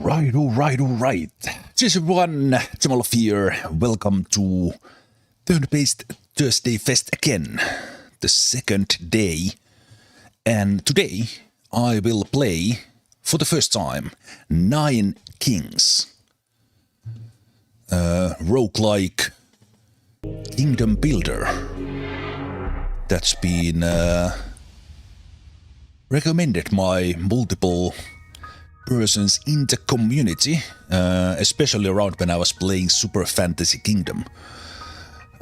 Alright. Cheers everyone, Zemalf here. Welcome to Turn-Based Thursday Fest again, the second day. And today I will play, for the first time, 9 Kings. Roguelike kingdom builder. That's been recommended by multiple persons in the community, especially around when I was playing Super Fantasy Kingdom.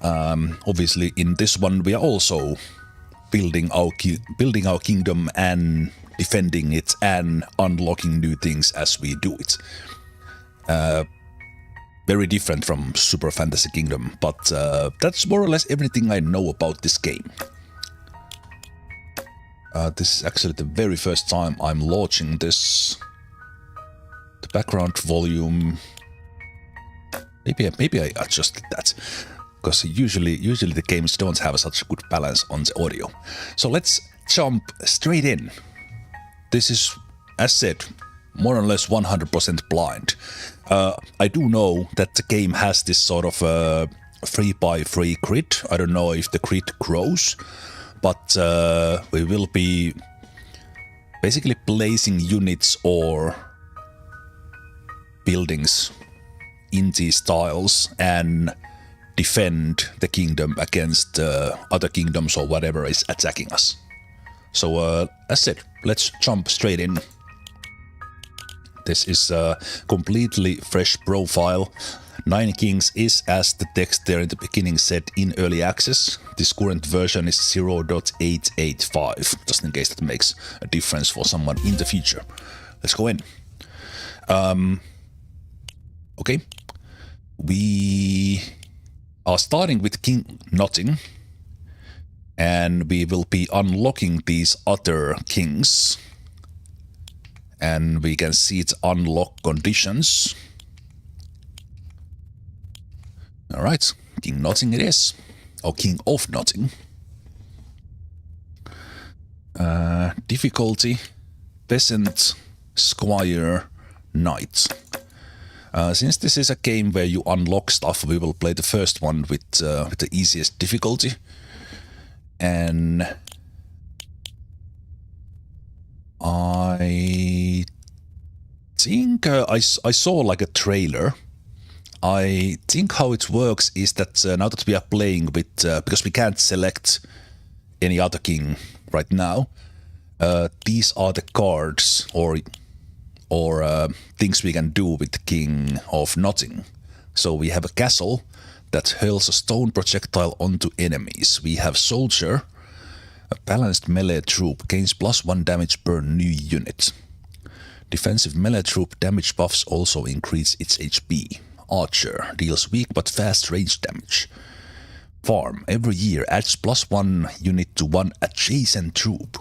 Obviously, in this one we are also building our kingdom and defending it and unlocking new things as we do it. Very different from Super Fantasy Kingdom, but that's more or less everything I know about this game. This is actually the very first time I'm launching this. The background volume. Maybe I adjusted that, because usually the games don't have such a good balance on the audio. So let's jump straight in. This is, as said, more or less 100% blind. I do know that the game has this sort of 3x3 grid. I don't know if the grid grows, but we will be basically placing units or buildings in these tiles and defend the kingdom against other kingdoms or whatever is attacking us. So as said, let's jump straight in. This is a completely fresh profile. 9 Kings is, as the text there in the beginning said, in early access. This current version is 0.885, just in case that makes a difference for someone in the future. Let's go in. Okay, we are starting with King Nothing, and we will be unlocking these other kings, and we can see its unlock conditions. Alright, King Nothing it is, or King of Nothing. Difficulty, Peasant, Squire, Knight. Since this is a game where you unlock stuff, we will play the first one with the easiest difficulty. And I think I saw like a trailer. I think how it works is that now that we are playing with, because we can't select any other king right now, these are the cards or things we can do with the King of Nothing. So we have a castle that hurls a stone projectile onto enemies. We have soldier, a balanced melee troop, gains +1 damage per new unit. Defensive melee troop damage buffs also increase its HP. Archer deals weak but fast range damage. Farm every year adds +1 unit to one adjacent troop.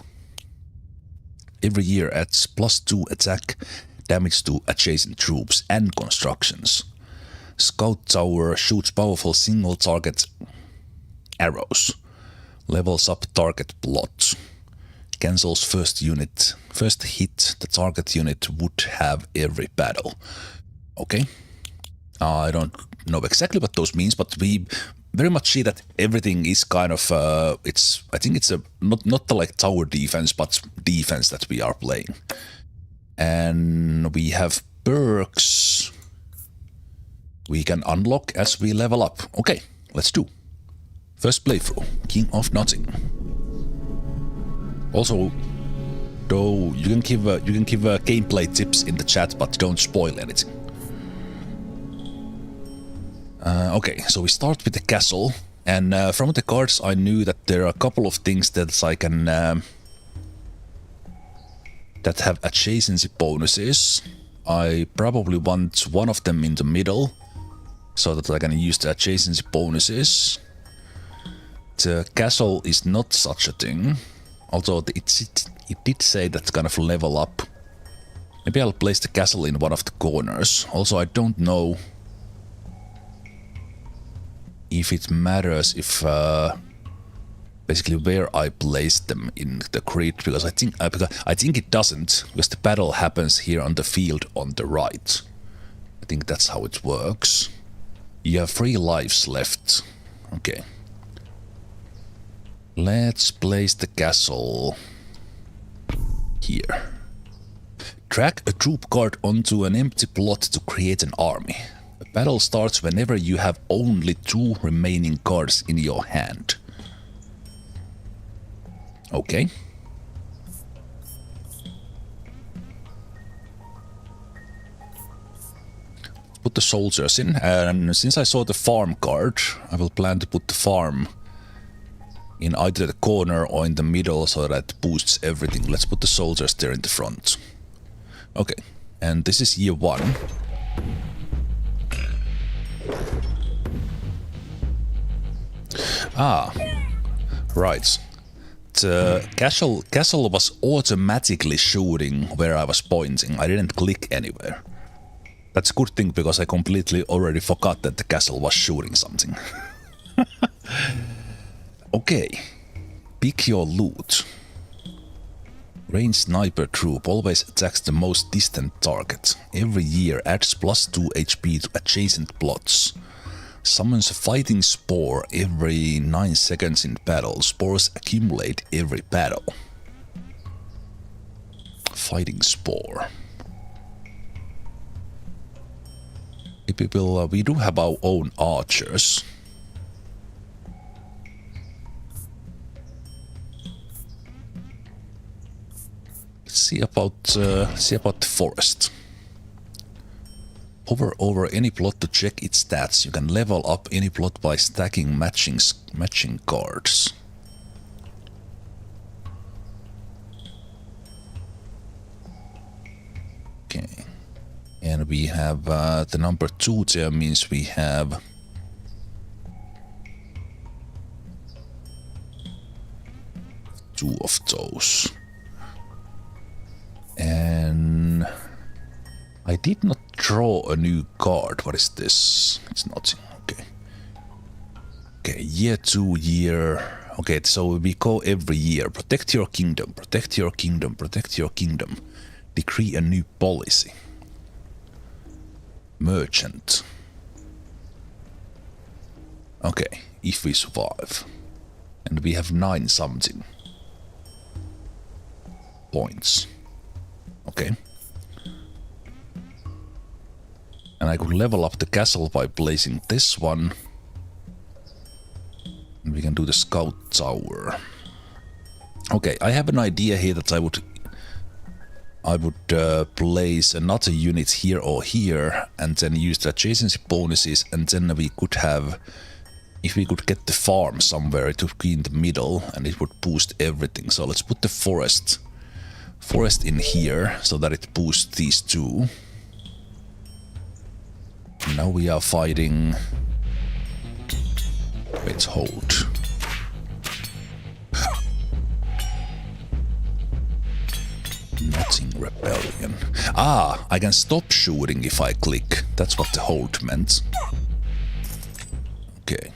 Every year adds +2 attack damage to adjacent troops and constructions. Scout Tower shoots powerful single target arrows. Levels up target plot. Cancels first hit the target unit would have every battle. Okay. I don't know exactly what those means, but we very much see that everything is kind of I think it's a not the like tower defense, but defense that we are playing. And we have perks we can unlock as we level up. Okay, let's do. First playthrough, King of Nothing. Also, though you can give gameplay tips in the chat, but don't spoil anything. Okay, so we start with the castle, and from the cards I knew that there are a couple of things that I can that have adjacency bonuses. I probably want one of them in the middle, so that I can use the adjacency bonuses. The castle is not such a thing, although it did say that's kind of level up. Maybe I'll place the castle in one of the corners. Also, I don't know if it matters if basically where I place them in the grid, because I think it doesn't, because the battle happens here on the field on the right. I think that's how it works. You have 3 lives left. Okay. Let's place the castle here. Drag a troop card onto an empty plot to create an army. A battle starts whenever you have only 2 remaining cards in your hand. Okay. Put the soldiers in, and since I saw the farm card, I will plan to put the farm in either the corner or in the middle so that it boosts everything. Let's put the soldiers there in the front. Okay, and this is year 1. Ah, right. The castle was automatically shooting where I was pointing. I didn't click anywhere. That's a good thing, because I completely already forgot that the castle was shooting something. Okay. Pick your loot. Range sniper troop always attacks the most distant target. Every year adds +2 HP to adjacent plots. Summons a fighting spore every 9 seconds in battle. Spores accumulate every battle. Fighting spore. We do have our own archers. Let's see about the forest. Hover over any plot to check its stats. You can level up any plot by stacking matching cards. Okay. And we have the number 2 there, means we have two of those. And I did not draw a new card. What is this? It's nothing. Okay. Okay, year 2, year. Okay, so we go every year. Protect your kingdom, protect your kingdom, protect your kingdom. Decree a new policy. Merchant. Okay, if we survive. And we have 9 something points. Okay. And I could level up the castle by placing this one. And we can do the scout tower. Okay, I have an idea here that I would place another unit here or here, and then use the adjacency bonuses, and then we could have, if we could get the farm somewhere, it would be in the middle and it would boost everything. So let's put the forest in here so that it boosts these 2. Now we are fighting. Let's hold. Nothing rebellion. Ah, I can stop shooting if I click. That's what the hold meant. Okay.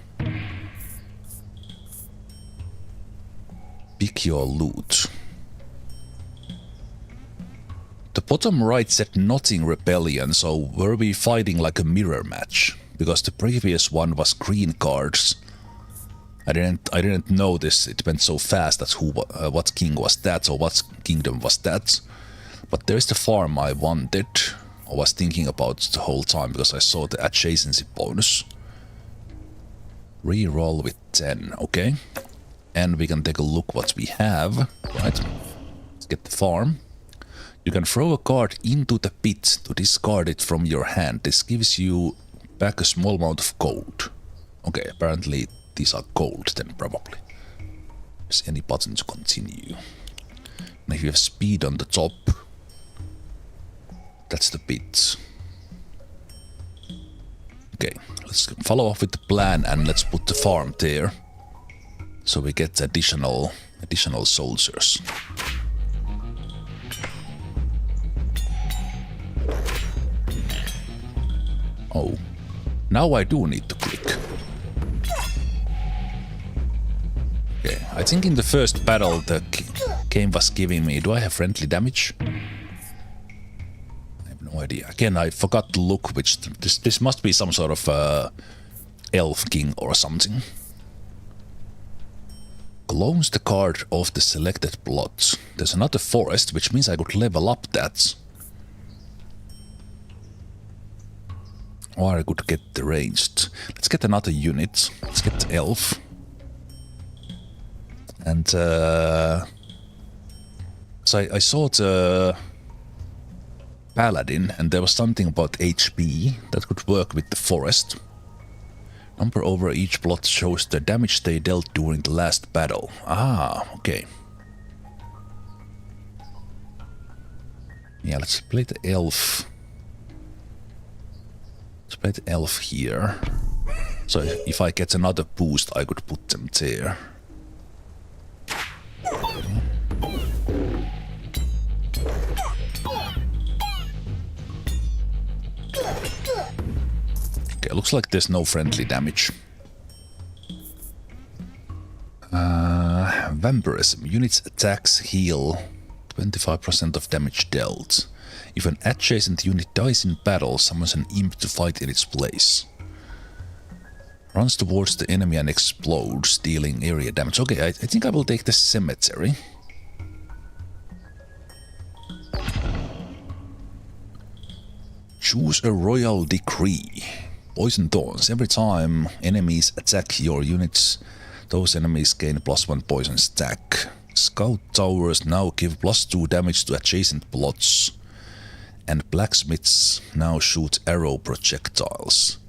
Pick your loot. The bottom right said nothing rebellion, so were we fighting like a mirror match? Because the previous one was green cards. I didn't know this. It went so fast that what king was that, or what kingdom was that. But there's the farm I wanted. I was thinking about the whole time because I saw the adjacency bonus. Reroll with 10, okay. And we can take a look what we have, right? Let's get the farm. You can throw a card into the pit to discard it from your hand. This gives you back a small amount of gold. Okay, apparently these are gold then, probably. There's any button to continue. And if you have speed on the top, that's the pit. Okay, let's follow up with the plan and let's put the farm there. So we get additional soldiers. Oh, now I do need to click. Okay, I think in the first battle the game was giving me... Do I have friendly damage? I have no idea. Again, I forgot to look which... This must be some sort of elf king or something. Clones the card of the selected plot. There's another forest, which means I could level up that. Or I could get the ranged. Let's get another unit. Let's get elf. And so I saw the paladin, and there was something about HP that could work with the forest. Number over each plot shows the damage they dealt during the last battle. Ah, okay. Yeah, let's play the elf. Let's play the elf here. So if I get another boost, I could put them there. Okay, looks like there's no friendly damage. Vampirism. Units attacks heal 25% of damage dealt. If an adjacent unit dies in battle, summons an imp to fight in its place. Runs towards the enemy and explodes, dealing area damage. Okay, I think I will take the cemetery. Choose a royal decree. Poison thorns. Every time enemies attack your units, those enemies gain +1 poison stack. Scout towers now give +2 damage to adjacent plots. And blacksmiths now shoot arrow projectiles.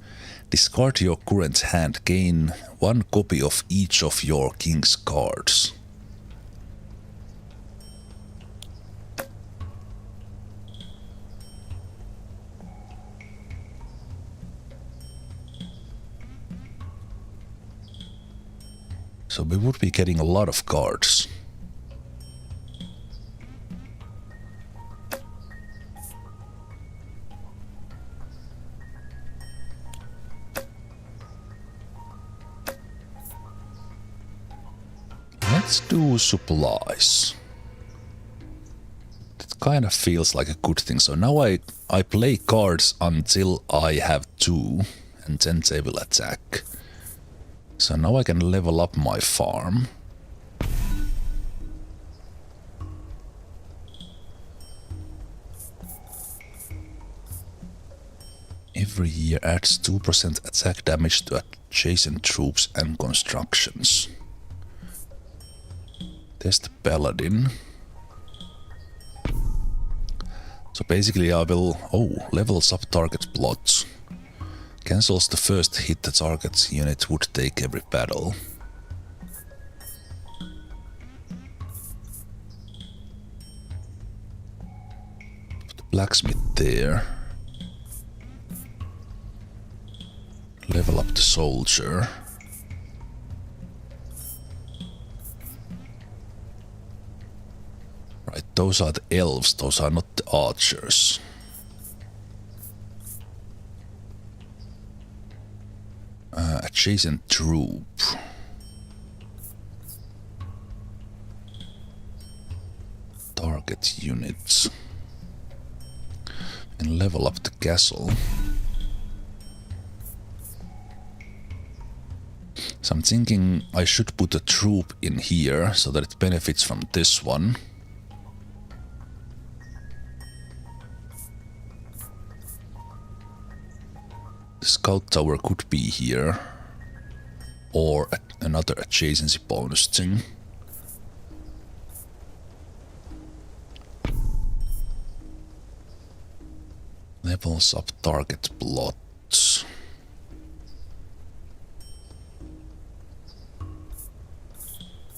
Discard your current hand, gain 1 copy of each of your king's cards. So we would be getting a lot of cards. Let's do supplies. It kind of feels like a good thing. So now I play cards until I have 2 and then they will attack. So now I can level up my farm. Every year adds 2% attack damage to adjacent troops and constructions. There's the paladin. So basically I will... Oh, levels up target plots. Cancels the first hit the target unit would take every battle. Put the blacksmith there. Level up the soldier. Right, those are the elves, those are not the archers. Adjacent troop. Target units. And level up the castle. So I'm thinking I should put a troop in here so that it benefits from this one. The scout tower could be here. Or another adjacency bonus thing. Levels up target plots.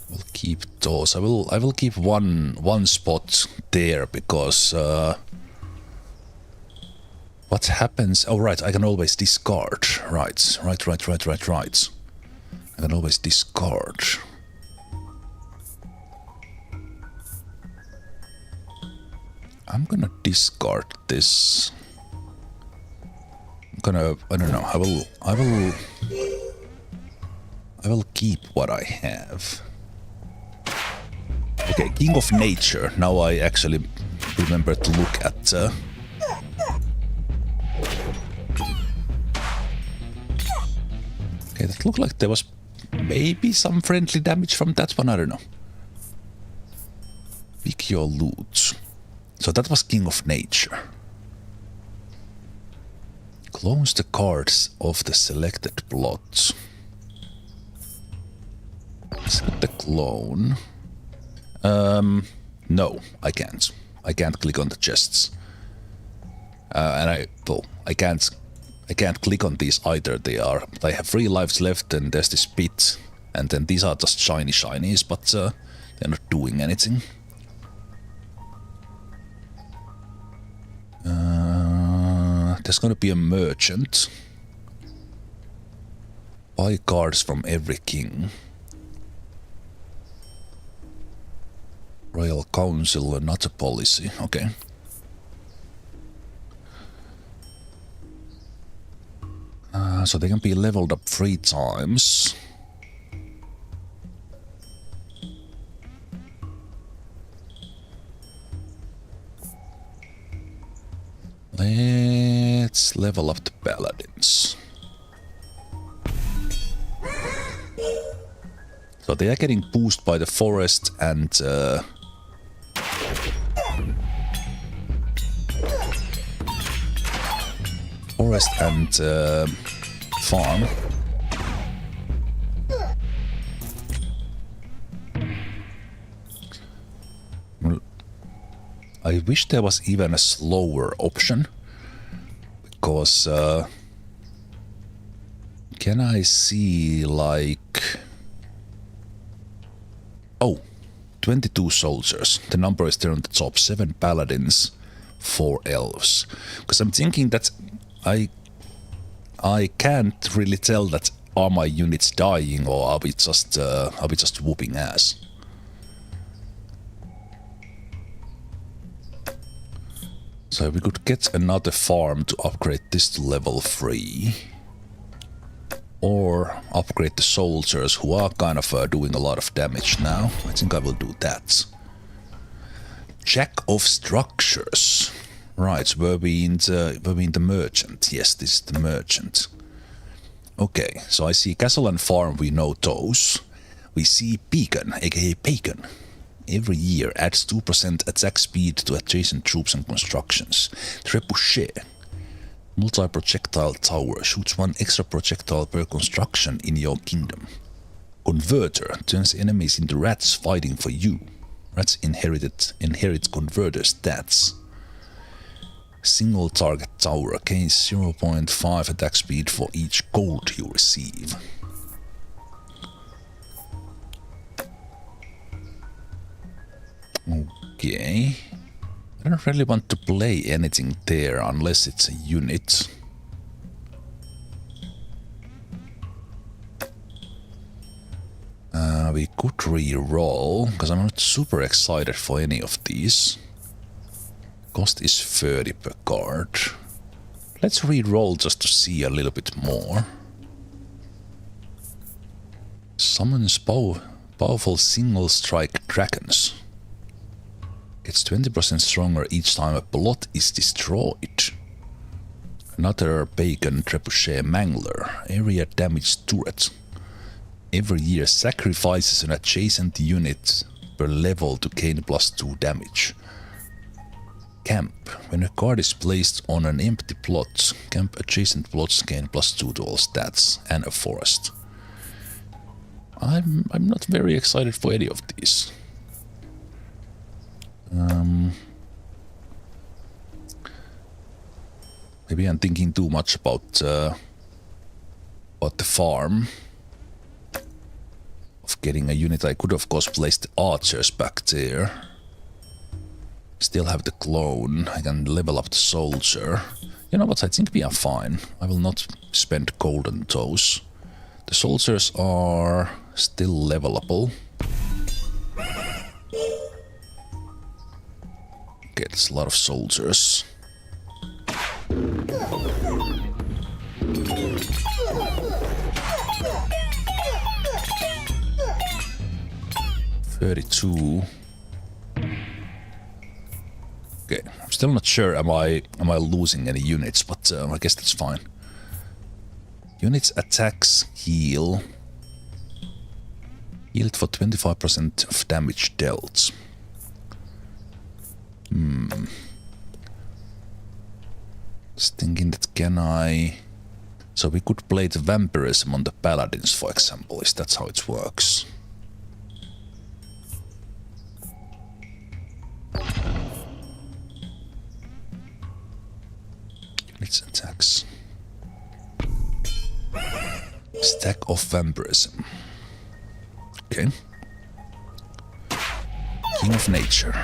We'll keep those. I will keep one spot there because what happens? Oh right, I can always discard. Right. I can always discard. I'm gonna discard this. I don't know, I will keep what I have. Okay, King of Nature. Now I actually remember to look at... Okay, that looked like there was maybe some friendly damage from that one, I don't know. Pick your loot. So that was King of Nature. Close the cards of the selected plots. Set the clone. No, I can't. I can't click on the chests. And I can't click on these either. They have 3 lives left, and there's this pit, and then these are just shinies, but they're not doing anything. There's gonna be a merchant. Buy cards from every king. Royal Council, not a policy. Okay. So they can be leveled up 3 times. Let's level up the paladins. So they are getting boosted by the forest and farm. I wish there was even a slower option, because can I see like... Oh, 22 soldiers. The number is there on the top. 7 paladins, 4 elves. Because I'm thinking that I can't really tell that are my units dying or are we just whooping ass. So we could get another farm to upgrade this to level 3. Or upgrade the soldiers who are kind of doing a lot of damage now. I think I will do that. Jack of Structures. Right, were we in the merchant? Yes, this is the merchant. Okay, so I see castle and farm, we know those. We see beacon, aka bacon. Every year adds 2% attack speed to adjacent troops and constructions. Trebuchet. Multi-projectile tower shoots 1 extra projectile per construction in your kingdom. Converter turns enemies into rats fighting for you. Rats inherit converter stats. Single target tower gains 0.5 attack speed for each gold you receive. Okay. I don't really want to play anything there unless it's a unit. We could re-roll, because I'm not super excited for any of these. Cost is 30 per card. Let's re-roll just to see a little bit more. Summons powerful single strike dragons. It's 20% stronger each time a plot is destroyed. Another bacon trebuchet mangler. Area damage turret. Every year sacrifices an adjacent unit per level to gain +2 damage. Camp. When a card is placed on an empty plot, camp adjacent plots gain +2 to all stats, and a forest. I'm not very excited for any of these. Maybe I'm thinking too much about the farm. Of getting a unit, I could of course place the archers back there. Still have the clone. I can level up the soldier. You know what? I think we are fine. I will not spend gold on those. The soldiers are still levelable. Okay, that's a lot of soldiers. $32. Okay, I'm still not sure am I losing any units, but I guess that's fine. Units attacks heal. Healed for 25% of damage dealt. Just thinking that can I... So we could play the vampirism on the paladins, for example, if that's how it works. Units attacks. Stack of vampirism. Okay. King of Nature.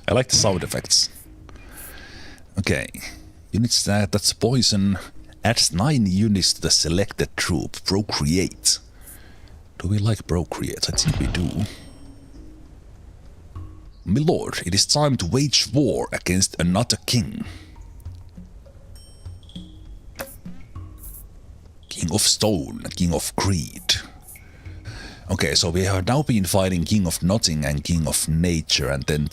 I like the sound effects. Okay. Units that's poison. Adds 9 units to the selected troop. Procreate. Do we like procreate? I think we do. My lord, it is time to wage war against another king. King of Stone, King of Greed. Okay, so we have now been fighting King of Nothing and King of Nature, and then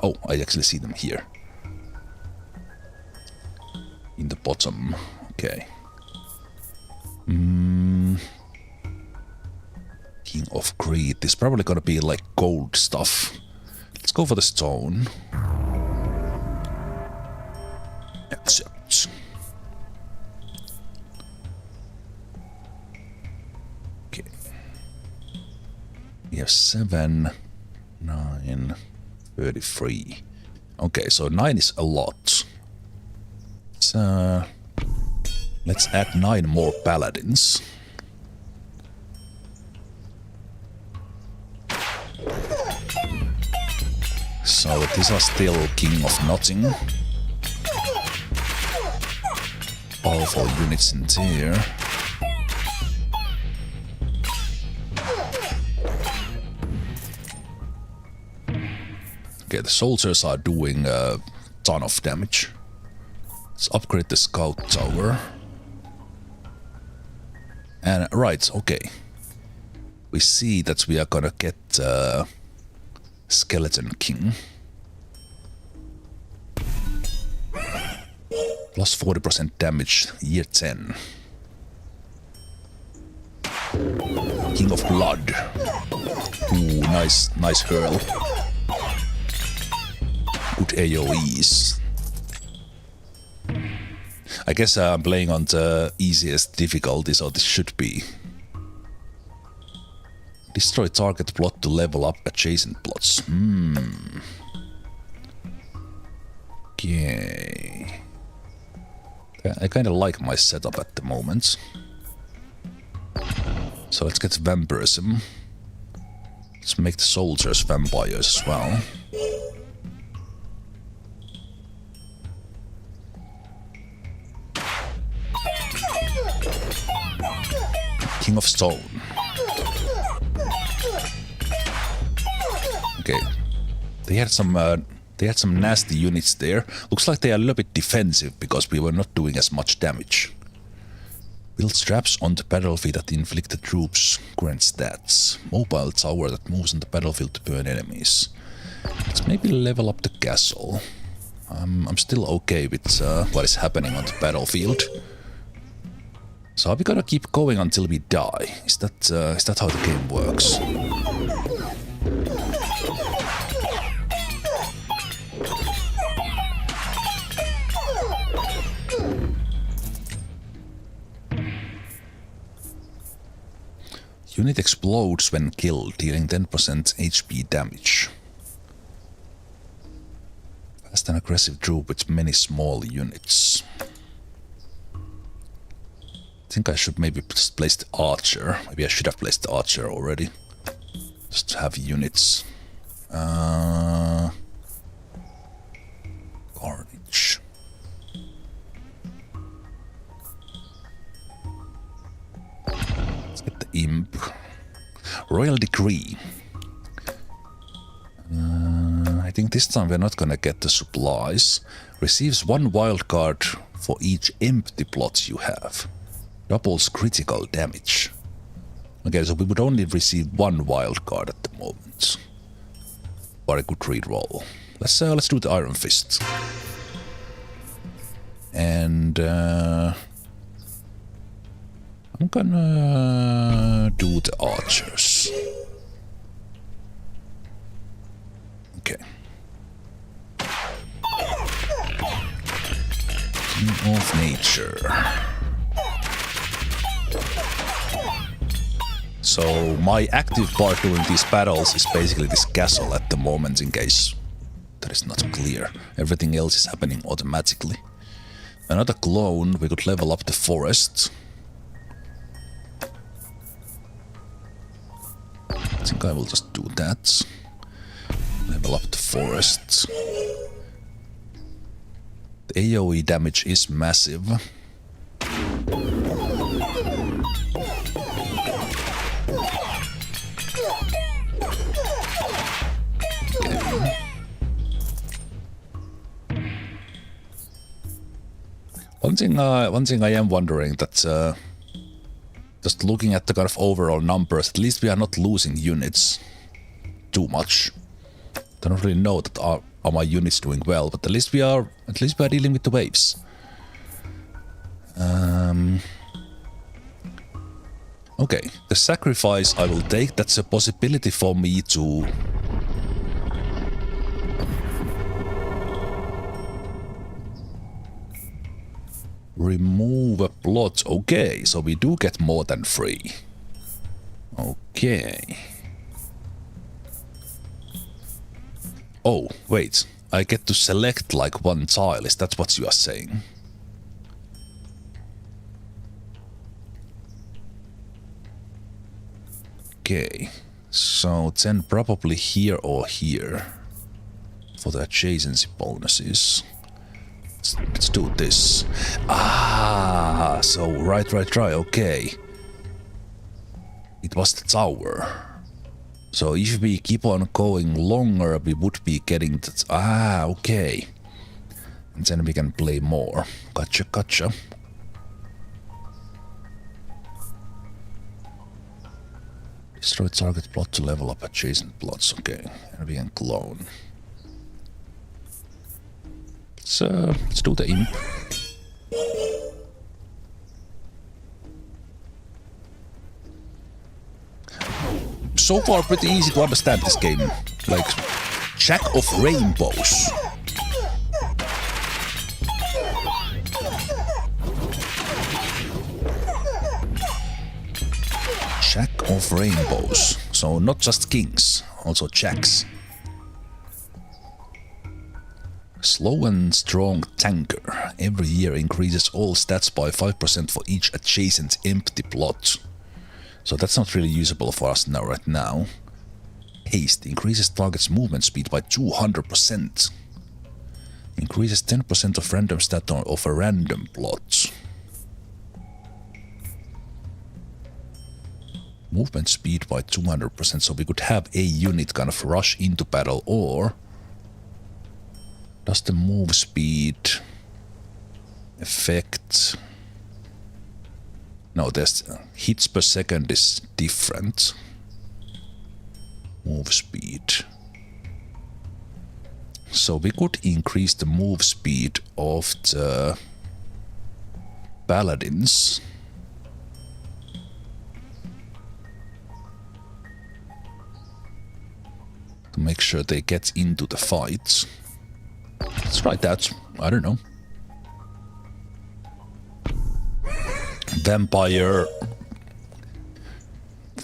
oh, I actually see them here. In the bottom. Okay. King of Greed. This is probably gonna be like gold stuff. Let's go for the stone. Accept. Okay. We have 7, 9, 33. Okay, so 9 is a lot. So let's add 9 more paladins. So these are still King of Nothing. Powerful units in there. Okay, the soldiers are doing a ton of damage. Let's upgrade the scout tower. And right, okay. We see that we are gonna get Skeleton King. Plus 40% damage, year 10. King of Blood. Ooh, nice hurl. Good AoEs. I guess I'm playing on the easiest difficulty, so this should be. Destroy target plot to level up adjacent plots. Okay. I kind of like my setup at the moment. So let's get vampirism. Let's make the soldiers vampires as well. King of Stone. Okay. They had some nasty units there. Looks like they are a little bit defensive because we were not doing as much damage. Build traps on the battlefield that inflict the troops current stats. Mobile tower that moves on the battlefield to burn enemies. Let's maybe level up the castle. I'm still okay with what is happening on the battlefield. So are we gonna keep going until we die? Is that how the game works? Unit explodes when killed, dealing 10% HP damage. Fast and aggressive troop with many small units. I think I should maybe just place the archer. Maybe I should have placed the archer already. Just to have units. Carnage. Let's get the imp. Royal decree. I think this time we're not gonna get the supplies. Receives 1 wild card for each empty plot you have. Doubles critical damage. Okay, so we would only receive one wild card at the moment. Very good reroll. Let's do the Iron Fist. And I'm gonna do the archers. Okay. King of Nature. So my active part during these battles is basically this castle at the moment, in case that is not clear. Everything else is happening automatically. Another clone, we could level up the forest. I think I will just do that. Level up the forest. The AoE damage is massive. One thing I am wondering that just looking at the kind of overall numbers, at least we are not losing units too much. I don't really know that are my units doing well, but at least we are dealing with the waves. Okay, the sacrifice I will take. That's a possibility for me to remove a plot. Okay, so we do get more than 3. Okay. Oh, wait. I get to select like one tile. Is that what you are saying? Okay. So then probably here or here for the adjacency bonuses. Let's do this. Ah, so right, okay. It was the tower. So if we keep on going longer, we would be getting that. Ah, okay. And then we can play more. Gotcha. Destroy target plot to level up adjacent plots. Okay, and we can clone. Let's do the imp. So far pretty easy to understand this game. Like, Jack of Rainbows. Jack of Rainbows. So not just kings, also jacks. Slow and strong tanker. Every year increases all stats by 5% for each adjacent empty plot. So that's not really usable for us now, right now. Haste increases target's movement speed by 200%. Increases 10% of random stat of a random plot. Movement speed by 200%, so we could have a unit kind of rush into battle, or does the move speed affect? No, there's hits per second is different. Move speed. So we could increase the move speed of the paladins. To make sure they get into the fights. Let's try that. I don't know.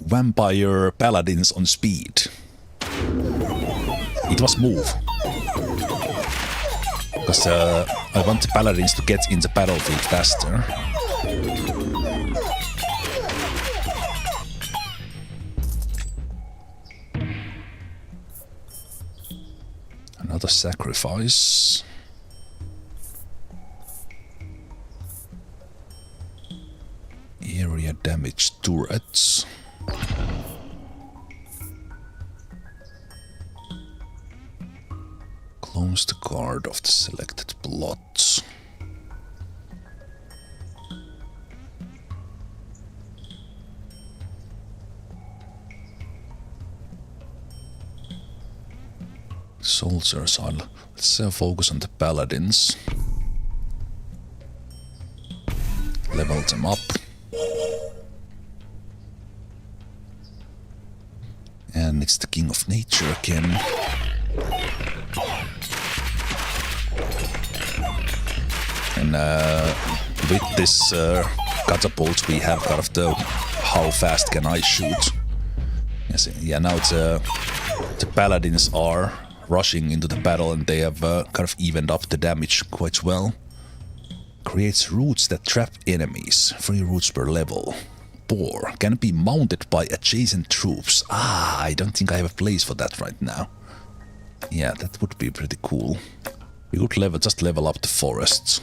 Vampire paladins on speed. It was move. Because I want the paladins to get in the battlefield faster. Another sacrifice. Area damage turrets. Close the guard of the selected plots. Soldiers are... Let's focus on the paladins. Level them up. And it's the King of Nature again. And with this catapult we have kind of the how fast can I shoot. Yes, yeah, now the paladins are rushing into the battle and they have kind of evened up the damage quite well. Creates roots that trap enemies. 3 roots per level. Boar can be mounted by adjacent troops. Ah, I don't think I have a place for that right now. Yeah, that would be pretty cool. We could just level up the forests.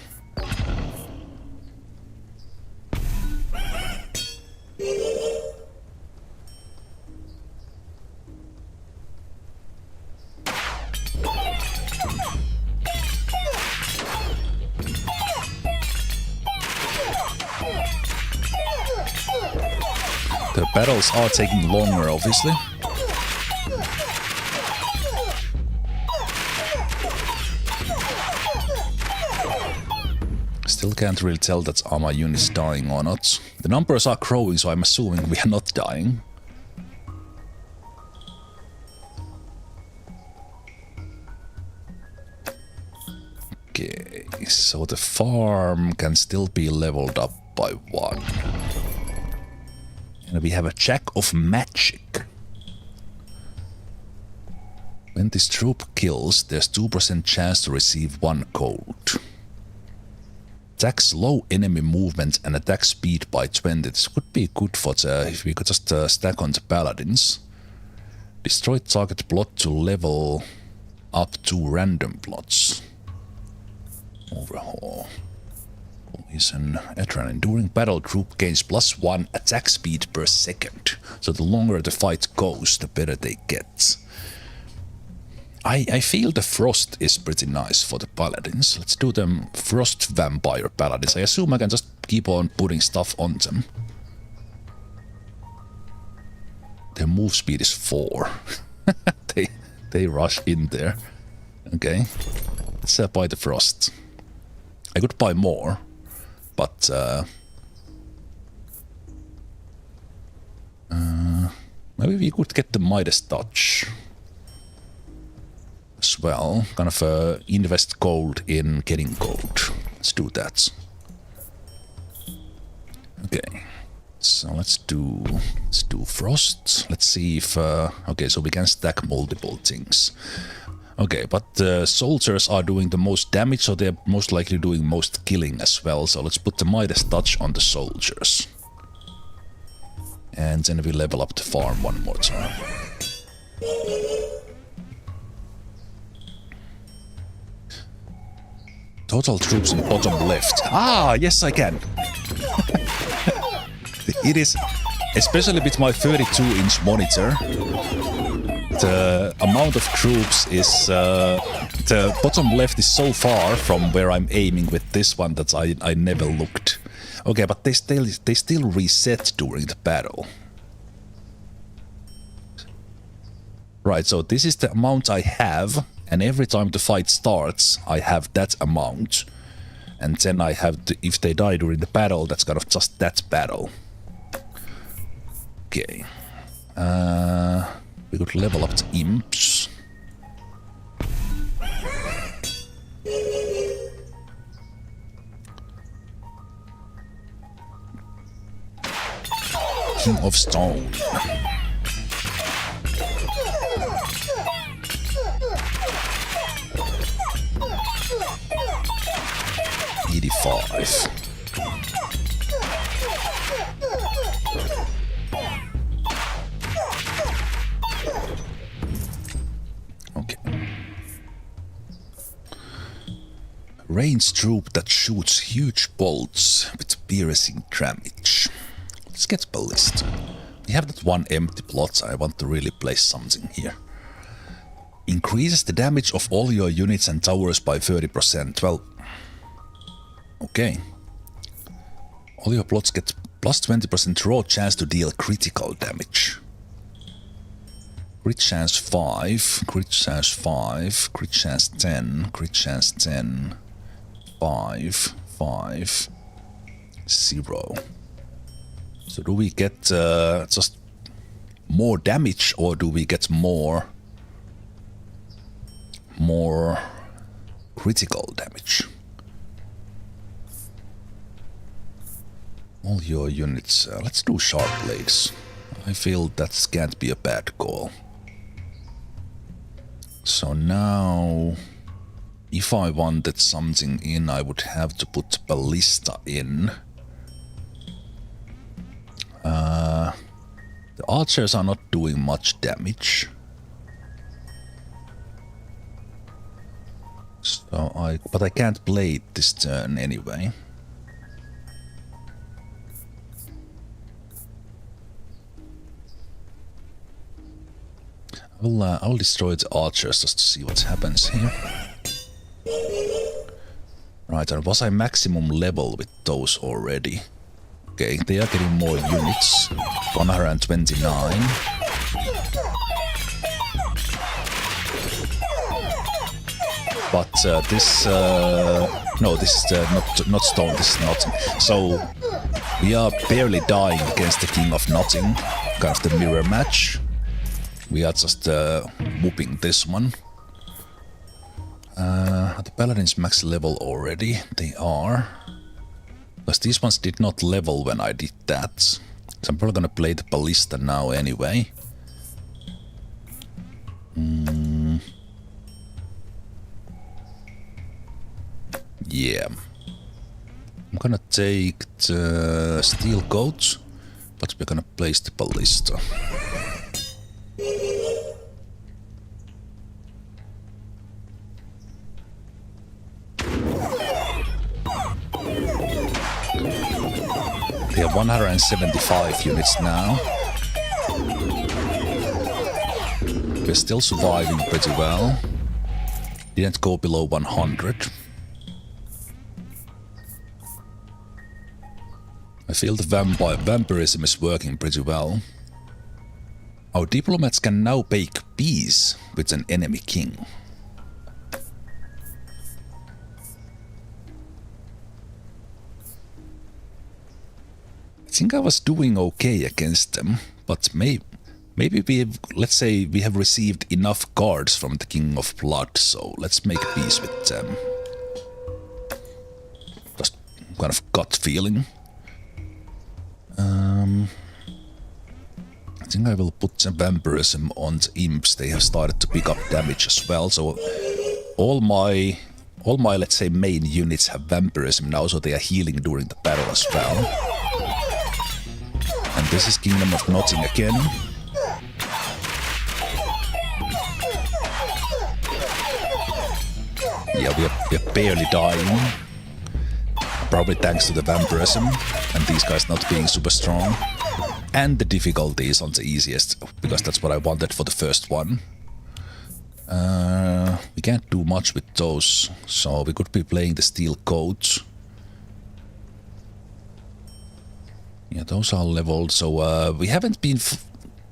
The battles are taking longer, obviously. Still can't really tell that are my units dying or not. The numbers are growing, so I'm assuming we are not dying. Okay, so the farm can still be leveled up by 1. And we have a Jack of Magic. When this troop kills, there's 2% chance to receive 1 gold. Attacks low enemy movement and attack speed by 20. This could be good for the, if we could just stack on the paladins. Destroy target plot to level up 2 random plots. Overhaul. Is an adrenaline. During battle, troop gains +1 attack speed per second. So the longer the fight goes, the better they get. I feel the frost is pretty nice for the paladins. Let's do them frost vampire paladins. I assume I can just keep on putting stuff on them. Their move speed is 4. they rush in there. Okay. Let's buy the frost. I could buy more. But maybe we could get the Midas touch as well. Kind of invest gold in getting gold. Let's do that. Okay, so let's do frost. Let's see if okay, so we can stack multiple things. Okay, but the soldiers are doing the most damage, so they're most likely doing most killing as well. So let's put the Midas touch on the soldiers. And then we level up the farm 1 more time. Total troops in bottom left. Ah, yes I can. It is, especially with my 32-inch monitor, the amount of troops is... the bottom left is so far from where I'm aiming with this one that I never looked. Okay, but they still reset during the battle. Right, so this is the amount I have, and every time the fight starts, I have that amount. And then I have to, if they die during the battle, that's kind of just that battle. Okay. We could level up the imps. King of Stone. $85. Okay. Ranged troop that shoots huge bolts with piercing damage. Let's get ballista. We have that 1 empty plot, so I want to really place something here. Increases the damage of all your units and towers by 30%. Well, okay. All your plots get plus 20% raw chance to deal critical damage. Crit chance 5, crit chance 5, crit chance 10, crit chance 10, 5, 5, 0. So do we get just more damage, or do we get more critical damage? All your units. Let's do sharp blades. I feel that can't be a bad call. So now, if I wanted something in, I would have to put ballista in. The archers are not doing much damage. So but I can't blade this turn anyway. I'll destroy the archers just to see what happens here. Right, and was I maximum level with those already? Okay, they are getting more units. 129. But this... no, this is not stone, this is nothing. So, we are barely dying against the King of Nothing. Kind of the mirror match. We are just whooping this one. Are the paladins max level already? They are. Because these ones did not level when I did that. So I'm probably gonna play the ballista now anyway. Yeah. I'm gonna take the steel coat, but we're gonna place the ballista. We have 175 units now. We're still surviving pretty well. Didn't go below 100. I feel the vampirism is working pretty well. Our diplomats can now make peace with an enemy king. I think I was doing okay against them, but maybe let's say we have received enough cards from the King of Blood, so let's make peace with them. Just kind of gut feeling. I think I will put some vampirism on the imps. They have started to pick up damage as well, so all my let's say main units have vampirism now, so they are healing during the battle as well. And this is Kingdom of Nothing again. Yeah, we're barely dying. Probably thanks to the vampirism and these guys not being super strong. And the difficulty is on the easiest, because that's what I wanted for the first one. We can't do much with those, so we could be playing the steel coats. Yeah, those are leveled, so we haven't been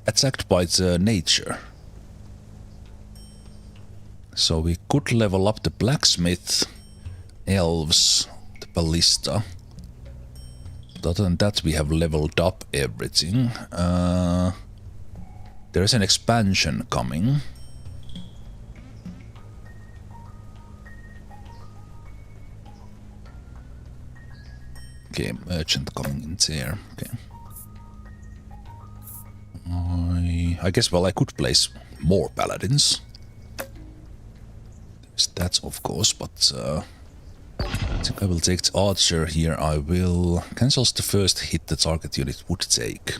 attacked by the nature. So we could level up the blacksmith, elves, the ballista. But other than that, we have leveled up everything. There is an expansion coming. Okay, merchant coming in there. Okay. I guess, well, I could place more paladins. There's that, of course, but I think I will take the archer here. I will cancel the first hit the target unit would take.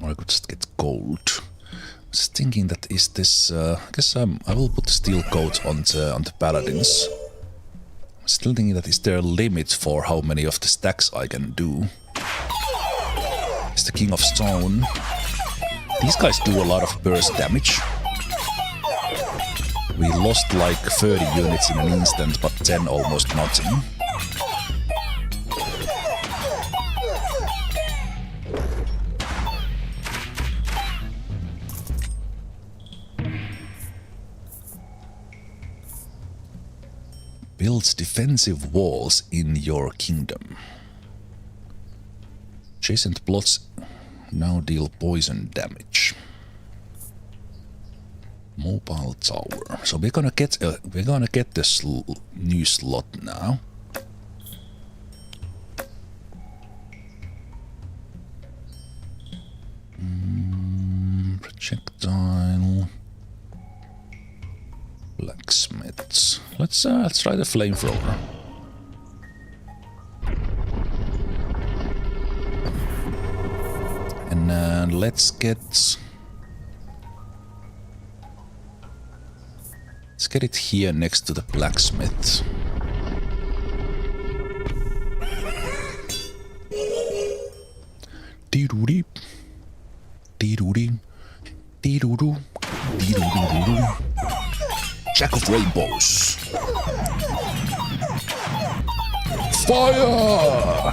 Or I could just get gold. I was thinking that is this. I guess I will put the steel coat on the paladins. I'm still thinking that is there a limit for how many of the stacks I can do. It's the King of Stone. These guys do a lot of burst damage. We lost like 30 units in an instant, but 10 almost nothing. Builds defensive walls in your kingdom. Adjacent plots now deal poison damage. Mobile tower. So we're gonna get this new slot now. Projectile. Blacksmiths. Let's try the flamethrower. And let's get it here next to the blacksmith. Dee-doo-dee. Dee-doo-dee. Dee-doo-doo. Dee-doo-doo-doo-doo. Jack of Rainbows. Fire!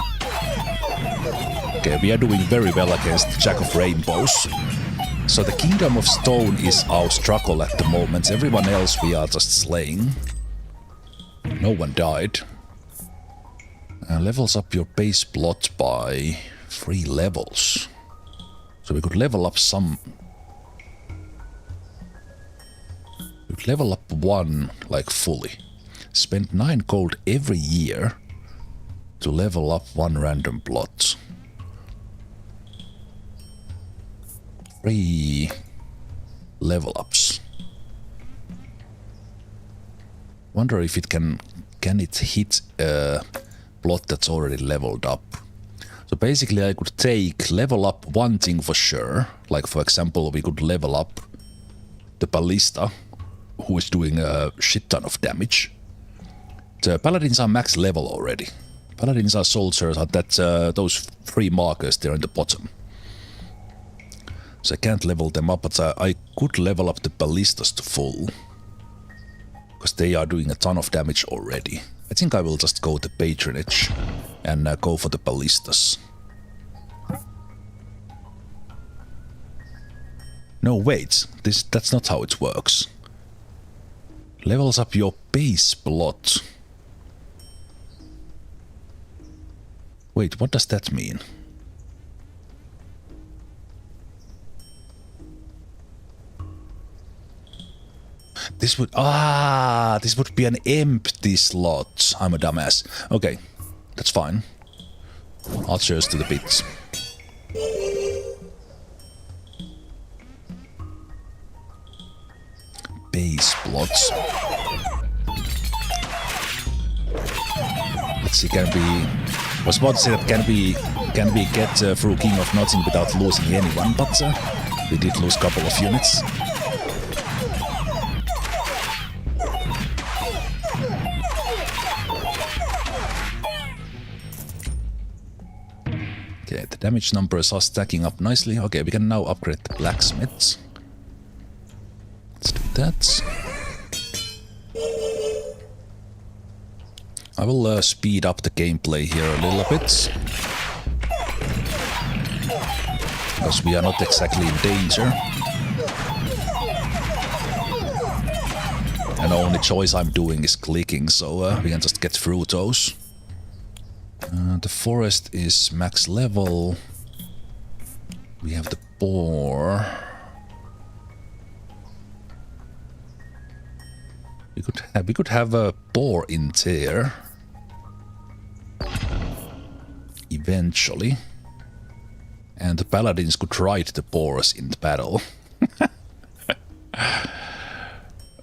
Okay, we are doing very well against Jack of Rainbows. So the Kingdom of Stone is our struggle at the moment. Everyone else we are just slaying. No one died. Levels up your base plot by 3 levels. So we could level up some... We could level up 1, like, fully. Spend 9 gold every year to level up 1 random plot. 3 level ups. Wonder if it can it hit a plot that's already leveled up. So basically I could level up one thing for sure. Like for example, we could level up the ballista, who is doing a shit ton of damage. The paladins are max level already. Paladins are soldiers at those 3 markers there in the bottom. So I can't level them up, but I could level up the ballistas to full. Because they are doing a ton of damage already. I think I will just go to patronage and go for the ballistas. No, wait. That's not how it works. Levels up your base plot. Wait, what does that mean? This would be an empty slot. I'm a dumbass. Okay, that's fine. I'll cheers to the bits. Base plots. Let's see, I was about to say that can we get through King of Nothing without losing anyone, but we did lose a couple of units. Okay, the damage numbers are stacking up nicely. Okay, we can now upgrade the blacksmiths. Let's do that. I will speed up the gameplay here a little bit. Because we are not exactly in danger. And the only choice I'm doing is clicking, so we can just get through those. The forest is max level. We have the boar. We could have a boar in there. Eventually. And the paladins could ride the boars in the battle.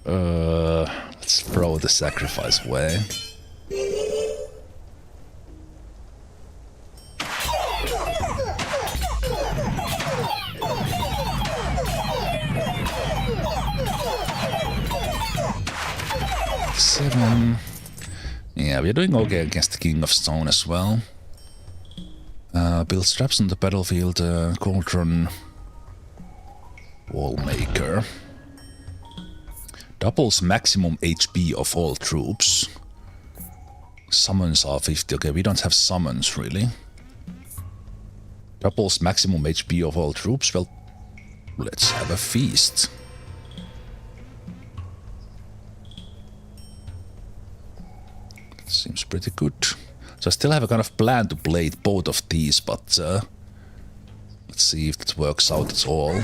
Let's throw the sacrifice away. Yeah, we're doing okay against the King of Stone as well. Build traps on the battlefield, Cauldron, Wallmaker. Doubles maximum HP of all troops. Summons are 50. Okay, we don't have summons really. Doubles maximum HP of all troops. Well, let's have a feast. Seems pretty good. So I still have a kind of plan to play both of these, but let's see if it works out at all.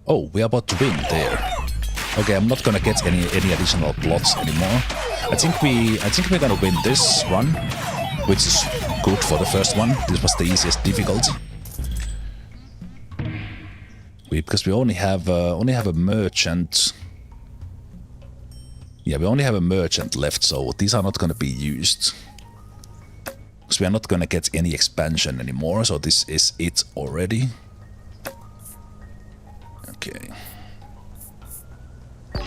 Oh, we're about to win there. Okay, I'm not gonna get any additional plots anymore. I think we're gonna win this one, which is good for the first one. This was the easiest difficulty. Because we only have a merchant. Yeah, we only have a merchant left, so these are not gonna be used. Because we are not gonna get any expansion anymore, so this is it already. Okay. Let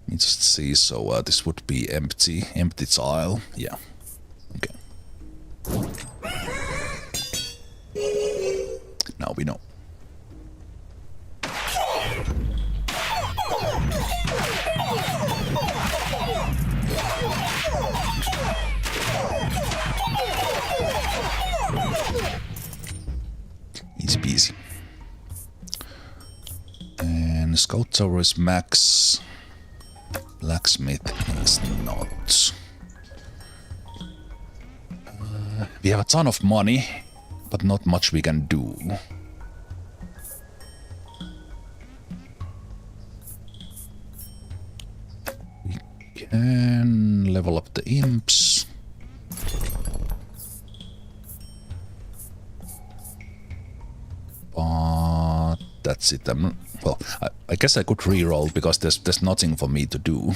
me just see, so this would be empty tile, yeah. Okay. Now we know. Easy peasy. And Scout Tower is max. Blacksmith is not. We have a ton of money, but not much we can do. We can level up the imps. But that's it. Well, I guess I could reroll because there's nothing for me to do.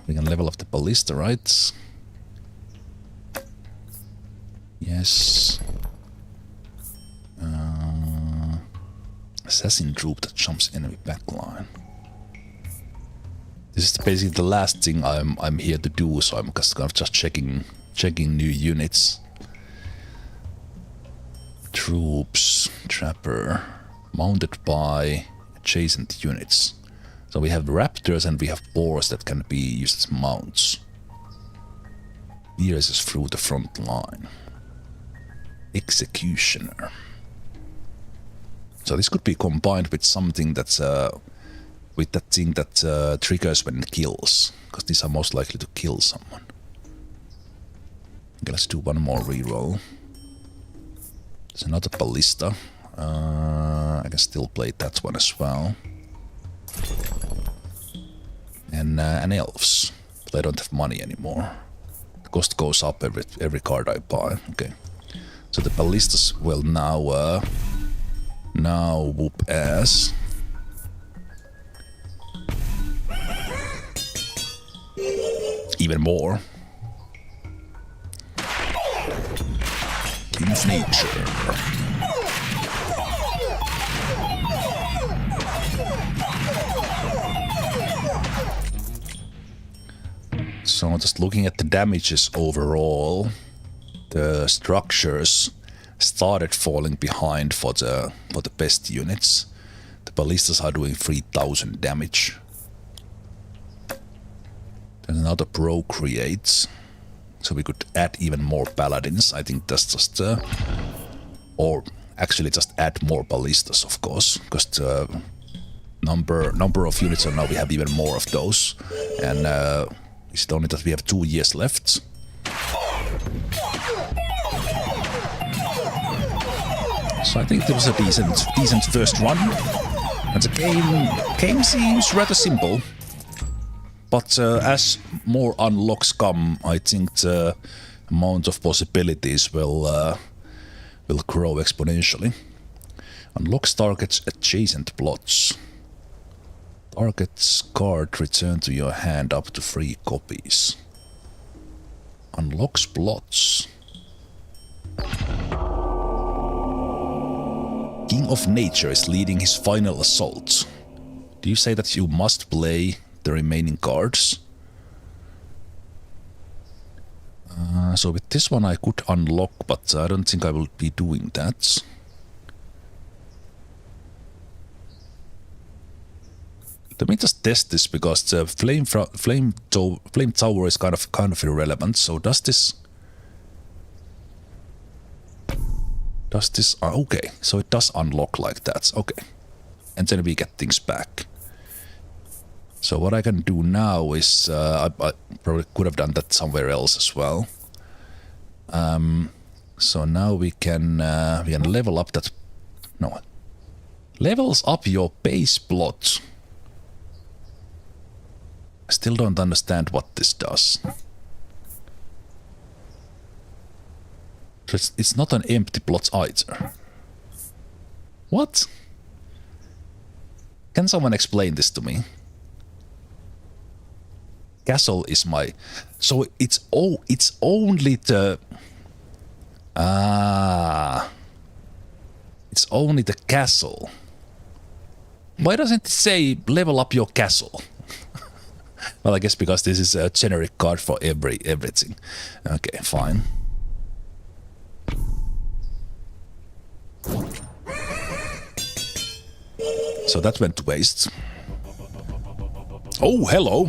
We can level up the ballista, right? Yes. Assassin troop that jumps enemy backline. This is basically the last thing I'm here to do, so I'm just kind of just checking new units. Troops, trapper, mounted by adjacent units. So we have raptors and we have boars that can be used as mounts. Pierces through the front line. Executioner. So this could be combined with something that's with that thing that triggers when it kills, because these are most likely to kill someone. Okay, let's do one more reroll. There's another ballista. I can still play that one as well. And elves, but I don't have money anymore. The cost goes up every card I buy. Okay, so the ballistas will now whoop ass. Even more. King of Nature. So just looking at the damages overall, the structures started falling behind for the best units. The ballistas are doing 3000 damage. There's another procreate, so we could add even more paladins. I think that's just or actually just add more ballistas, of course, because the number of units, and now we have even more of those. And is it only that we have 2 years left? So I think it was a decent first run. And the game seems rather simple. But as more unlocks come, I think the amount of possibilities will grow exponentially. Unlocks targets adjacent plots. Target's card returned to your hand up to 3 copies. Unlocks plots. King of Nature is leading his final assault. Do you say that you must play the remaining cards? So with this one I could unlock, but I don't think I will be doing that. Let me just test this because the flame tower is kind of irrelevant. So does this? Okay, so it does unlock like that. Okay, and then we get things back. So what I can do now is I probably could have done that somewhere else as well. So now we can level up that. No, levels up your base plot. I still don't understand what this does. So it's not an empty plot either. What? Can someone explain this to me? Castle is my... So it's only the... It's only the castle. Why doesn't it say level up your castle? Well, I guess because this is a generic card for everything. Okay, fine. So that went to waste. Oh, hello.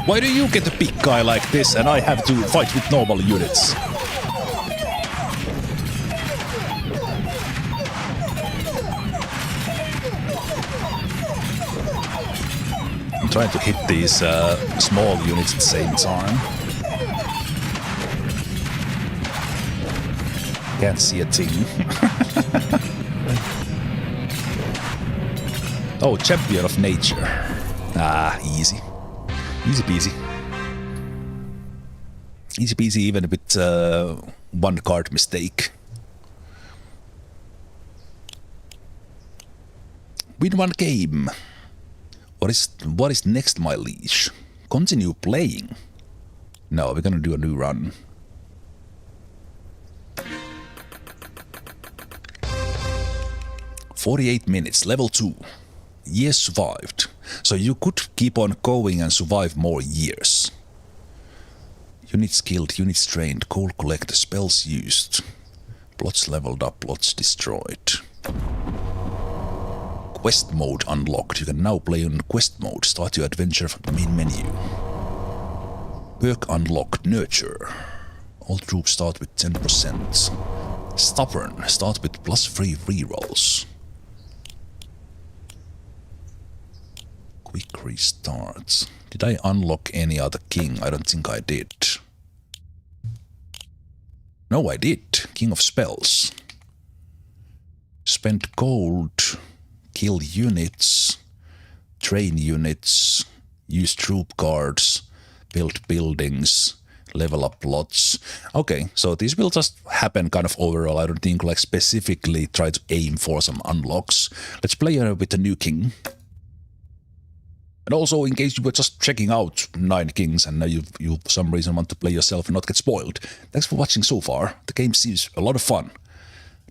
Why do you get a big guy like this and I have to fight with normal units? I'm trying to hit these small units at the same time. Can't see a thing. Oh, champion of nature. Ah, easy. Easy peasy. Easy peasy even with one card mistake. Win one game. What is next, my liege? Continue playing. No, we're gonna do a new run. "48 minutes, level 2. Years survived. So you could keep on going and survive more years. Units killed, units trained, coal collector, spells used. Plots leveled up, plots destroyed. Quest mode unlocked. You can now play on quest mode. Start your adventure from the main menu. Perk unlocked, nurture. All troops start with 10%. Stubborn, start with +3 rerolls. Quick restarts. Did I unlock any other king? I don't think I did. No, I did. King of Spells. Spend gold. Kill units. Train units. Use troop cards. Build buildings. Level up plots. Okay, so this will just happen kind of overall. I don't think like specifically try to aim for some unlocks. Let's play with the new king. And also, in case you were just checking out 9 Kings and now you for some reason want to play yourself and not get spoiled, thanks for watching so far. The game seems a lot of fun.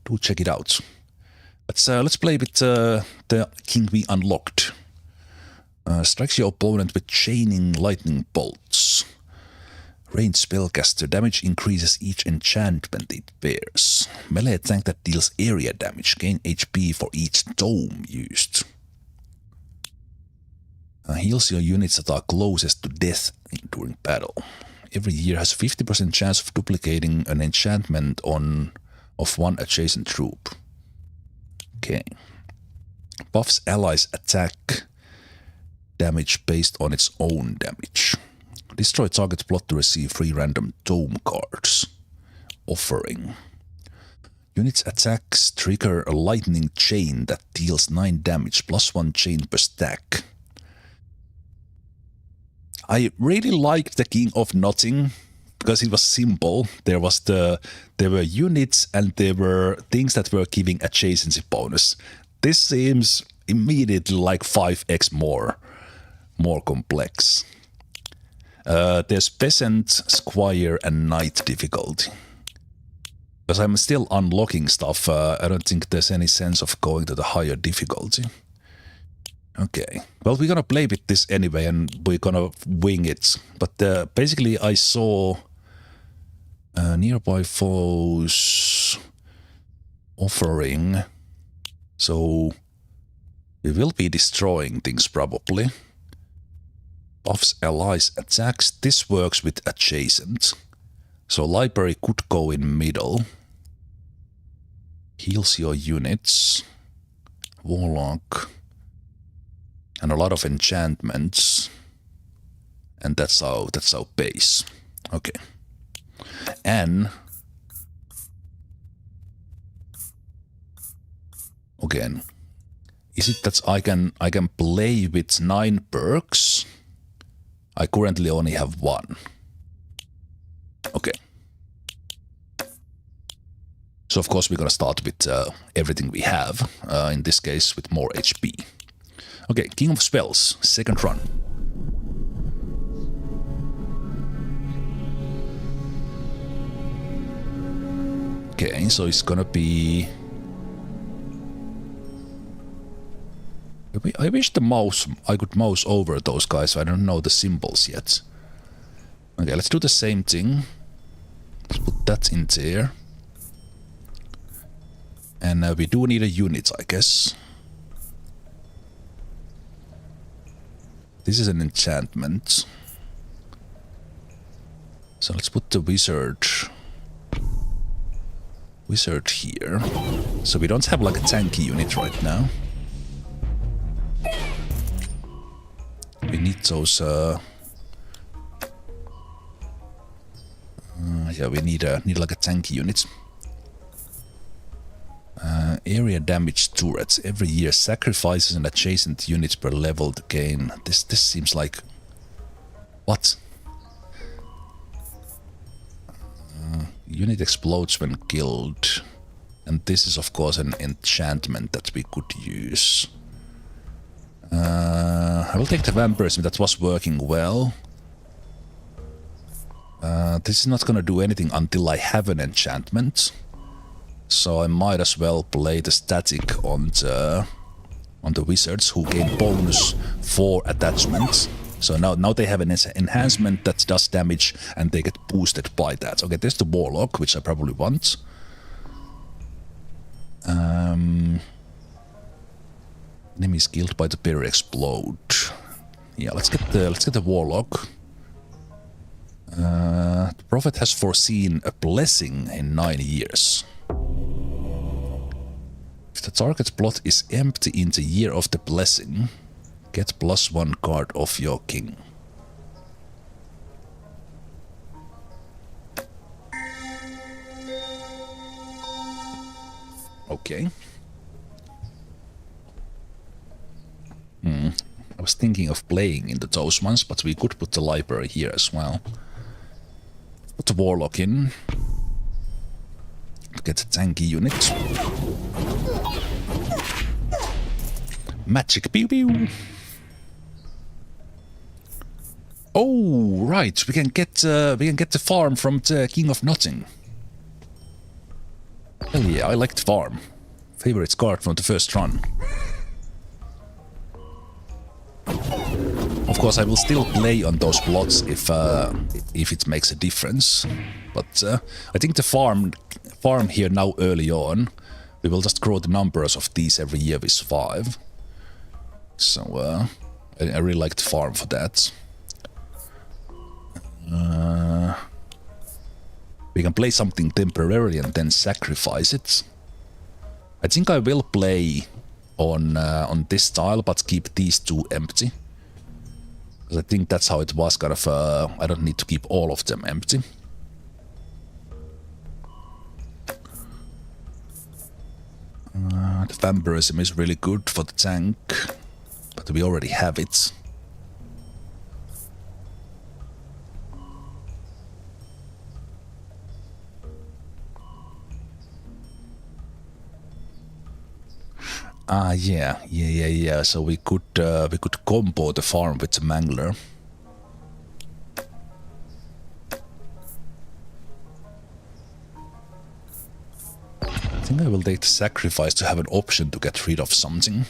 Do check it out. Let's play with the king we unlocked. Strikes your opponent with chaining lightning bolts. Ranged spellcaster. Damage increases each enchantment it bears. Melee tank that deals area damage. Gain HP for each tome used. Heals your units that are closest to death during battle. Every year has a 50% chance of duplicating an enchantment of one adjacent troop. Okay. Buffs allies' attack damage based on its own damage. Destroy target plot to receive 3 random tome cards. Offering. Units' attacks trigger a lightning chain that deals 9 damage +1 chain per stack. I really liked the King of Nothing because it was simple. There were units and there were things that were giving adjacency bonus. This seems immediately like 5x more complex. There's peasant, squire, and knight difficulty. Because I'm still unlocking stuff, I don't think there's any sense of going to the higher difficulty. Okay, well, we're gonna play with this anyway, and we're gonna wing it. But basically, I saw Nearby foes offering. So we will be destroying things probably. Buffs allies attacks. This works with adjacent. So library could go in middle. Heals your units. Warlock. And a lot of enchantments. And that's our base. Okay. And again, is it that I can play with 9 perks? I currently only have 1. Okay. So of course we're gonna start with everything we have. In this case with more HP. Okay, King of Spells, second run. Okay, so it's gonna be... I wish I could mouse over those guys, so I don't know the symbols yet. Okay, let's do the same thing. Let's put that in there. And we do need a unit, I guess. This is an enchantment. So let's put the wizard here. So we don't have like a tanky unit right now. We need those yeah, we need like a tanky unit. Area damage turrets. Every year sacrifices an adjacent unit per level to gain. This seems like... What? Unit explodes when killed. And this is of course an enchantment that we could use. I will take the vampirism, that was working well. This is not gonna do anything until I have an enchantment. So I might as well play the static on the wizards who gain bonus for attachments. So now they have an enhancement that does damage and they get boosted by that. Okay, there's the warlock, which I probably want. Enemy is killed by the berry explode. Yeah, let's get the warlock. The prophet has foreseen a blessing in 9 years. If the target's plot is empty in the year of the blessing, get +1 card off your king. Okay. I was thinking of playing into those ones, but we could put the library here as well. Put the warlock in. Get a tanky unit. Magic pew pew. Oh, right. We can get the farm from the King of Nothing. Hell yeah, I like the farm. Favorite card from the first run. Of course, I will still play on those plots if it makes a difference. But I think the farm here now early on, we will just grow the numbers of these every year with 5. So I really like the farm for that. We can play something temporarily and then sacrifice it. I think I will play on this style, but keep these 2 empty. Because I think that's how it was, kind of, I don't need to keep all of them empty. The vampirism is really good for the tank, but we already have it. Yeah. So we could combo the farm with the mangler. I think I will take the sacrifice to have an option to get rid of something.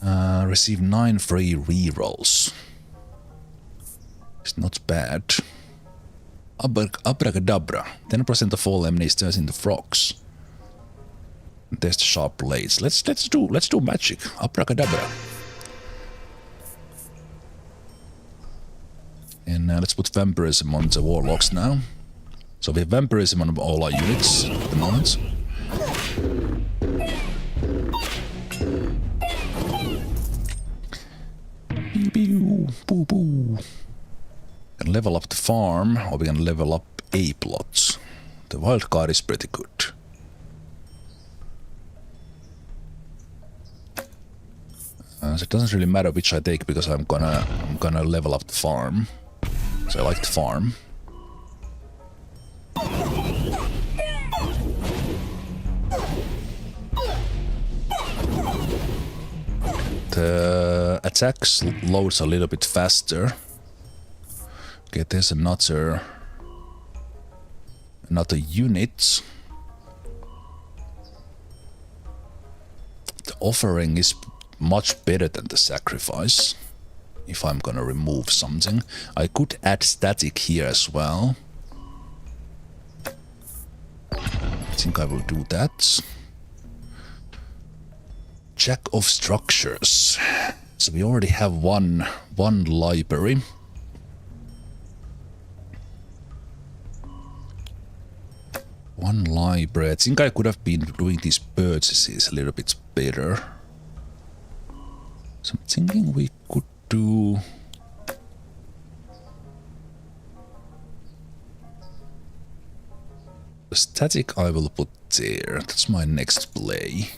Receive 9 free rerolls. It's not bad. Abracadabra. 10% of all enemies turns into frogs. There's the sharp blades. Let's do magic. Abracadabra. And let's put vampirism on the warlocks now. So we have vampirism on all our units at the moment. Pew pew, boo boo. We can level up the farm, or we can level up a plot. The wild card is pretty good. So it doesn't really matter which I take because I'm gonna level up the farm. So I like the farm. The attacks loads a little bit faster. Okay, there's another unit. The offering is much better than the sacrifice. If I'm gonna remove something, I could add static here as well. I think I will do that. Jack of structures. So we already have one library. One library. I think I could have been doing these purchases a little bit better. So I'm thinking we could do... The static I will put there. That's my next play.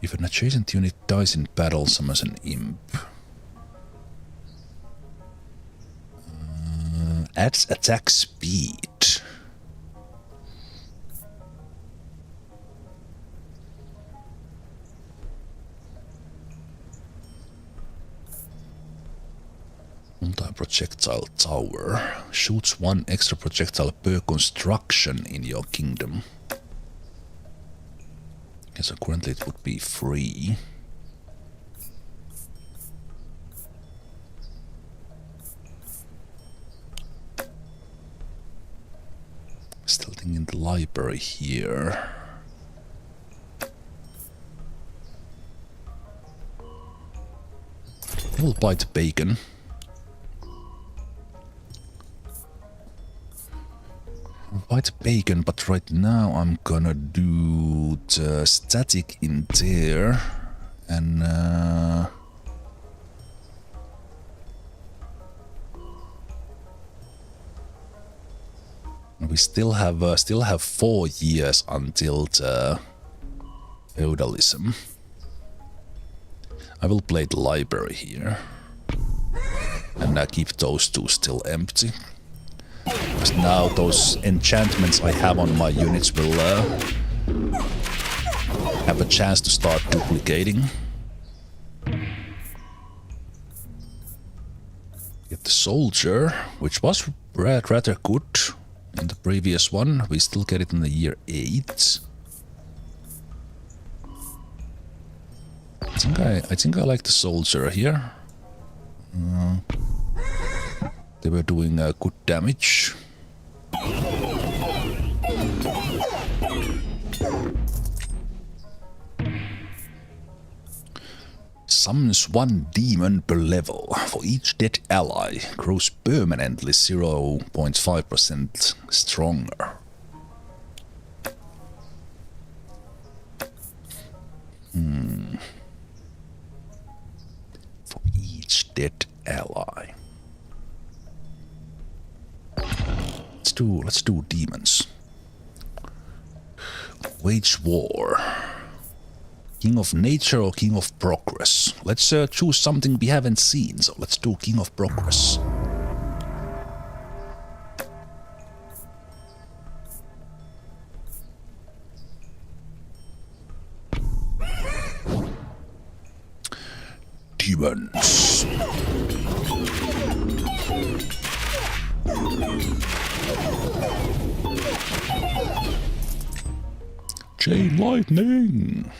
If an adjacent unit dies in battle, summons an imp. Adds attack speed. Multi-projectile tower. Shoots one extra projectile per construction in your kingdom. Okay, so currently it would be free. Still thinking the library here. We'll buy the bacon. Buy the bacon, but right now I'm gonna do the static in there, and we still have 4 years until the feudalism. I will play the library here, and keep those two still empty. Because now those enchantments I have on my units will have a chance to start duplicating. Get the soldier, which was rather good in the previous one. We still get it in the year 8. I think I like the soldier here. They were doing good damage. Summons one demon per level. For each dead ally, grows permanently 0.5% stronger. For each dead ally. Let's do demons. Wage war. King of nature or king of progress? Let's choose something we haven't seen, so let's do king of progress. Demons. Chain lightning.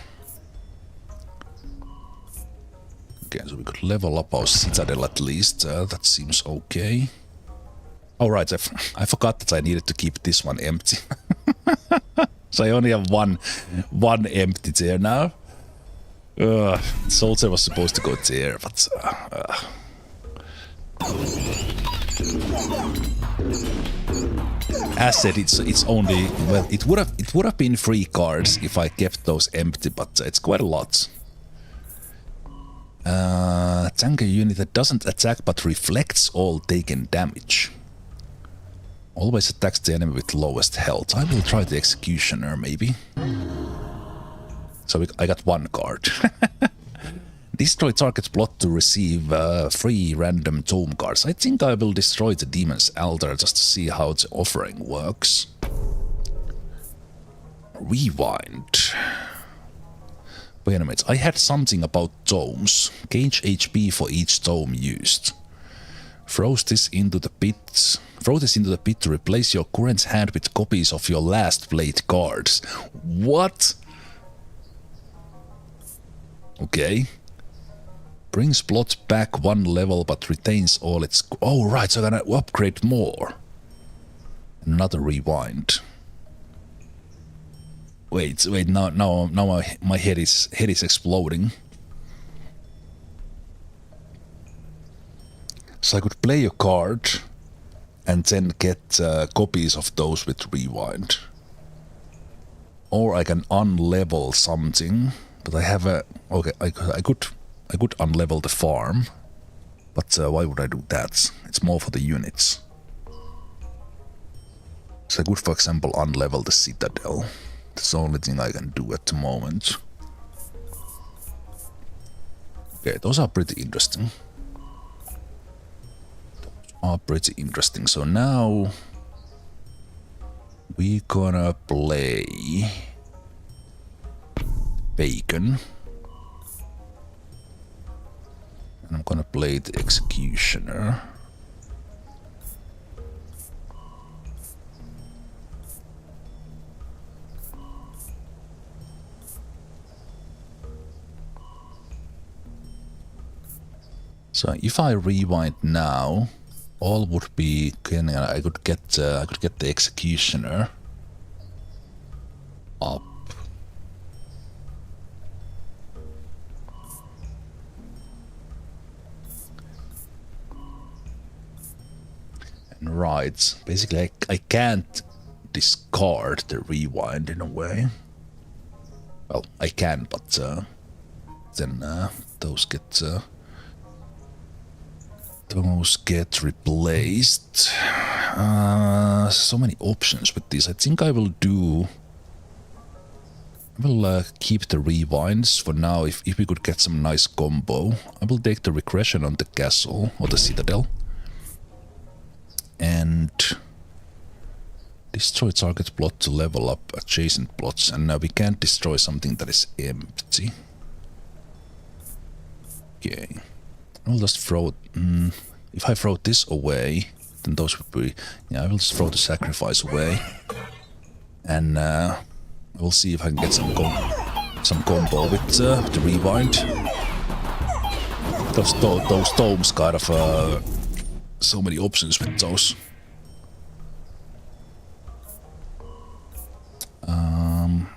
Okay, so we could level up our citadel at least. That seems okay. Alright, I forgot that I needed to keep this one empty. So I only have one empty there now. Soldier was supposed to go there, but... As said, it's only... Well, it would have been 3 cards if I kept those empty, but it's quite a lot. Tanker unit that doesn't attack but reflects all taken damage. Always attacks the enemy with lowest health. I will try the Executioner, maybe. So I got 1 card. Destroy target's plot to receive 3 random tome cards. I think I will destroy the Demon's Altar just to see how the offering works. Rewind. Wait a minute, I had something about tomes. Gauge HP for each tome used. Throw this into the pit to replace your current hand with copies of your last played cards. What? Okay. Brings plot back 1 level but retains all its... Oh right, so I'm gonna upgrade more. Another rewind. Wait, now my head is exploding. So I could play a card and then get copies of those with rewind. Or I can unlevel something, but I have a... Okay, I could unlevel the farm, but why would I do that? It's more for the units. So I could, for example, unlevel the citadel. That's the only thing I can do at the moment. Okay, those are pretty interesting. So now we're gonna play Bacon. And I'm gonna play the Executioner. So if I rewind now, all would be... I could get the Executioner up. And right, basically I can't discard the rewind in a way. Well, I can, but then those get replaced. So many options with this. I think I will keep the rewinds for now. If we could get some nice combo, I will take the regression on the castle or the citadel and destroy target plot to level up adjacent plots. And now we can't destroy something that is empty. Okay. I'll just throw... if I throw this away, then those would be... Yeah, I will just throw the sacrifice away. And we'll see if I can get some combo with the rewind. Those tomes kind of... so many options with those.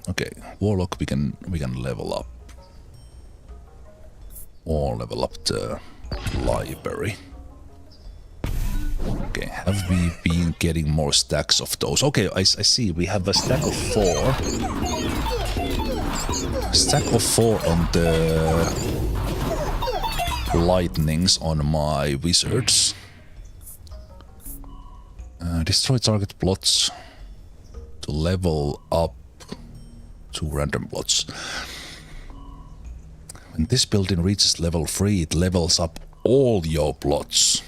Okay, Warlock we can level up. Or level up the library. Okay, have we been getting more stacks of those? Okay, I see, we have a stack of 4. Stack of 4 on the lightnings on my wizards. Destroy target plots to level up 2 random plots. When this building reaches level 3, it levels up all your plots.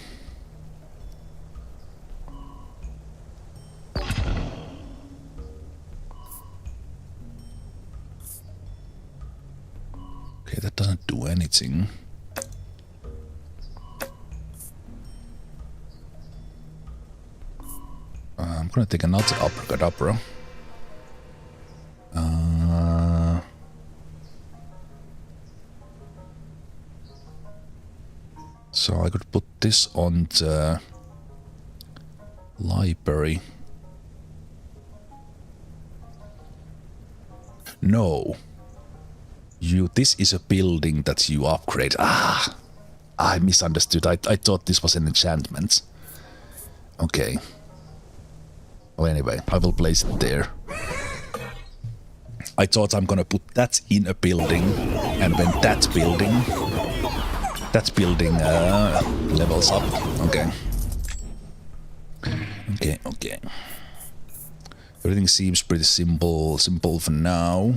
Okay, that doesn't do anything. I'm gonna take another abracadabra. So I could put this on the library. No. This is a building that you upgrade. Ah! I misunderstood. I thought this was an enchantment. Okay. Well, anyway, I will place it there. I thought I'm gonna put that in a building, and when that building levels up. Okay. Okay. Everything seems pretty simple for now.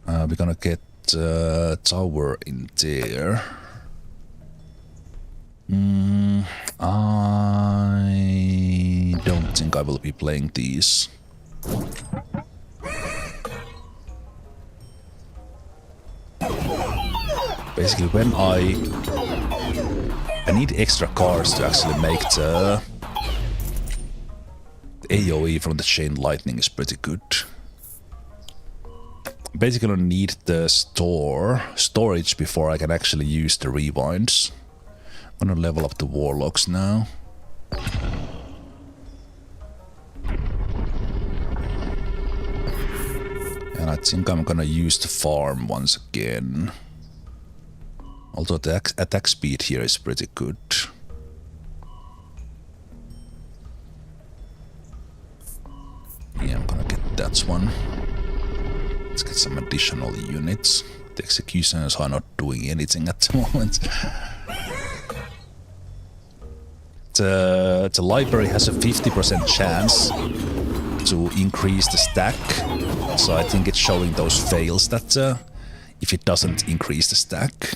We're gonna get a tower in there. I don't think I will be playing these. Basically, when I need extra cars to actually make the AoE from the chain lightning is pretty good. Basically, I need the storage before I can actually use the rewinds. I'm gonna level up the warlocks now. And I think I'm gonna use the farm once again. Although the attack speed here is pretty good. Yeah, I'm gonna get that one. Let's get some additional units. The executioners are not doing anything at the moment. The library has a 50% chance to increase the stack. So I think it's showing those fails that if it doesn't increase the stack.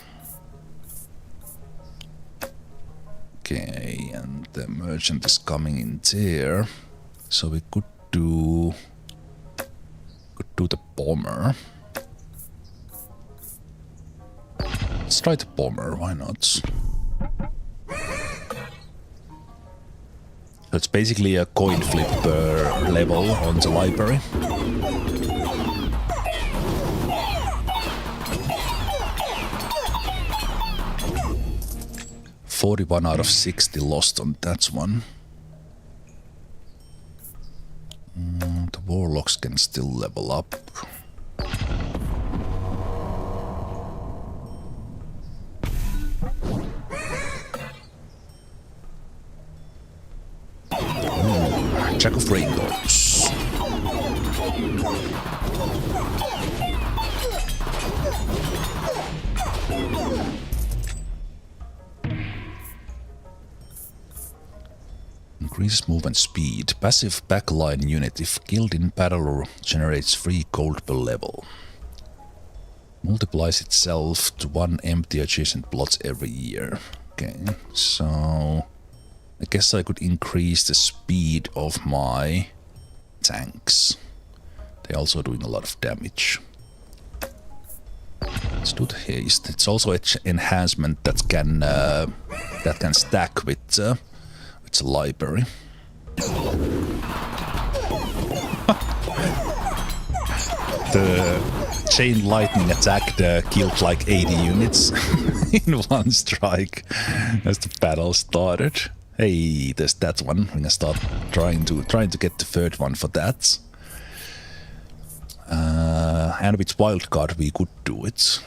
Okay, and the merchant is coming in there. So we could do the bomber. Let's try the bomber, why not? So it's basically a coin flip per level on the library. $41 out of 60 lost on that one. The warlocks can still level up. Jack of Rainbows. Increases movement speed. Passive backline unit, if killed in battle, generates 3 gold per level. Multiplies itself to 1 empty adjacent plots every year. Okay, so I guess I could increase the speed of my tanks. They're also doing a lot of damage. Let's do the haste. It's also an enhancement that can stack with the library. The chain lightning attack killed like 80 units in one strike as the battle started. Hey, there's that one. We're gonna start trying to get the third one for that. And with wildcard we could do it.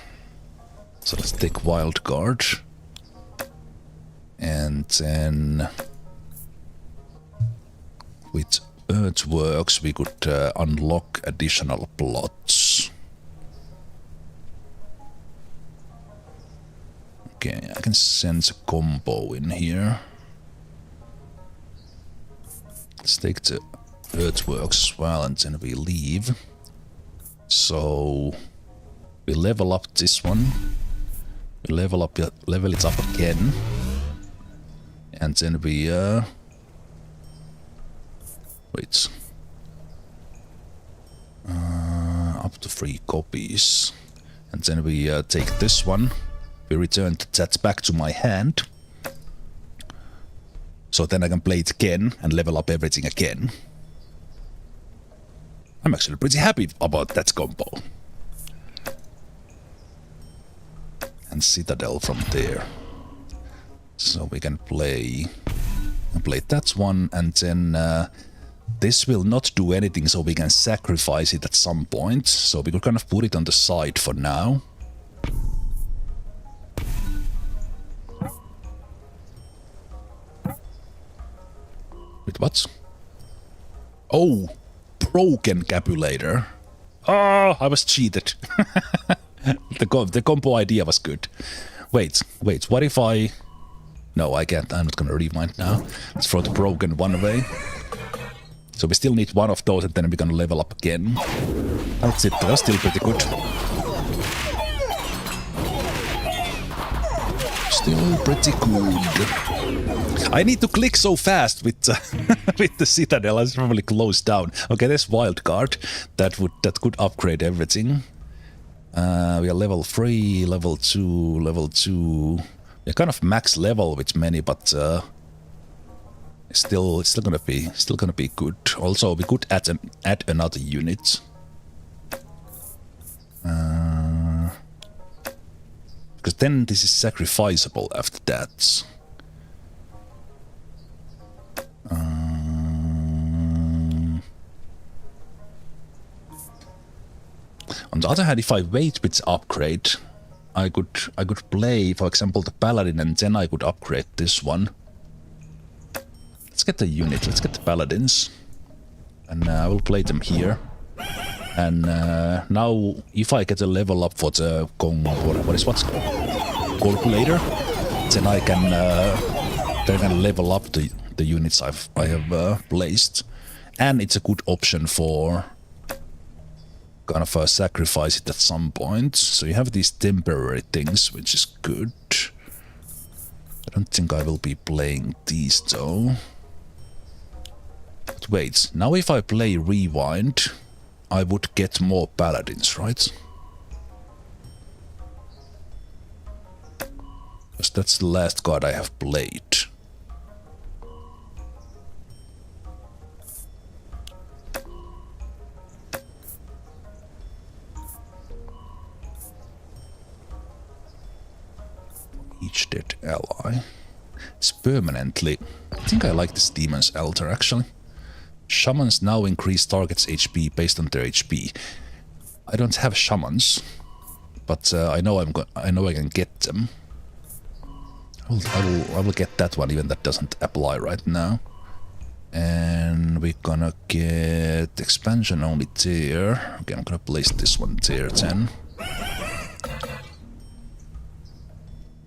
So let's take wildcard. And then with earthworks we could unlock additional plots. Okay, I can sense a combo in here. Let's take the earthworks as well and then we leave. So we level up this one. We level it up again. And then we wait. Up to 3 copies. And then we take this one. We return that back to my hand. So then I can play it again and level up everything again. I'm actually pretty happy about that combo. And Citadel from there. So we can play that one, and then this will not do anything, so we can sacrifice it at some point. So we could kind of put it on the side for now. Wait, what? Oh, broken capulator. Oh, I was cheated. The combo idea was good. Wait, what if I... No, I can't. I'm not gonna rewind now. Let's throw the broken one away. So we still need one of those, and then we're gonna level up again. That's it. That's still pretty good. Still pretty good. I need to click so fast with with the Citadel. I probably closed down. Okay, there's wild card. That could upgrade everything. We are level 3, level 2, level 2. We're kind of max level with many, but it's still gonna be good. Also, we could add another unit. Because then this is sacrificable after that. On the other hand, if I wait with upgrade, I could play, for example, the Paladin, and then I could upgrade this one. Let's get the unit. Let's get the Paladins, and I will play them here. And now, if I get a level up for the calculator, then I can level up the units I have placed, and it's a good option for kind of sacrifice it at some point. So you have these temporary things, which is good. I don't think I will be playing these though. But wait, now if I play Rewind, I would get more Paladins, right? Because that's the last card I have played. Each dead ally. It's permanently... I think I like this Demon's Altar, actually. Shamans now increase target's HP based on their HP. I don't have shamans, but I know I can get them. I will get that one, even that doesn't apply right now. And we're gonna get expansion only tier. Okay, I'm gonna place this one tier 10.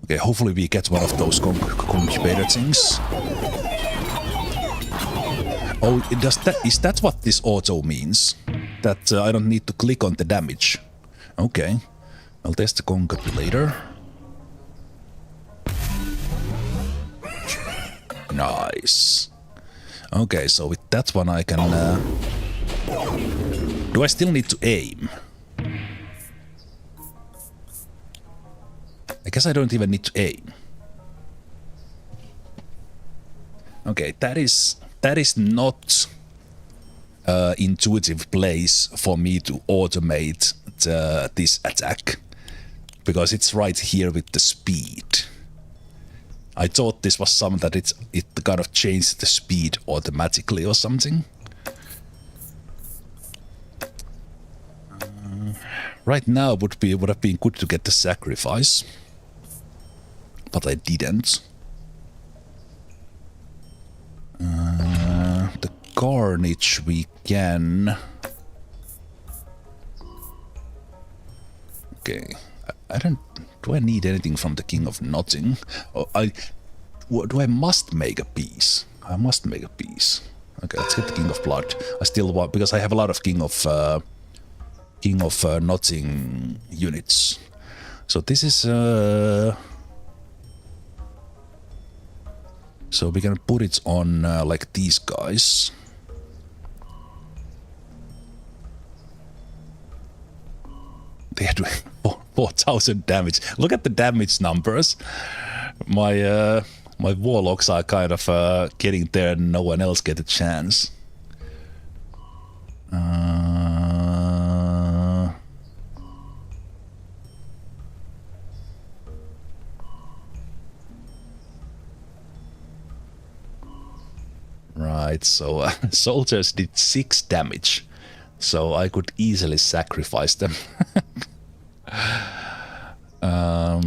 Okay, hopefully we get one of those concubator things. Oh, is that what this auto means? That I don't need to click on the damage. Okay. I'll test the concupulator. Nice. Okay, so with that one I can... Do I still need to aim? I guess I don't even need to aim. Okay, that is not intuitive place for me to automate this attack, because it's right here with the speed. I thought this was something that it kind of changed the speed automatically or something. Right now would have been good to get the sacrifice, but I didn't. The Carnage we can... Okay, I don't... Do I need anything from the King of Nothing? Oh, do I must make a piece? I must make a piece. Okay, let's get the King of Blood. I still want... Because I have a lot of King of Nothing units. So this is... So we can put it on like these guys. They are doing 4,000 damage. Look at the damage numbers. My warlocks are kind of getting there and no one else get a chance. Right, so soldiers did 6 damage, so I could easily sacrifice them. I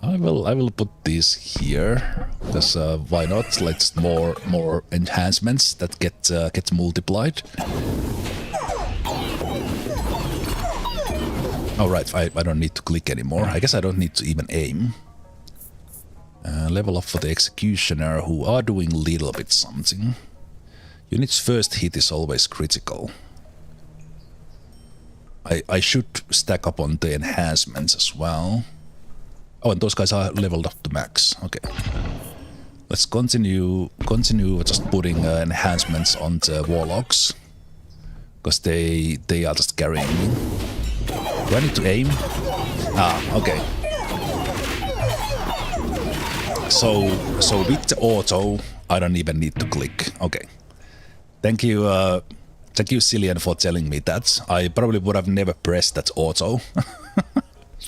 will put these here because why not? Let's more enhancements that get multiplied. Oh right, I don't need to click anymore. I guess I don't need to even aim. Level up for the executioner, who are doing a little bit something. Unit's first hit is always critical. I should stack up on the enhancements as well. Oh, and those guys are leveled up to max. Okay. Let's continue just putting enhancements on the warlocks. Because they are just carrying me. Do I need to aim? Ah, okay. So with the auto, I don't even need to click. Okay. Thank you, Cillian, for telling me that. I probably would have never pressed that auto.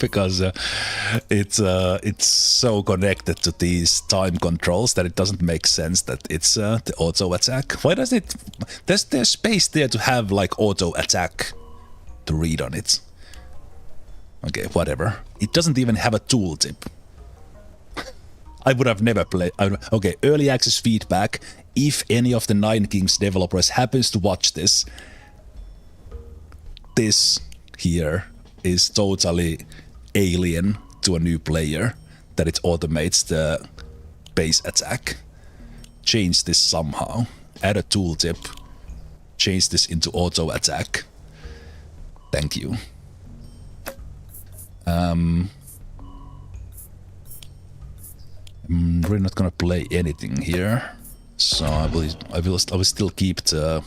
Because it's so connected to these time controls that it doesn't make sense that it's the auto attack. Why does it? There's space there to have like auto attack to read on it. Okay, whatever. It doesn't even have a tooltip. I would have never played. Okay, early access feedback. If any of the Nine Kings developers happens to watch this, this here is totally alien to a new player, that it automates the base attack. Change this somehow. Add a tooltip. Change this into auto attack. Thank you. I'm really not gonna play anything here, so I will still keep the.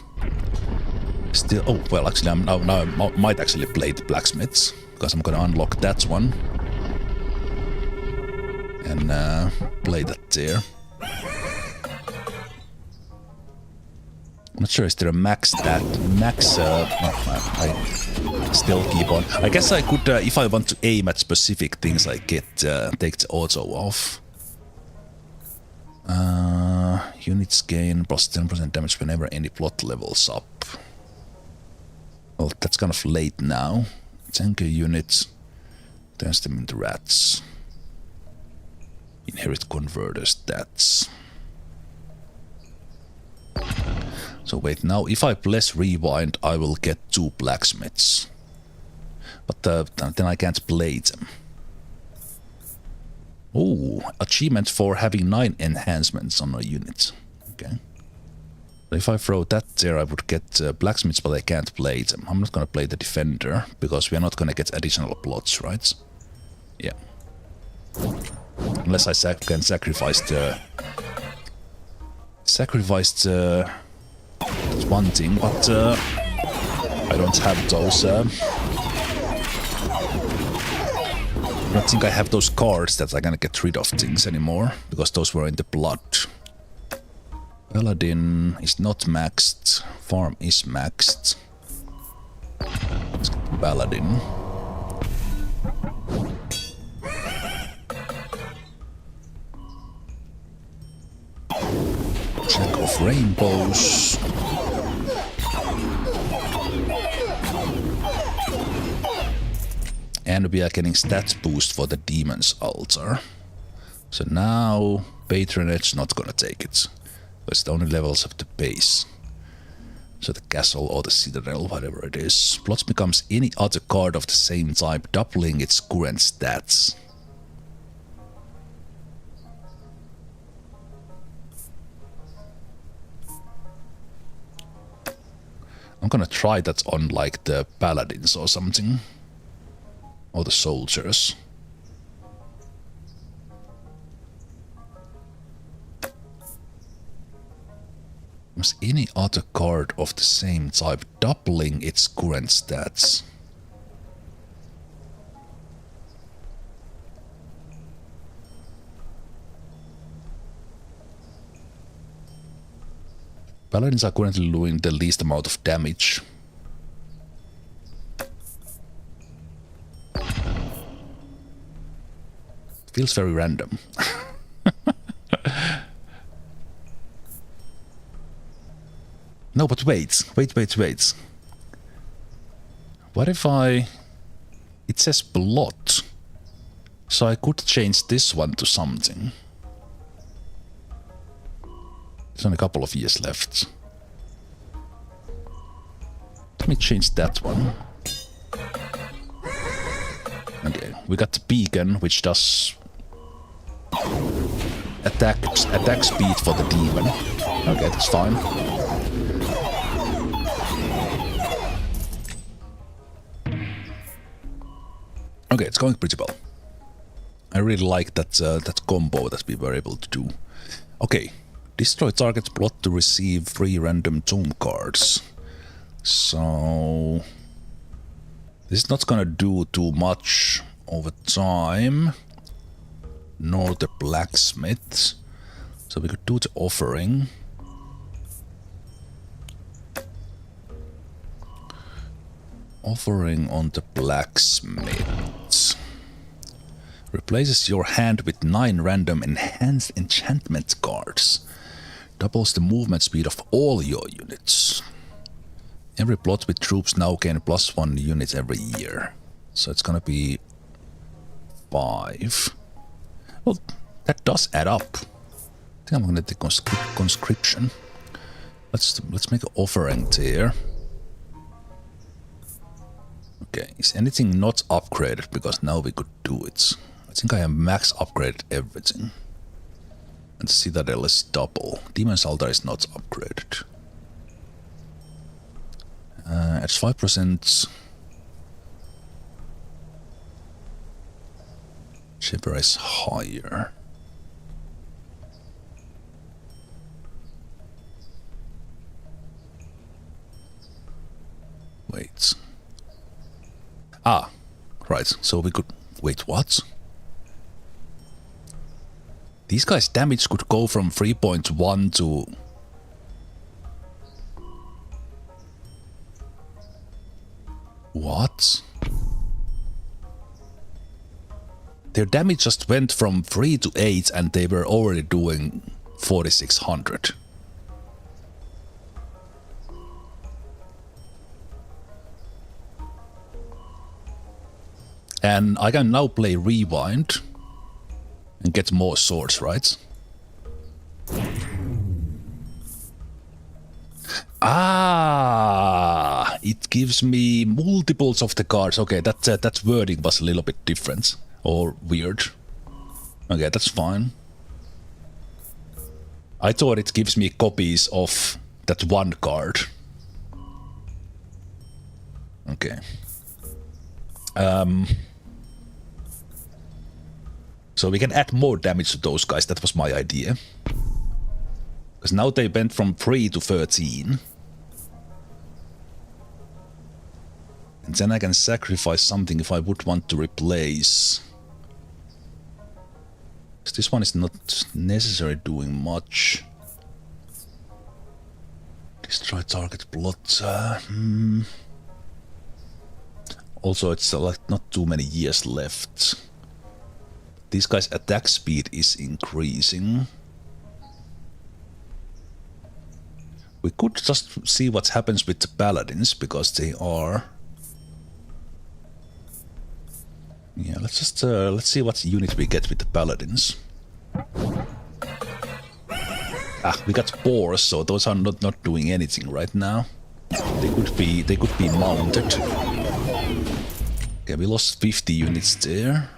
Oh well, actually, now I might actually play the blacksmiths because I'm gonna unlock that one and play that there. I'm not sure, is there a max stat? Max, I still keep on. I guess I could, if I want to aim at specific things, I take the auto off. Units gain plus 10% damage whenever any plot levels up. Well, that's kind of late now. Tanker units, turns them into rats. Inherit converter stats. So wait, now if I press rewind, I will get 2 blacksmiths. But then I can't play them. Oh, achievement for having 9 enhancements on a unit. Okay. So if I throw that there, I would get blacksmiths, but I can't play them. I'm not gonna play the defender, because we are not gonna get additional plots, right? Yeah. Unless I can sacrifice the... That's one thing, but I don't have those... I don't think I have those cards that I'm gonna get rid of things anymore, because those were in the blood. Paladin is not maxed, farm is maxed. Let's get Paladin. Check of rainbows. And we are getting stats boost for the Demon's Altar. So now Patronage not gonna take it. It's the only levels of the base. So the castle or the citadel, whatever it is. Plots becomes any other card of the same type, doubling its current stats. I'm gonna try that on like the paladins or something. Or the soldiers. Was any other card of the same type doubling its current stats? Paladins are currently doing the least amount of damage. Feels very random. No, but wait. What if I... It says blot. So I could change this one to something. There's only a couple of years left. Let me change that one. Okay, we got the beacon, which does attack speed for the demon. Okay, that's fine. Okay, it's going pretty well. I really like that that combo that we were able to do. Okay, destroy target plot to receive 3 random tomb cards. So this is not gonna do too much over time, nor the blacksmith. So we could do the offering. Offering on the blacksmith. Replaces your hand with 9 random enhanced enchantment cards. Doubles the movement speed of all your units. Every plot with troops now gain +1 unit every year. So it's gonna be 5. Well, that does add up. I think I'm gonna take conscription. Let's make an offering there. Okay, is anything not upgraded? Because now we could do it. I think I have max upgraded everything. And Citadel is double. Demon's Altar is not upgraded. It's 5%. Shiver is higher. Wait. Ah, right. So we could... Wait, what? These guys' damage could go from 3.1 to... What? Their damage just went from 3 to 8 and they were already doing 4600. And I can now play Rewind and get more swords, right? Ah, it gives me multiples of the cards. Okay, that wording was a little bit different or weird. Okay, that's fine. I thought it gives me copies of that one card. Okay. So we can add more damage to those guys. That was my idea. Because now they went from 3 to 13. And then I can sacrifice something if I would want to replace. This one is not necessarily doing much. Destroy target plot. Also, it's like not too many years left. This guy's attack speed is increasing. We could just see what happens with the paladins, because they are... Yeah, let's just let's see what unit we get with the paladins. Ah, we got boars, so those are not doing anything right now. They could be mounted. Okay, we lost 50 units there.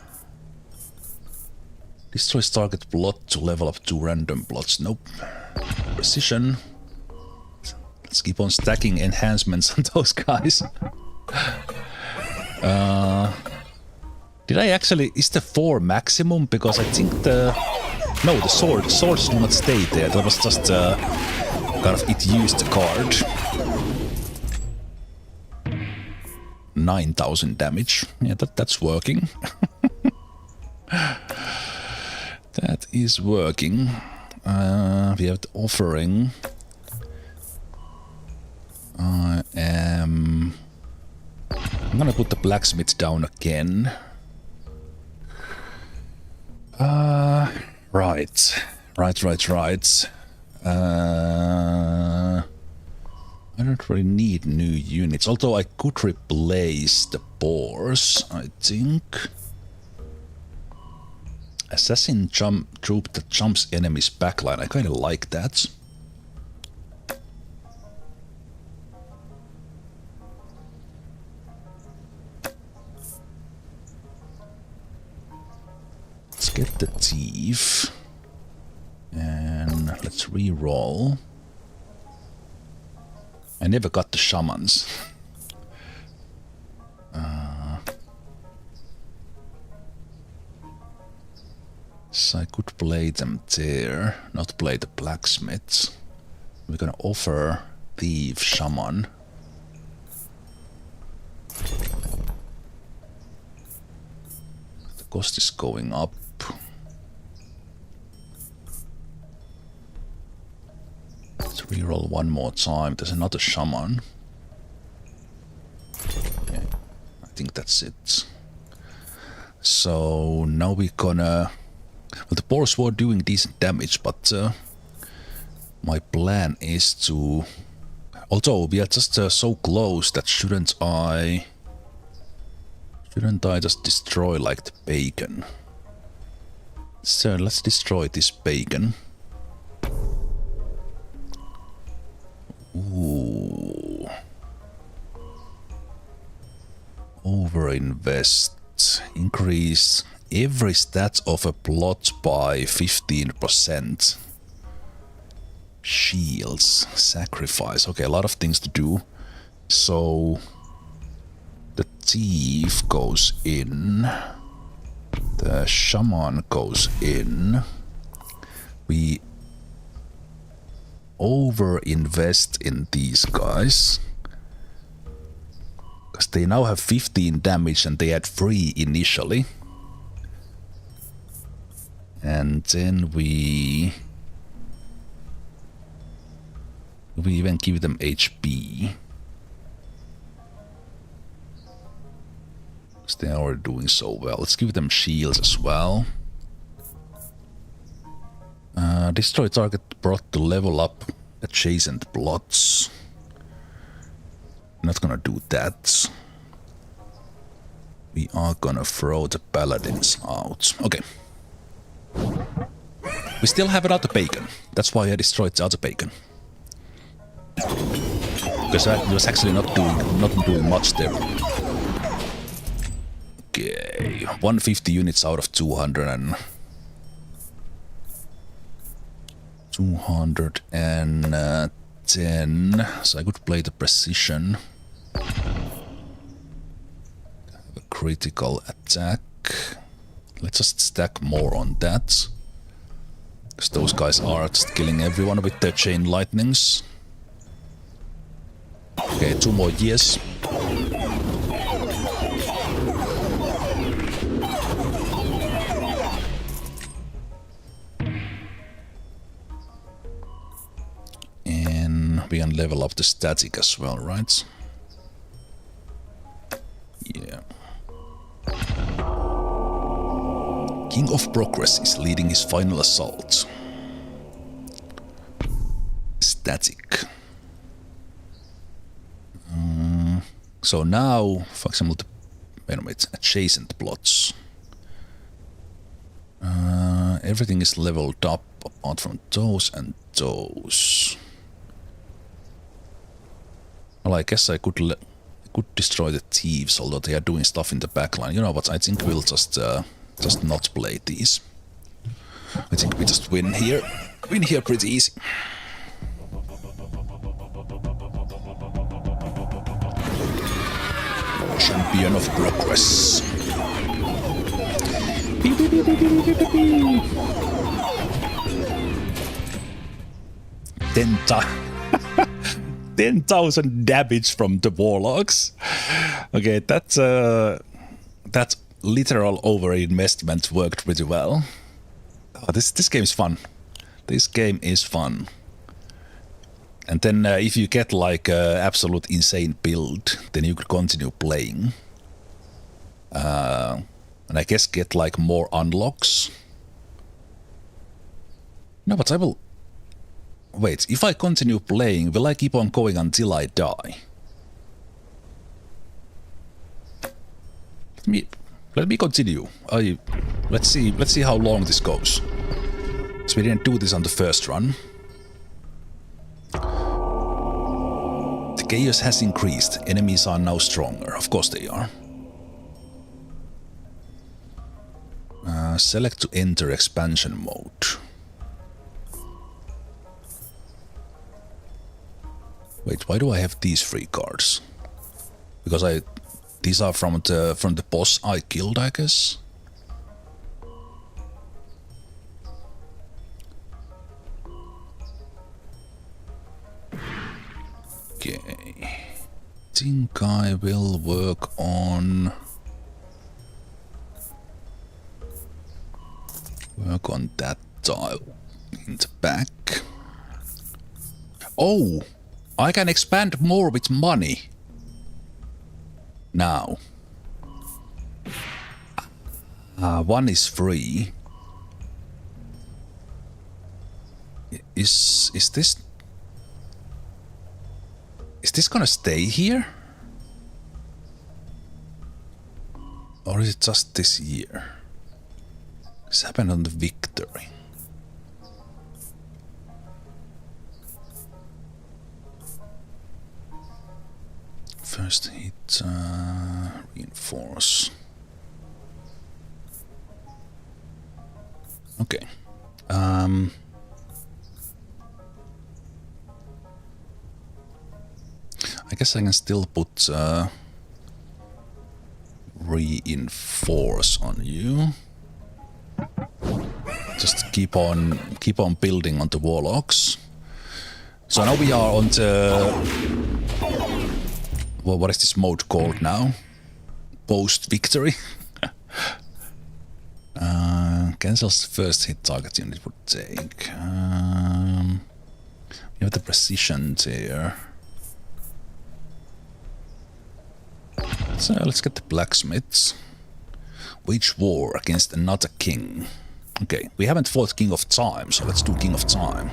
Destroys target plot to level up 2 random plots. Nope. Precision. Let's keep on stacking enhancements on those guys. Did I actually... Is the 4 maximum? Because I think the... No, the swords do not stay there. That was just kind of... It used the card. 9,000 damage. Yeah, that's working. That is working. We have the offering. I'm gonna put the blacksmith down again. Right. I don't really need new units, although I could replace the boars, I think. Assassin troop that jumps enemies backline, I kinda like that. Let's get the thief. And let's re-roll. I never got the shamans. So I could play them there, not play the blacksmiths. We're gonna offer thief shaman. The cost is going up. Let's reroll one more time. There's another shaman. Okay, I think that's it. So now we're gonna... Well, the boars were doing decent damage, but my plan is to... Although we are just so close that shouldn't I just destroy like the bacon? So let's destroy this bacon. Ooh. Overinvest. Increase every stat of a plot by 15%. Shields. Sacrifice. Okay, a lot of things to do. So the thief goes in. The shaman goes in. We over-invest in these guys. Because they now have 15 damage and they had 3 initially. And then we even give them HP. Because they are doing so well. Let's give them shields as well. Destroy target brought to level up adjacent plots. Not gonna do that. We are gonna throw the paladins out. Okay. We still have another bacon. That's why I destroyed the other bacon. Because I was actually not doing much there. Okay, 150 units out of 200 and 210. So I could play the precision. Have a critical attack. Let's just stack more on that. Because those guys are just killing everyone with their chain lightnings. Okay, 2 more years. And we can level up the static as well, right? Yeah. King of Progress is leading his final assault. Static. So now, for example, the adjacent plots. Everything is leveled up apart from those and those. Well, I guess I could destroy the thieves, although they are doing stuff in the backline. You know what? I think we'll just not play these. I think we just win here. Win here pretty easy. Champion of Progress. Tenta. 10,000 damage from the warlocks. Okay, that literal over-investment worked pretty well. Oh, this game is fun. This game is fun. And then if you get like absolute insane build, then you could continue playing. And I guess get like more unlocks. No, but I Wait, if I continue playing, will I keep on going until I die? Let me continue. Let's see how long this goes. So we didn't do this on the first run. The chaos has increased. Enemies are now stronger. Of course they are. Select to enter expansion mode. Wait, why do I have these 3 cards? Because these are from the boss I killed, I guess. Okay. Think I will work on that tile in the back. Oh, I can expand more with money. Now. 1 is free. Is this gonna stay here? Or is it just this year? This happened on the victory. First hit, reinforce. Okay. I guess I can still put reinforce on you. Just keep on building on the warlocks. So now we are on the well, what is this mode called now? Post victory. Cancels the first hit target unit would take. You have the precision there. So let's get the blacksmiths. Wage war against another king. Okay, we haven't fought King of Time, so let's do King of Time.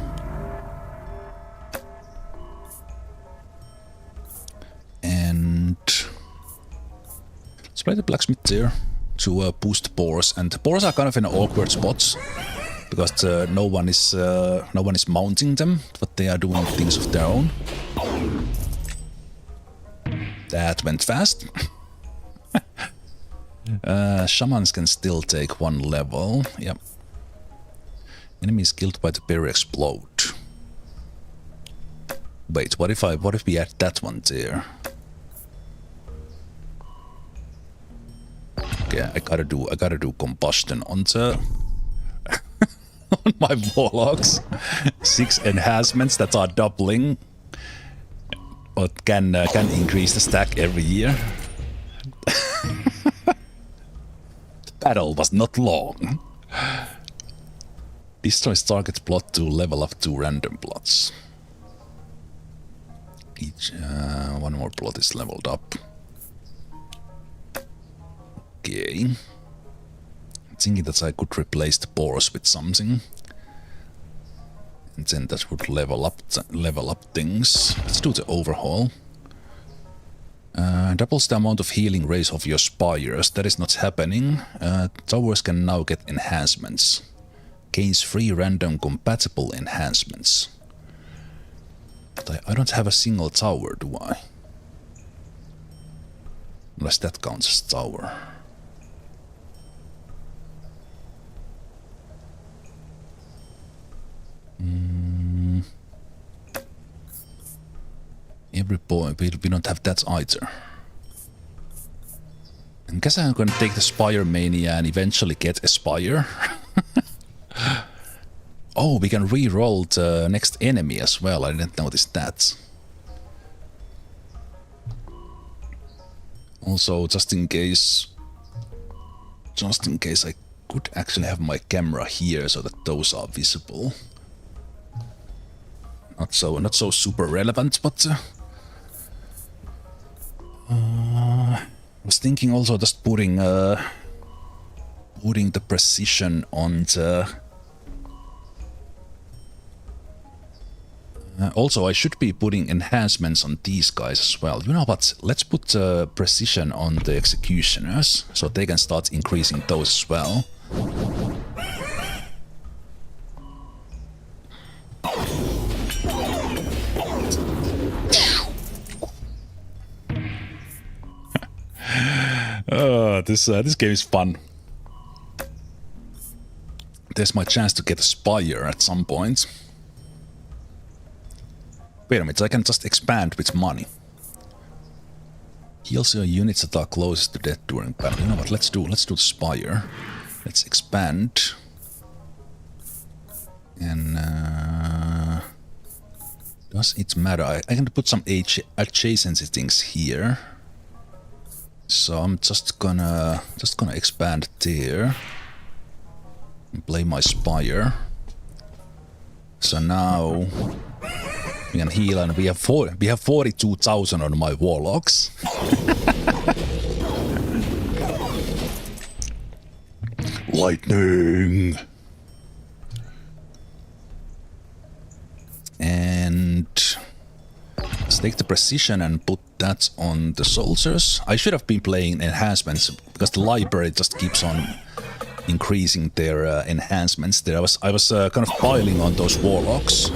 And let's play the blacksmith there to boost the boars. And the boars are kind of in awkward spots because no one is mounting them, but they are doing things of their own. That went fast. Shamans can still take 1 level. Yep. Enemies killed by the bear explode. Wait, what if we add that one there? Okay, I gotta do combustion on the on my warlocks. 6 enhancements that are doubling, but can increase the stack every year. The battle was not long. Destroys target plot to level up 2 random plots. Each 1 more plot is leveled up. Okay. Thinking that I could replace the boars with something, and then that would level up things. Let's do the overhaul. Doubles the amount of healing rays of your spires. That is not happening. Towers can now get enhancements. Gains 3 random compatible enhancements. But I don't have a single tower, do I? Unless that counts as tower. Every boy, we don't have that either. I guess I'm gonna take the Spire Mania and eventually get a Spire. Oh, we can re-roll the next enemy as well, I didn't notice that. Also, just in case I could actually have my camera here so that those are visible. Not so super relevant, but I was thinking also just putting the precision on the Also, I should be putting enhancements on these guys as well. You know what? Let's put precision on the executioners, so they can start increasing those as well. This game is fun. There's my chance to get a Spire at some point. Wait a minute, I can just expand with money. Heals your units that are closest to death during battle. You know what, let's do the Spire. Let's expand. And does it matter? I can put some adjacency things here. So I'm just gonna expand there. And play my Spire. So now we can heal, and we have 42,000 on my Warlocks. Lightning. And let's take the precision and put that on the soldiers. I should have been playing enhancements because the library just keeps on increasing their enhancements. There I was kind of piling on those Warlocks.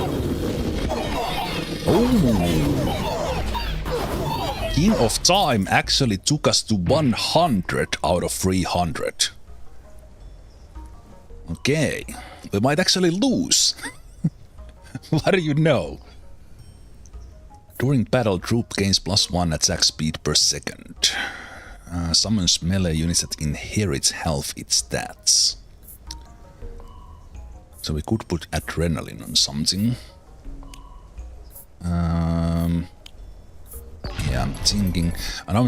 Oh! King of Time actually took us to 100 out of 300. Okay, we might actually lose. What do you know? During battle, troop gains +1 attack speed per second. Summons melee units that inherits health its stats. So we could put adrenaline on something. Yeah, I'm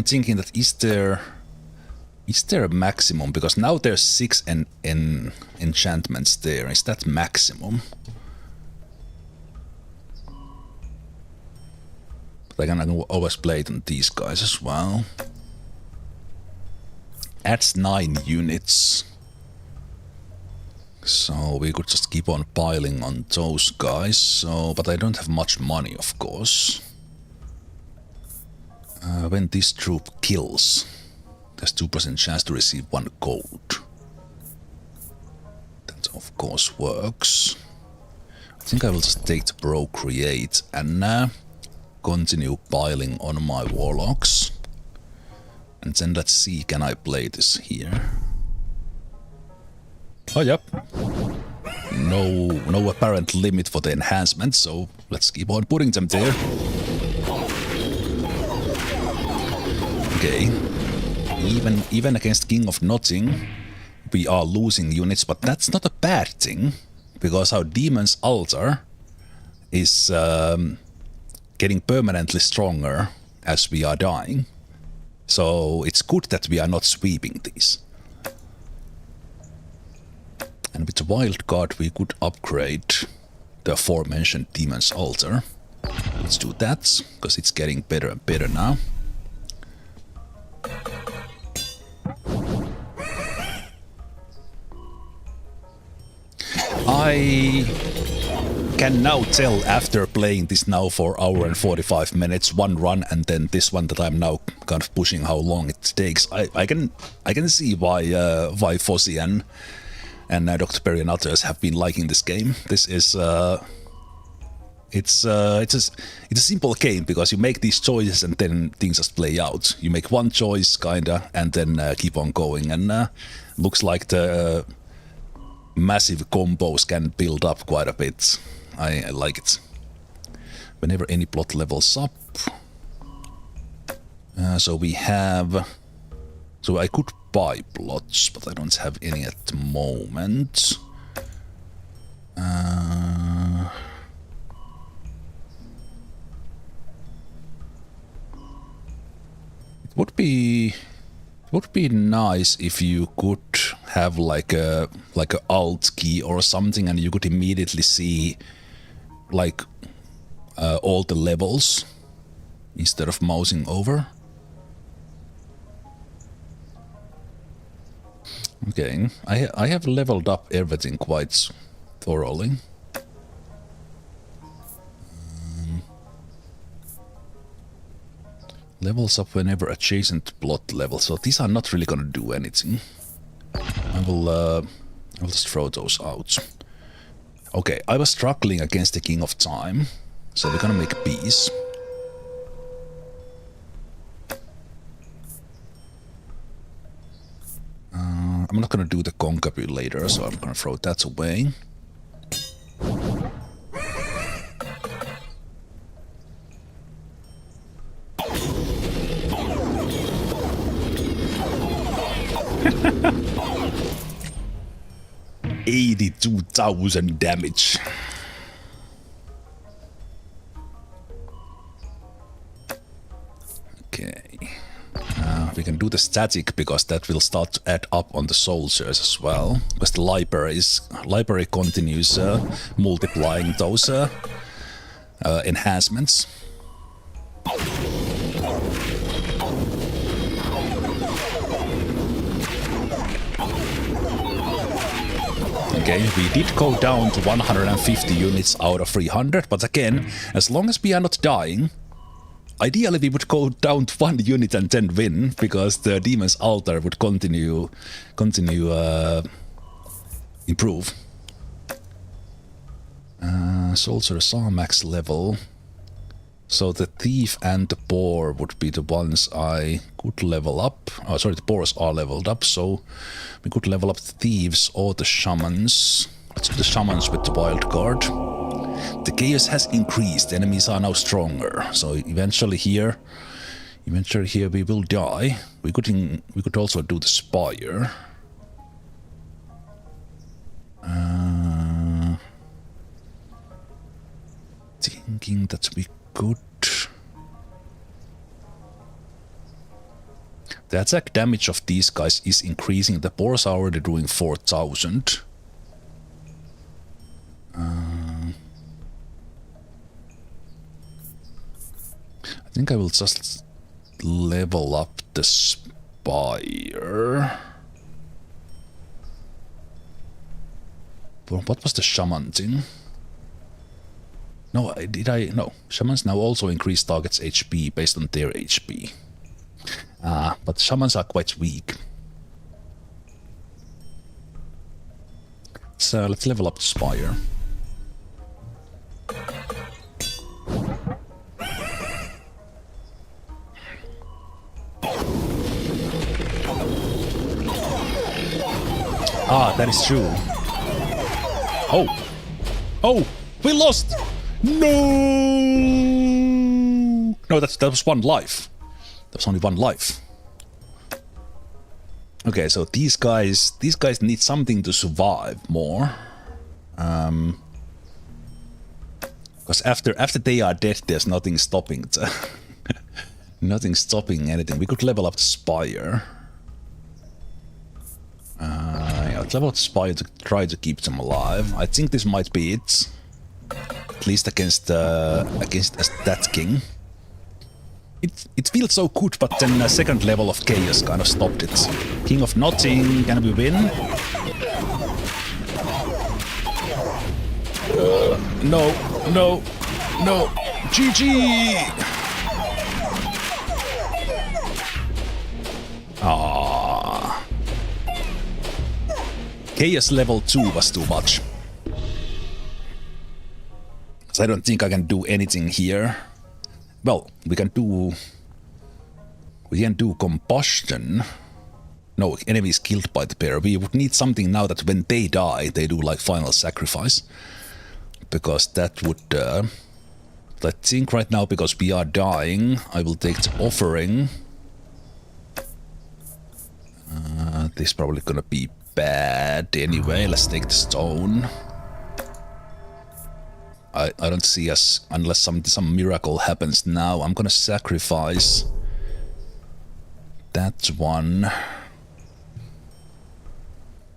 thinking that is there a maximum? Because now there's 6 enchantments there. Is that maximum? But I can always play it on these guys as well. Adds 9 units. So we could just keep on piling on those guys. So, but I don't have much money, of course. When this troop kills, there's 2% chance to receive 1 gold. That of course works. I think I will just take the procreate and continue piling on my Warlocks. And then let's see, can I play this here? Oh, yep. No apparent limit for the enhancements, so let's keep on putting them there. Okay. Even against King of Nothing, we are losing units, but that's not a bad thing, because our Demon's Altar is getting permanently stronger as we are dying. So it's good that we are not sweeping these. And with the wild card we could upgrade the aforementioned Demon's Altar. Let's do that, because it's getting better and better now. I can now tell after playing this now for an hour and 45 minutes, one run, and then this one that I'm now kind of pushing how long it takes. I can see why Fozzy and Dr. Perry and others have been liking this game. This is it's a simple game because you make these choices and then things just play out. You make one choice kinda and then keep on going, and looks like the massive combos can build up quite a bit. I like it. Whenever any plot levels up. So we have... So I could buy plots, but I don't have any at the moment. It would be nice if you could have like a alt key or something, and you could immediately see like all the levels instead of mousing over. Okay, I have leveled up everything quite thoroughly. Levels up whenever adjacent plot level. So these are not really gonna do anything. I'll just throw those out. Okay, I was struggling against the King of Time, so we're gonna make peace. I'm not gonna do the concubine later, so I'm gonna throw that away. $82,000 damage. Okay. We can do the static because that will start to add up on the soldiers as well. Because the library continues multiplying those enhancements. Okay, we did go down to 150 units out of 300, but again, as long as we are not dying, ideally we would go down to 1 unit and then win, because the Demon's Altar would continue improve. Soldiers are max level. So the Thief and the Boar would be the ones I could level up. Oh, sorry, the Boars are leveled up, so we could level up the Thieves or the Shamans. Let's do the Shamans with the Wild Card. The Chaos has increased, enemies are now stronger, so eventually here we will die. We could also do the Spire. Thinking that we could. The attack damage of these guys is increasing. The boars are already doing 4,000. I think I will just level up the Spire. What was the Shaman thing? No, no. Shamans now also increase targets' HP based on their HP. But Shamans are quite weak. So let's level up the Spire. That is true. Oh, we lost! No! No, that was 1 life. That was only 1 life. Okay, so these guys need something to survive more. Because after they are dead, there's nothing stopping nothing stopping anything. We could level up the Spire. Yeah, let's level up the Spire to try to keep them alive. I think this might be it. At least against that king. It feels so good, but then a second level of chaos kind of stopped it. King of Nothing, can we win? No. GG! Chaos level 2 was too much. So I don't think I can do anything here. Well, we can do combustion. No, enemies killed by the bear. We would need something now that when they die, they do like final sacrifice. Because that would... I think right now, because we are dying, I will take the offering. This is probably gonna be bad anyway. Let's take the stone. I don't see us unless some miracle happens now. I'm gonna sacrifice that one.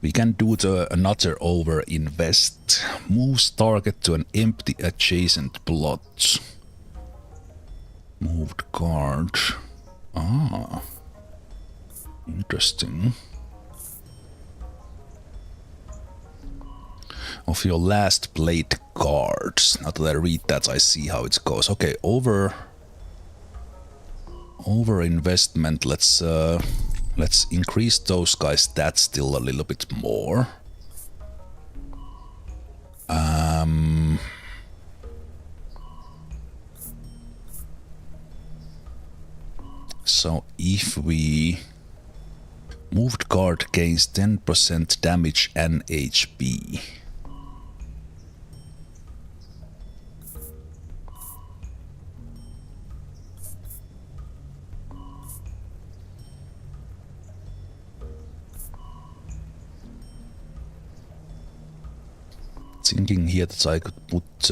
We can do another over invest. Moves target to an empty adjacent plot. Moved card. Interesting. Of your last played cards. Now that I read that, I see how it goes. Okay, over Overinvestment, let's increase those guys' stats still a little bit more. So if we moved guard gains 10% damage and HP. Thinking here that I could put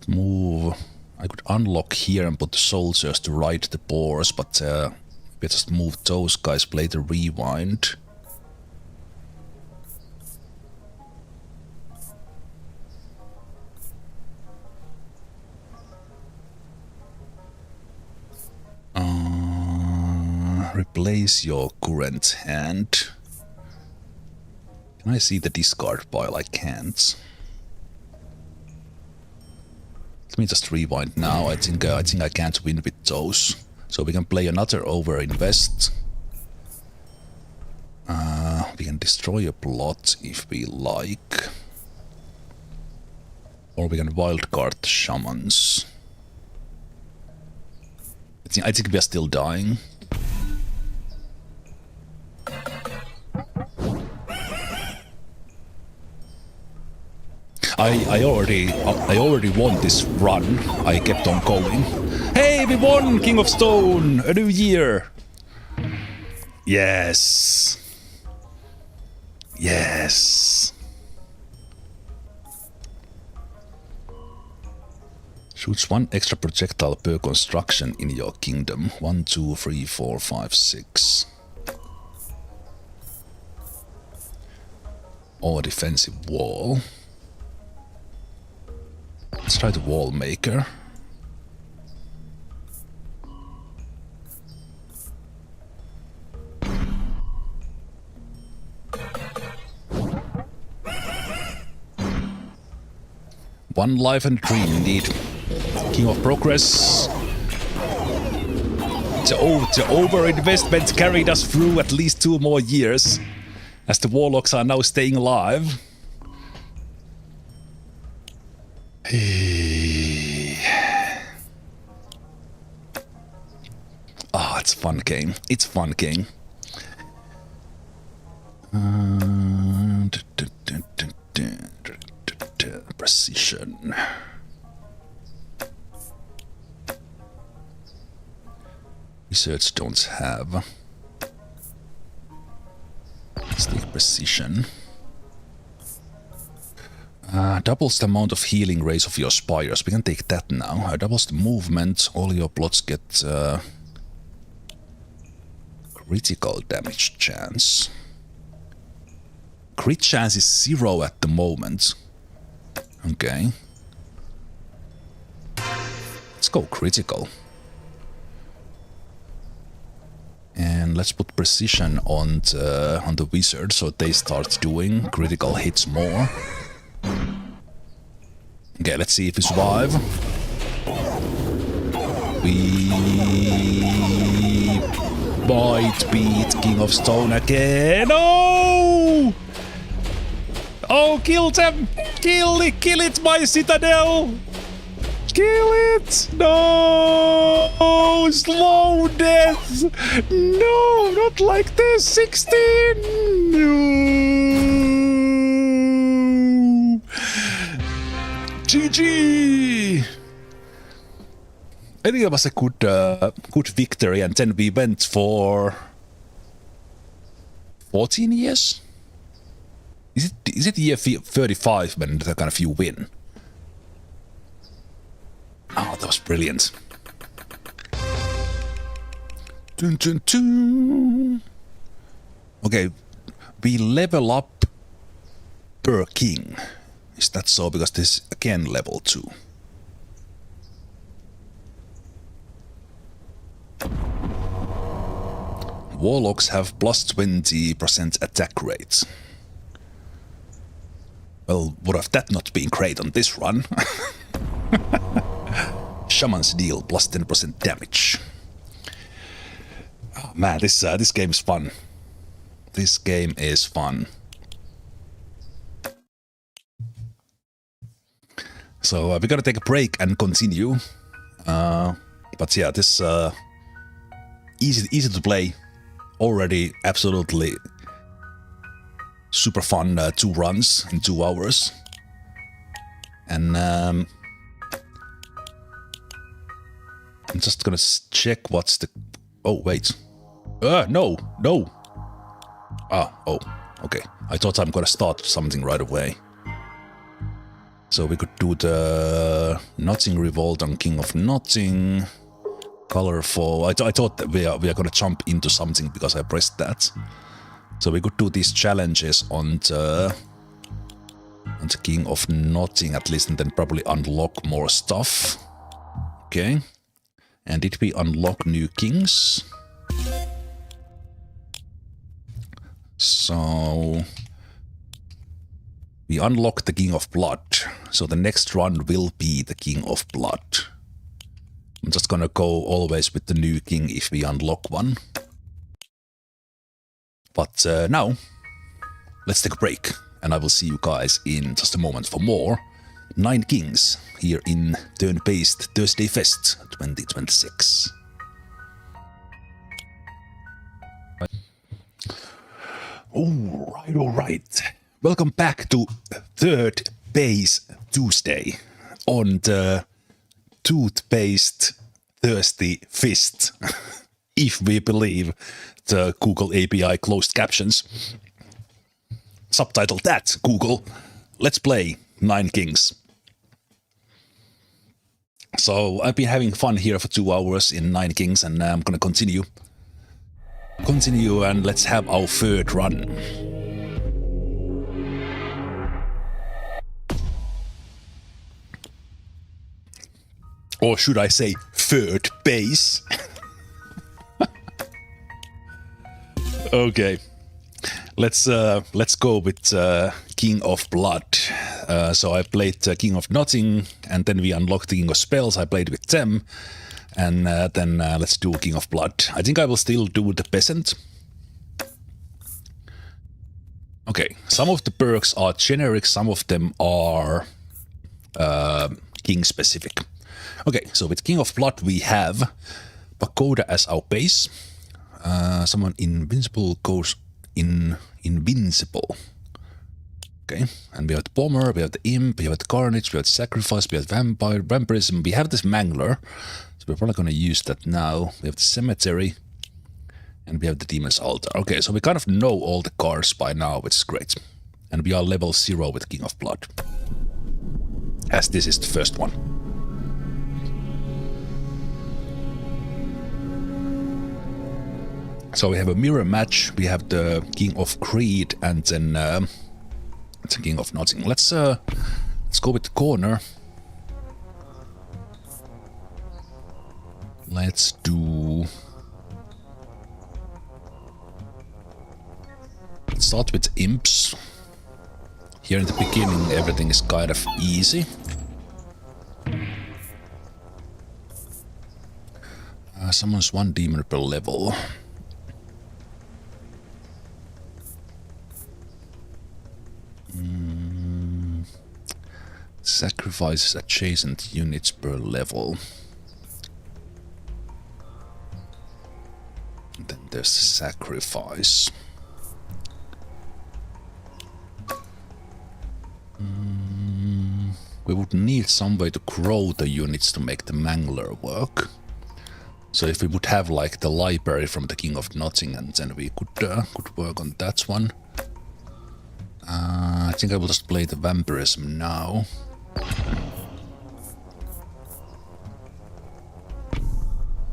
move. I could unlock here and put the soldiers to ride the boars, but we just move those guys, play the rewind. Replace your current hand. Can I see the discard pile? I can't. Let me just rewind now. I think I can't win with those. So we can play another overinvest. We can destroy a plot if we like. Or we can wildcard the shamans. I think we are still dying. I already won this run. I kept on going. Hey, we won King of Stone! A new year! Yes! Yes! Shoots 1 extra projectile per construction in your kingdom. 1, 2, 3, 4, 5, 6. Or defensive wall. Let's try the wall maker. One life and dream indeed. King of Progress. The overinvestment carried us through at least 2 more years, as the warlocks are now staying alive. Ah, it's a fun game. It's a fun game. Precision. Research don't have. Let's take precision. Doubles the amount of healing rays of your spires. We can take that now. Doubles the movement. All your plots get critical damage chance. Crit chance is 0 at the moment. Okay. Let's go critical. And let's put precision on the wizard so they start doing critical hits more. Okay, let's see if we survive. We might beat King of Stone again. Oh! Oh, kill them! Kill it, my citadel! Kill it! No! Slow death! No, not like this! 16! No! GG! I think it was a good victory, and then we went for 14 years? Is it year 35 when the kind of you win? Oh, that was brilliant. Dun, dun, dun. Okay, we level up per king. Is that so? Because this is again level 2. Warlocks have plus 20% attack rate. Well, would have that not been great on this run? Shaman's deal plus 10% damage. Oh, man, this game is fun. This game is fun. So we're gonna take a break and continue. But yeah, this easy to play. Already absolutely super fun 2 runs in 2 hours. And I'm just gonna check what's the... Oh, wait. No. Oh, okay. I thought I'm gonna start something right away. So we could do the Nothing Revolt on King of Nothing. Colorful. I thought that we are gonna jump into something because I pressed that. So we could do these challenges on the King of Nothing at least, and then probably unlock more stuff. Okay. And did we unlock new kings? So we unlocked the King of Blood. So the next run will be the King of Blood. I'm just gonna go always with the new king if we unlock one. But now, let's take a break. And I will see you guys in just a moment for more 9 Kings here in Turn-Based Thursday Fest 2026. Alright. Welcome back to Third Base Tuesday on the Toothpaste Thirsty Fist, if we believe the Google API closed captions. Subtitle that, Google. Let's play 9 Kings. So I've been having fun here for 2 hours in 9 Kings, and I'm gonna continue. And let's have our third run. Or should I say third base? Okay. Let's go with King of Blood. So I played King of Nothing, and then we unlocked the King of Spells. I played with them, and then let's do King of Blood. I think I will still do the Peasant. Okay, some of the perks are generic, some of them are king specific. Okay, so with King of Blood we have Pagoda as our base. Someone invincible goes invincible. Okay, and we have the Bomber, we have the Imp, we have the Carnage, we have the Sacrifice, we have Vampirism, we have this Mangler. So we're probably going to use that now. We have the Cemetery, and we have the Demon's Altar. Okay, so we kind of know all the cards by now, which is great. And we are level 0 with King of Blood, as this is the first one. So we have a mirror match, we have the King of Greed, and then the King of Nothing. Let's go with the corner. Let's do... Let's start with Imps. Here in the beginning everything is kind of easy. Summons 1 demon per level. Sacrifices adjacent units per level. And then there's the sacrifice. We would need some way to grow the units to make the Mangler work. So if we would have like the library from the King of Nothing, and then we could work on that one. I think I will just play the Vampirism now.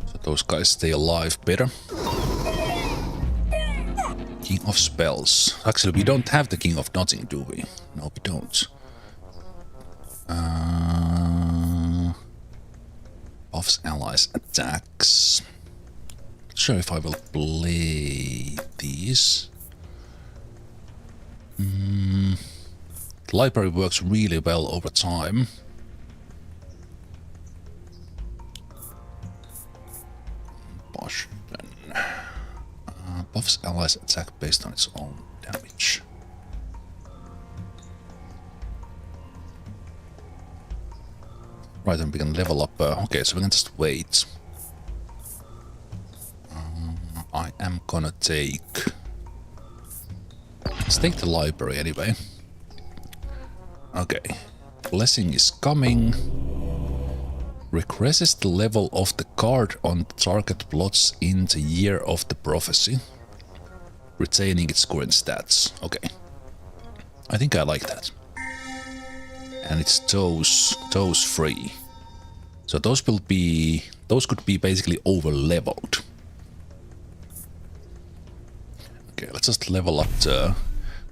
So those guys stay alive better. King of Spells. Actually, we don't have the King of Nothing, do we? No, we don't. Buffs allies attacks. Not sure if I will play these. The library works really well over time. buffs allies attack based on its own damage. Right, then we can level up. Okay, so we can just wait. I am gonna take... Let's take the library anyway. Okay. Blessing is coming. Regresses the level of the card on target plots in the year of the prophecy, retaining its current stats. Okay. I think I like that. And it's those free. So those could be basically over leveled. Okay, let's just level up the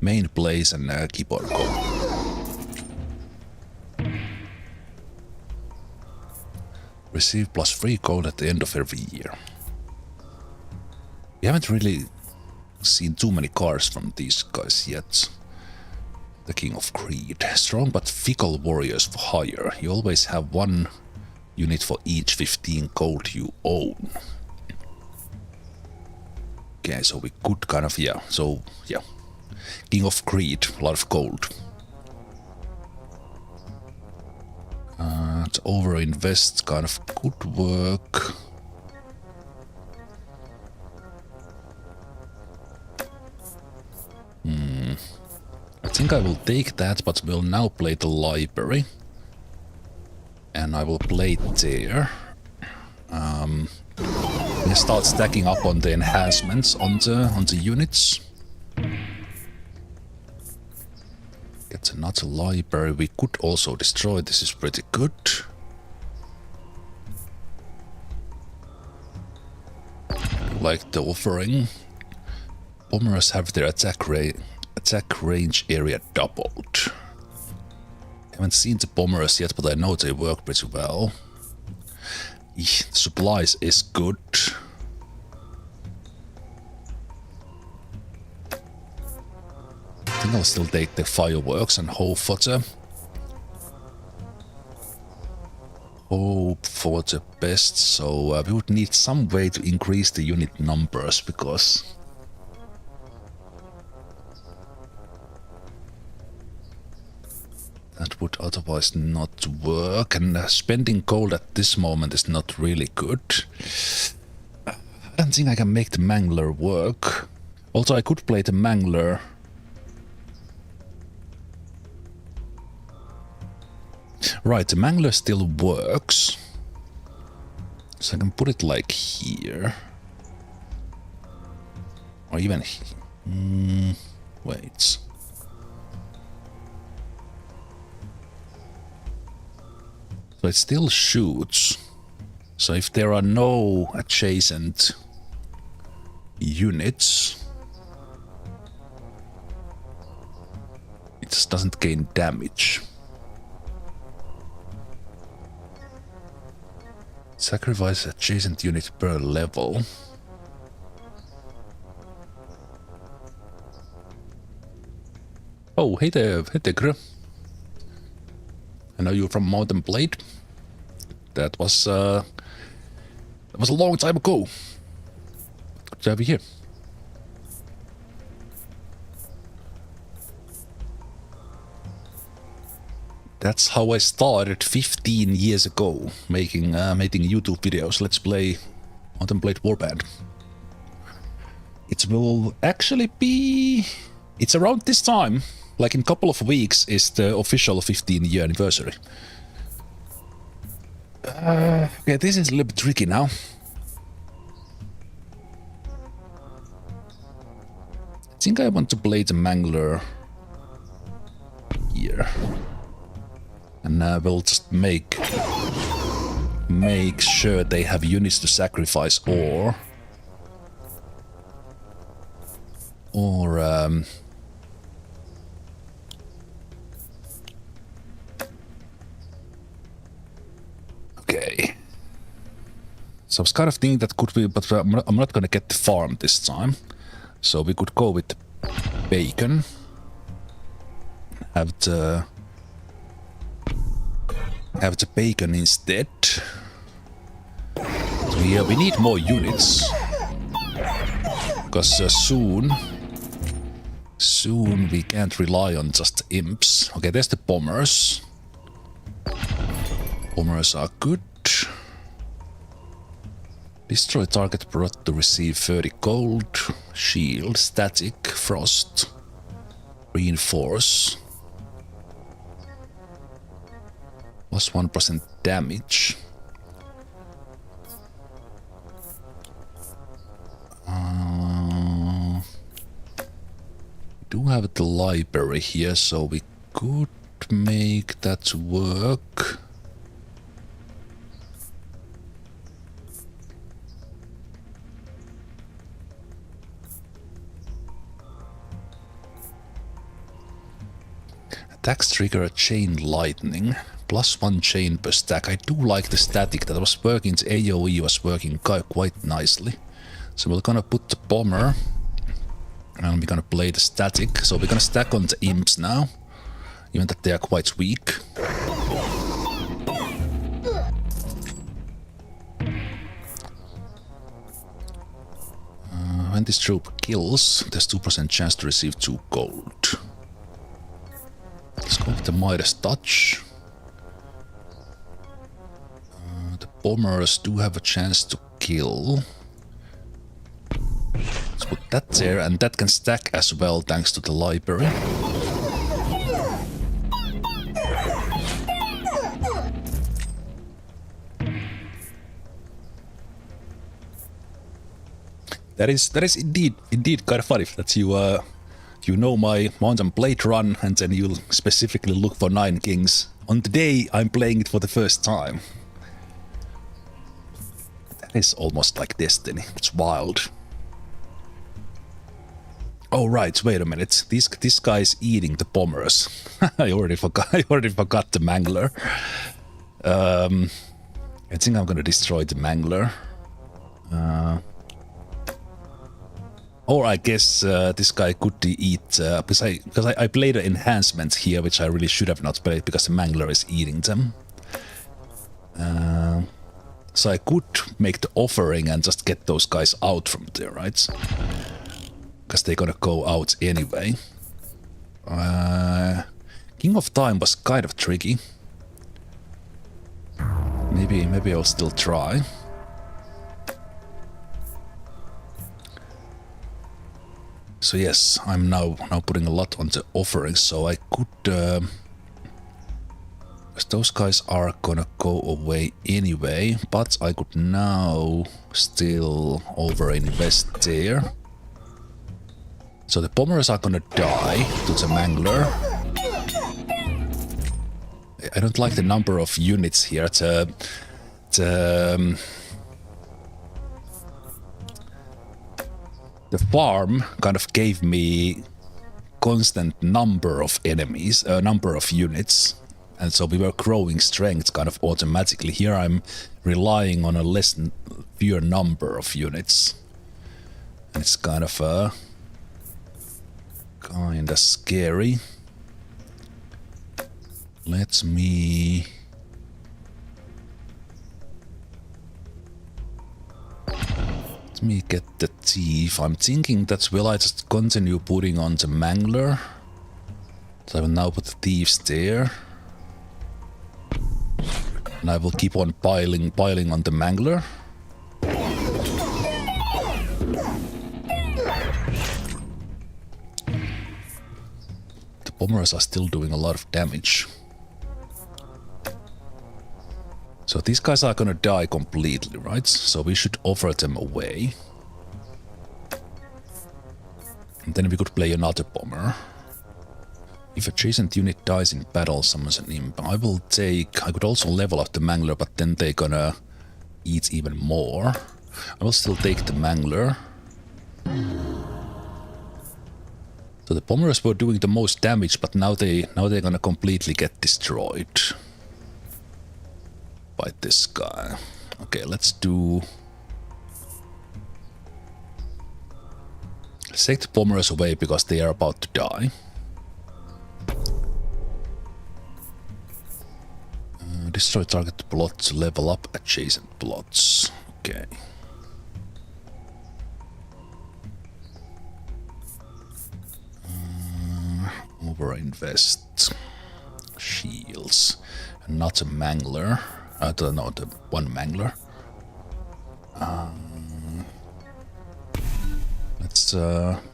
main place and keep on going. Receive plus free gold at the end of every year. We haven't really seen too many cards from these guys yet. The King of Greed. Strong but fickle warriors for hire. You always have one unit for each 15 gold you own. Okay, so we could kind of, yeah. So, yeah. King of Greed, a lot of gold. To overinvest kind of could work. I think I will take that, but we'll now play the library. And I will play it there. And start stacking up on the enhancements on the units. Get another library. We could also destroy. This is pretty good. Like the offering. Bombers have their attack range area doubled. Haven't seen the bombers yet, but I know they work pretty well. Supplies is good. I think I'll still take the fireworks and hope for the best. So we would need some way to increase the unit numbers, because that would otherwise not work, and spending gold at this moment is not really good. I don't think I can make the Mangler work. Also, I could play the Mangler. Right, the Mangler still works. So I can put it like here. Or even... wait. So it still shoots. So if there are no adjacent units, it just doesn't gain damage. Sacrifice adjacent unit per level. Oh, hey there, Grr. I know you're from Mountain Blade. That was a long time ago. Good to have you here. That's how I started 15 years ago, making YouTube videos. Let's play Mountain Blade Warband. It will actually be... It's around this time. Like in a couple of weeks is the official 15-year anniversary. Okay, this is a little bit tricky now. I think I want to play the Mangler here. And we'll just make sure they have units to sacrifice, or okay. So I was kind of thinking that could be, but I'm not gonna get the farm this time. So we could go with bacon. Have the bacon instead. So yeah, we need more units. because soon we can't rely on just imps. Okay, there's the bombers. Bombers are good. Destroy target brought to receive 30 gold. Shield, static, frost, reinforce. Plus 1% damage. We do have the library here, so we could make that work. Attacks trigger a chain lightning. Plus 1 chain per stack. I do like the static that was working. The AoE was working quite nicely. So we're gonna put the bomber. And we're gonna play the static. So we're gonna stack on the imps now. Even that they are quite weak. When this troop kills, there's 2% chance to receive 2 gold. Let's go with the Midas Touch. The bombers do have a chance to kill. Let's put that there, and that can stack as well thanks to the library. That is indeed kind of funny that you know my Mountain Blade run, and then you'll specifically look for 9 kings on the day I'm playing it for the first time. That is almost like destiny. It's wild. Oh right, wait a minute. This guy is eating the bombers. I already forgot the mangler. I think I'm gonna destroy the mangler. Or I guess this guy could eat, because I played an enhancement here, which I really should have not played, because the mangler is eating them. So I could make the offering and just get those guys out from there, right? Because they're gonna go out anyway. King of Time was kind of tricky. Maybe I'll still try. So yes, I'm now putting a lot on the offerings, so I could... because those guys are gonna go away anyway, but I could now still over-invest there. So the bombers are gonna die to the mangler. I don't like the number of units here. The farm kind of gave me constant number of enemies, number of units, and so we were growing strength kind of automatically. Here I'm relying on a fewer number of units, and it's kind of scary. Let me get the thief. I'm thinking that will I just continue putting on the mangler? So I will now put the thieves there. And I will keep on piling on the mangler. The bombers are still doing a lot of damage. So these guys are gonna die completely, right? So we should offer them away. And then we could play another bomber. If adjacent unit dies in battle, summons an imp. I could also level up the mangler, but then they're gonna eat even more. I will still take the mangler. So the bombers were doing the most damage, but now they're gonna completely get destroyed by this guy. Okay, let's take the bombers away because they are about to die. Destroy target plots, level up adjacent plots. Okay. Overinvest. Shields. Not a mangler. I don't know, the one mangler.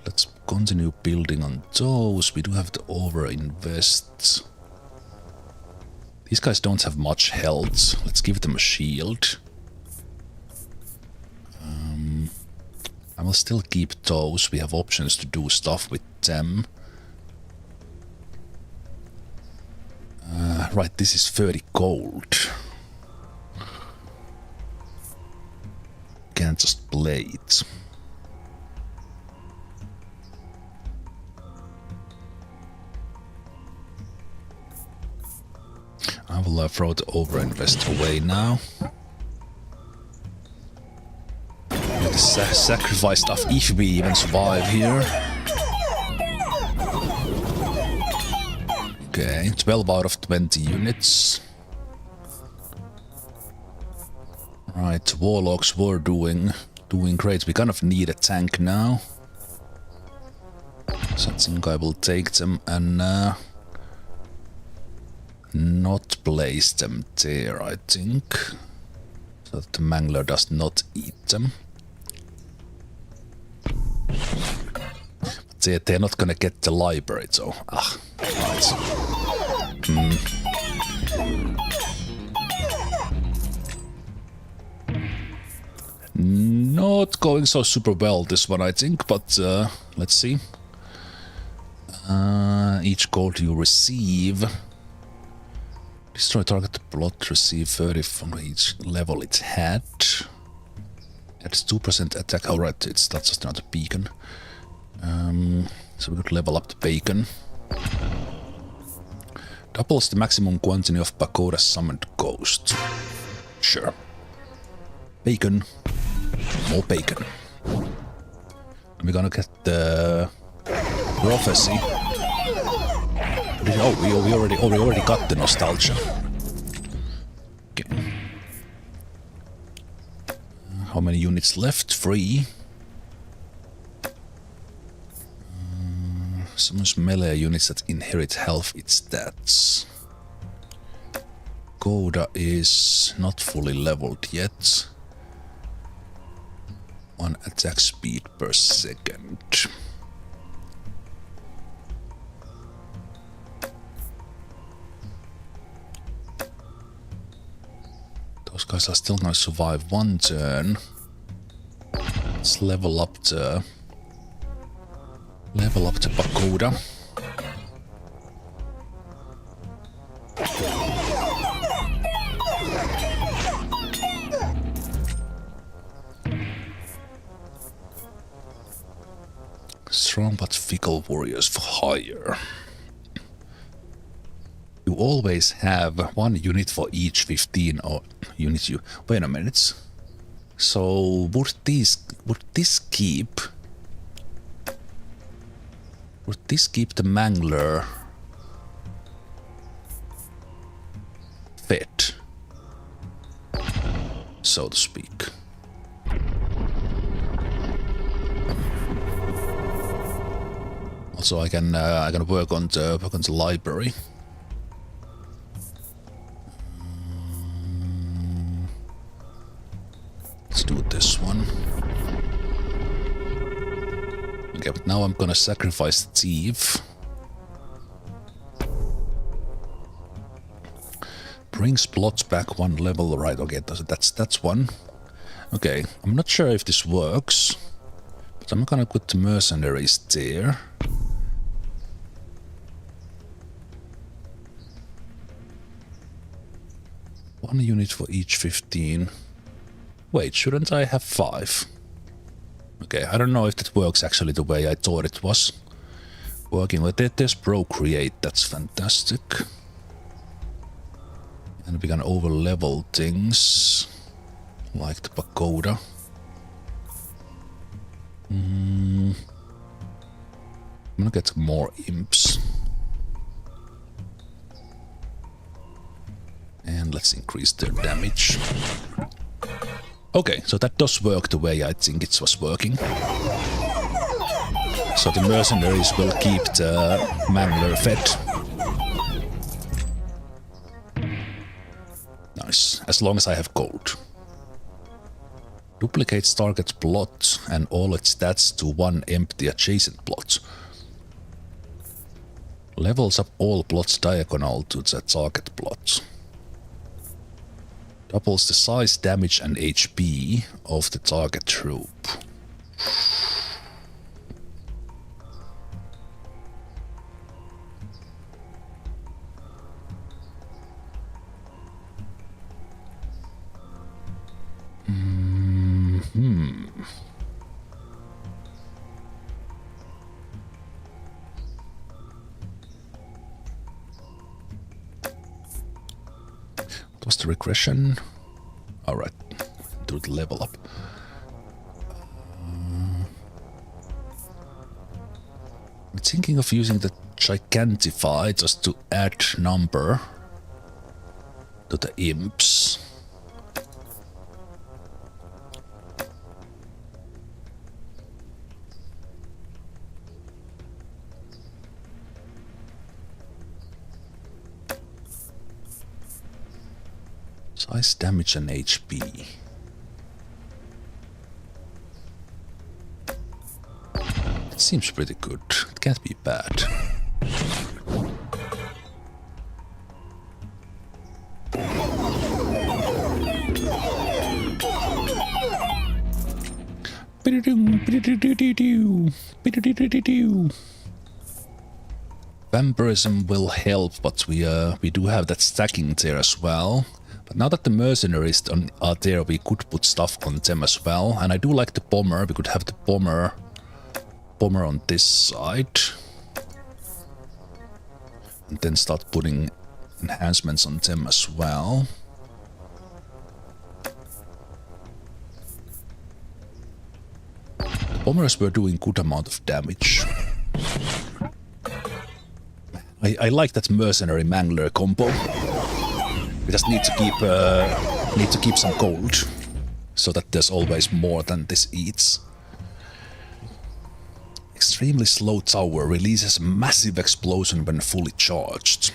Let's continue building on those. We do have to overinvest. These guys don't have much health. Let's give them a shield. I will still keep those. We have options to do stuff with them. Right, this is 30 gold. Can't just play it. I will throw the overinvest away now. With the sacrifice stuff, if we even survive here. Okay, 12 out of 20 units. Right, warlocks were doing great. We kind of need a tank now. So I think I will take them and not place them there, I think. So that the mangler does not eat them. But they're not gonna get the library, so... right. Not going so super well, this one, I think, but let's see. Each gold you receive... Destroy target plot, receive 30 from each level it had. Adds 2% attack. Oh, right, it's that's just another beacon. So we could level up the bacon. Doubles the maximum quantity of Pagoda summoned ghost. Sure. Bacon. More bacon. And we're gonna get the prophecy. Oh, we already got the nostalgia. Okay. How many units left? 3. Summons melee units that inherit health its stats. Goda is not fully leveled yet. 1 attack speed per second. Those guys are still gonna survive 1 turn. Let's level up the Pagoda. Strong but fickle warriors for hire. You always have 1 unit for each 15 or units you... Wait a minute. So would this keep the mangler fed, so to speak? Also, I can work on the library. Let's do this one. Okay, but now I'm gonna sacrifice the thief. Brings plots back 1 level, right? Okay, that's 1. Okay, I'm not sure if this works, but I'm gonna put the mercenaries there. One unit for each 15. Wait, shouldn't I have 5? Okay, I don't know if that works actually the way I thought it was. Working with it, there's procreate, that's fantastic. And we can over level things, like the Pagoda. I'm gonna get more imps. And let's increase their damage. Okay, so that does work the way I think it was working. So the mercenaries will keep the mangler fed. Nice, as long as I have gold. Duplicates target plot and all its stats to one empty adjacent plot. Levels up all plots diagonal to the target plot. Doubles the size, damage and HP of the target troop. What was the regression? Alright, do the level up. I'm thinking of using the Gigantify just to add number to the imps. Size, damage and HP. It seems pretty good. It can't be bad. Vampirism will help, but we do have that stacking there as well. But now that the mercenaries are there, we could put stuff on them as well. And I do like the bomber. We could have the bomber on this side. And then start putting enhancements on them as well. The bombers were doing good amount of damage. I like that mercenary mangler combo. We just need to keep some gold, so that there's always more than this eats. Extremely slow tower releases a massive explosion when fully charged.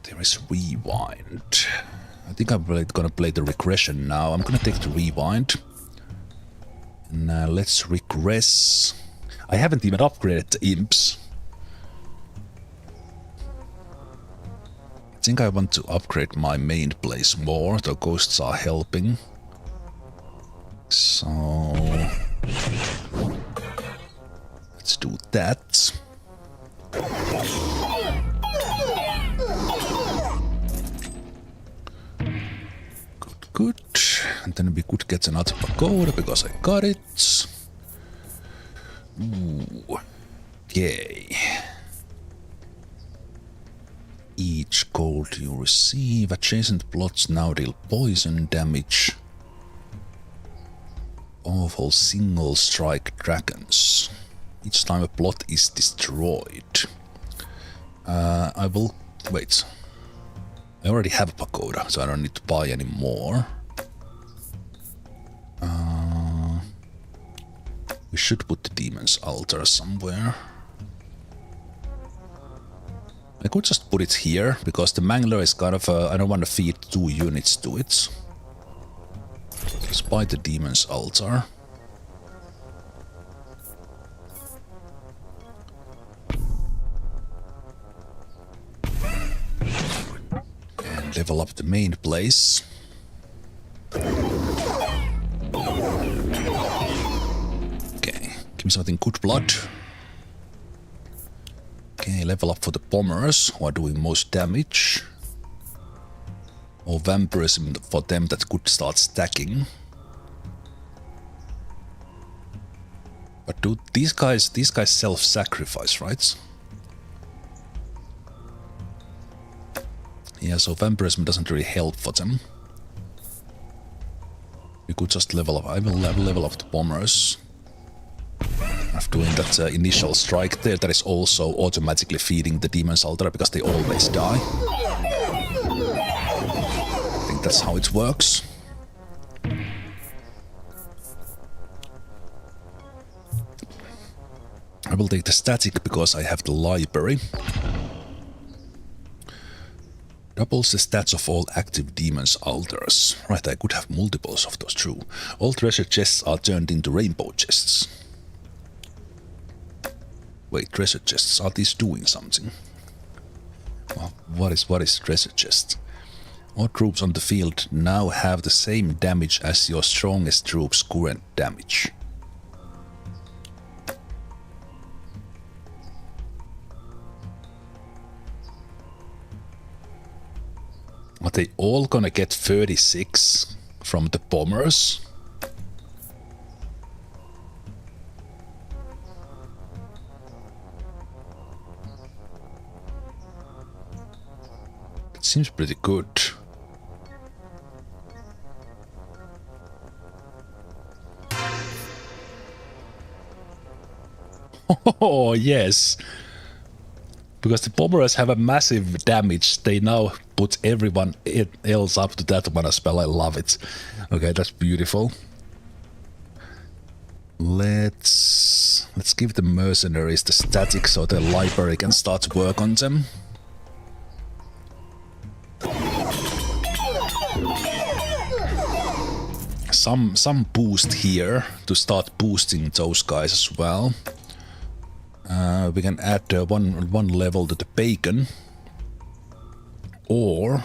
There is rewind. I think I'm gonna play the regression now. I'm gonna take the rewind. And let's regress. I haven't even upgraded the imps. I think I want to upgrade my main place more. The ghosts are helping. So let's do that. Good. And then we could get another pagoda because I got it. Ooh. Yay. Each gold you receive, adjacent plots now deal poison damage. Awful single strike dragons. Each time a plot is destroyed. I will... wait. I already have a pagoda, so I don't need to buy any more. We should put the demon's altar somewhere. I could just put it here, because the mangler is kind of I don't want to feed 2 units to it. Let's buy the demon's altar. And level up the main place. Okay, give me something good blood. Okay, level up for the bombers, who are doing most damage. Or vampirism for them that could start stacking. But do these guys self-sacrifice, right? Yeah, so vampirism doesn't really help for them. We could just level up. I will level up the bombers. After doing that initial strike there, that is also automatically feeding the demon's altar because they always die. I think that's how it works. I will take the static because I have the library. Doubles the stats of all active demons altars. Right, I could have multiples of those, true. All treasure chests are turned into rainbow chests. Wait, treasure chests, are these doing something? Well, what is treasure chest? All troops on the field now have the same damage as your strongest troops' current damage. Are they all gonna get 36 from the bombers? It seems pretty good. Oh, yes. Because the bombers have a massive damage, they now put everyone else up to that one as well. I love it. Okay, that's beautiful. Let's give the mercenaries the static so the library can start to work on them. Some boost here to start boosting those guys as well. We can add one level to the bacon, or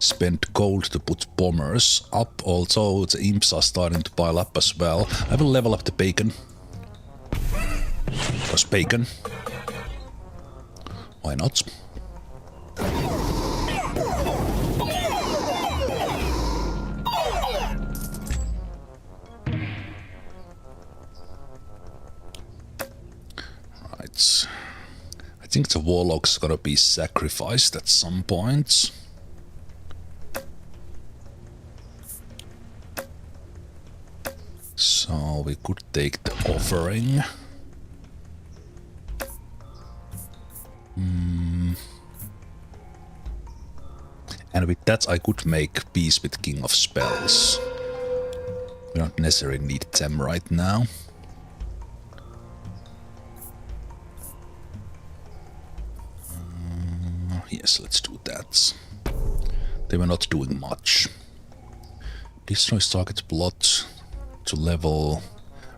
spend gold to put bombers up. Also, the imps are starting to pile up as well. I will level up the bacon. Because bacon. Why not? I think the warlock's gonna be sacrificed at some point. So we could take the offering. And with that I could make peace with King of Spells. We don't necessarily need them right now. Yes, let's do that. They were not doing much. Destroys target plot to level.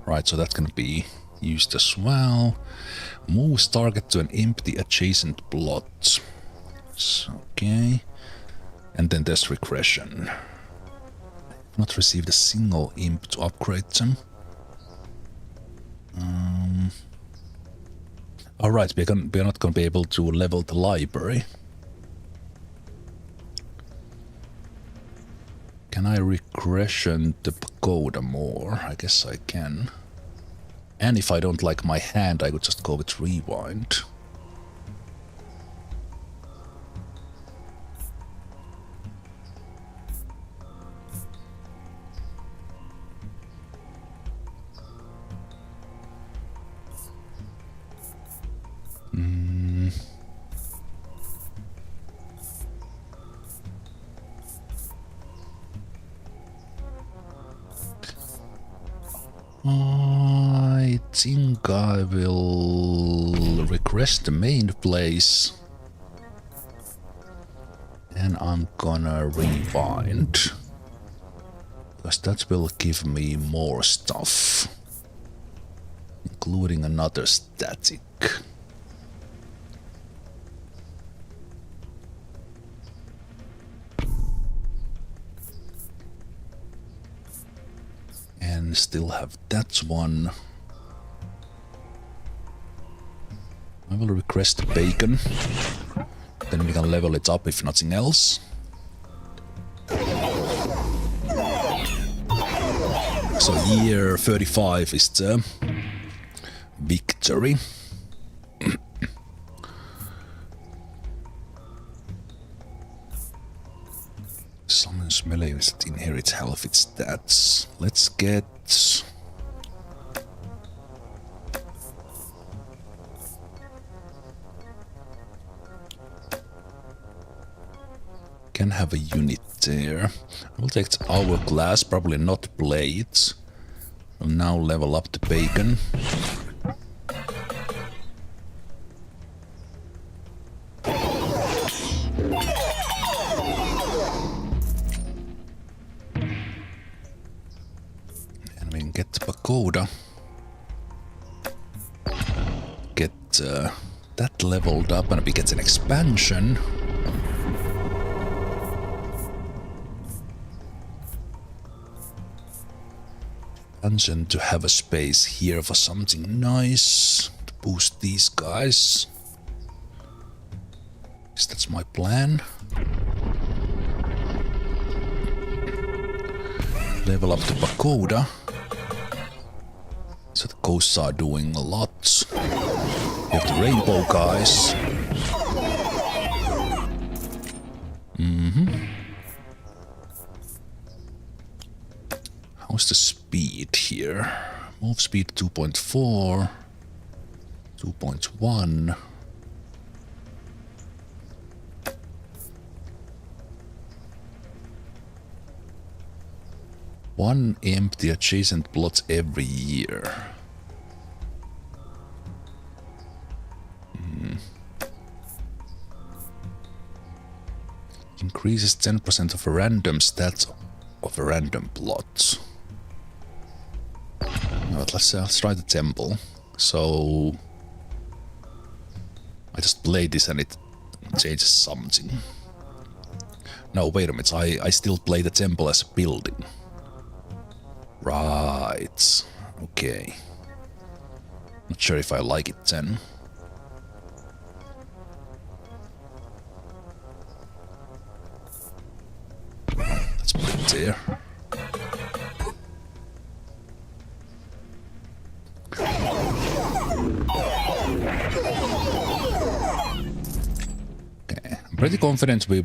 Right, so that can be used as well. Moves target to an empty adjacent plot. Okay. And then there's regression. Not received a single imp to upgrade them. Alright, we're not gonna be able to level the library. Can I regression the pagoda more? I guess I can. And if I don't like my hand, I could just go with rewind. I think I will regress the main place. And I'm gonna rewind. Because that will give me more stuff. Including another static. And still have that one. I will request the bacon. Then we can level it up if nothing else. So year 35 is the victory. Summons melee that inherits health its stats. Let's get... Can have a unit there. I will take the hourglass, probably not blades. I'll now level up the bacon. pagoda. Get that leveled up and we get an expansion. Expansion to have a space here for something nice to boost these guys. Guess that's my plan. Level up the pagoda. So the ghosts are doing a lot. We have the rainbow guys. How's the speed here? Move speed 2.4, 2.1. One empty adjacent plot every year. Increases 10% of a random stat of a random plot. But let's try the temple. So I just play this and it changes something. No, wait a minute. I still play the temple as a building. Right. Okay. Not sure if I like it then. Let's put it there. Okay. I'm pretty confident we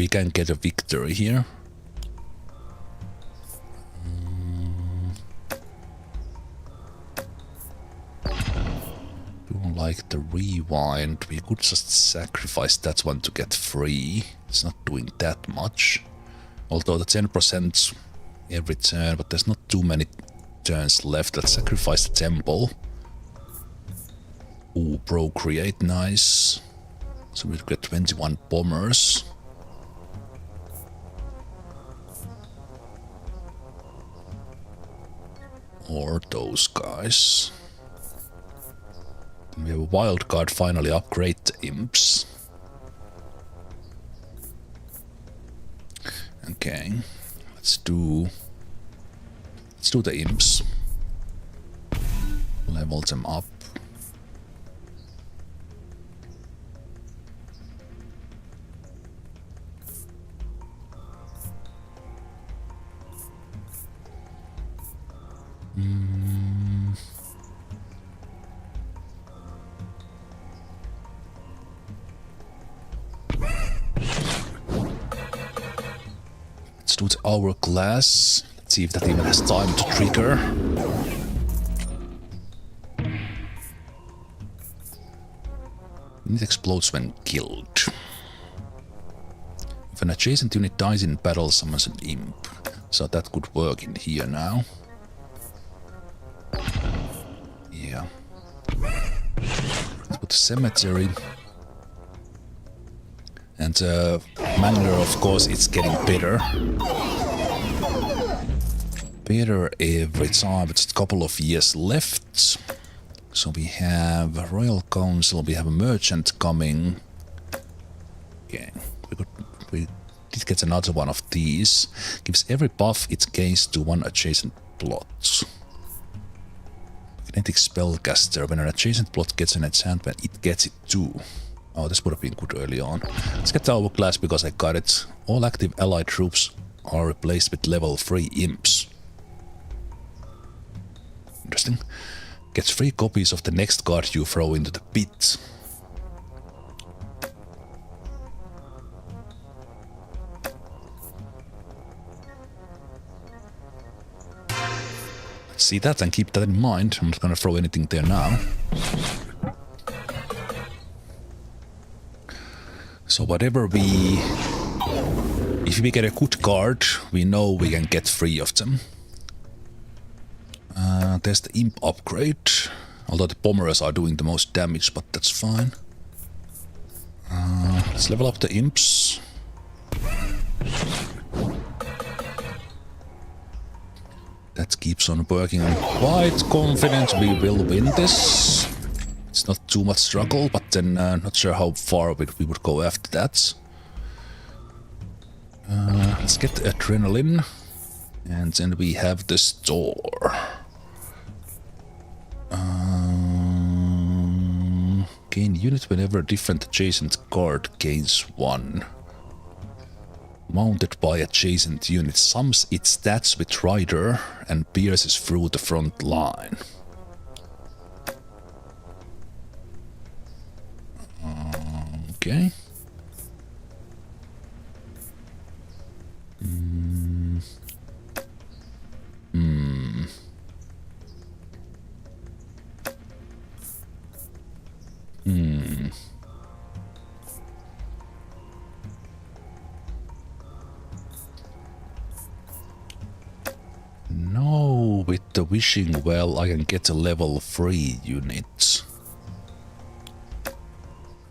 can get a victory here. Like the rewind, we could just sacrifice that one to get free. It's not doing that much. Although the 10% every turn, but there's not too many turns left. Let's sacrifice the temple. Ooh, procreate, nice. So we'll get 21 bombers. Or those guys. We have a wild card finally upgrade the imps. Okay, let's do the imps. Level them up. Let's do the hourglass. Let's see if that even has time to trigger. It explodes when killed. If an adjacent unit dies in battle, summons an imp. So that could work in here now. Yeah. Let's put the cemetery. And Mangler, of course, it's getting better. Better every time, but just a couple of years left. So we have a Royal Council, we have a merchant coming. Okay, we did get another one of these. Gives every buff it gains to one adjacent plot. Kinetic Spellcaster, when an adjacent plot gets an enchantment, it gets it too. Oh, this would have been good early on. Let's get the hourglass because I got it. All active allied troops are replaced with level 3 imps. Interesting. Gets 3 copies of the next card you throw into the pit. Let's see that and keep that in mind. I'm not gonna throw anything there now. So whatever if we get a good card, we know we can get 3 of them. There's the imp upgrade, although the bombers are doing the most damage, but that's fine. Let's level up the imps. That keeps on working. I'm quite confident we will win this. It's not too much struggle, but then not sure how far we would go after that. Let's get the adrenaline. And then we have the store. Gain unit whenever a different adjacent card gains 1. Mounted by adjacent unit sums its stats with rider and pierces through the front line. Okay. No, with the wishing well, I can get a level 3 unit.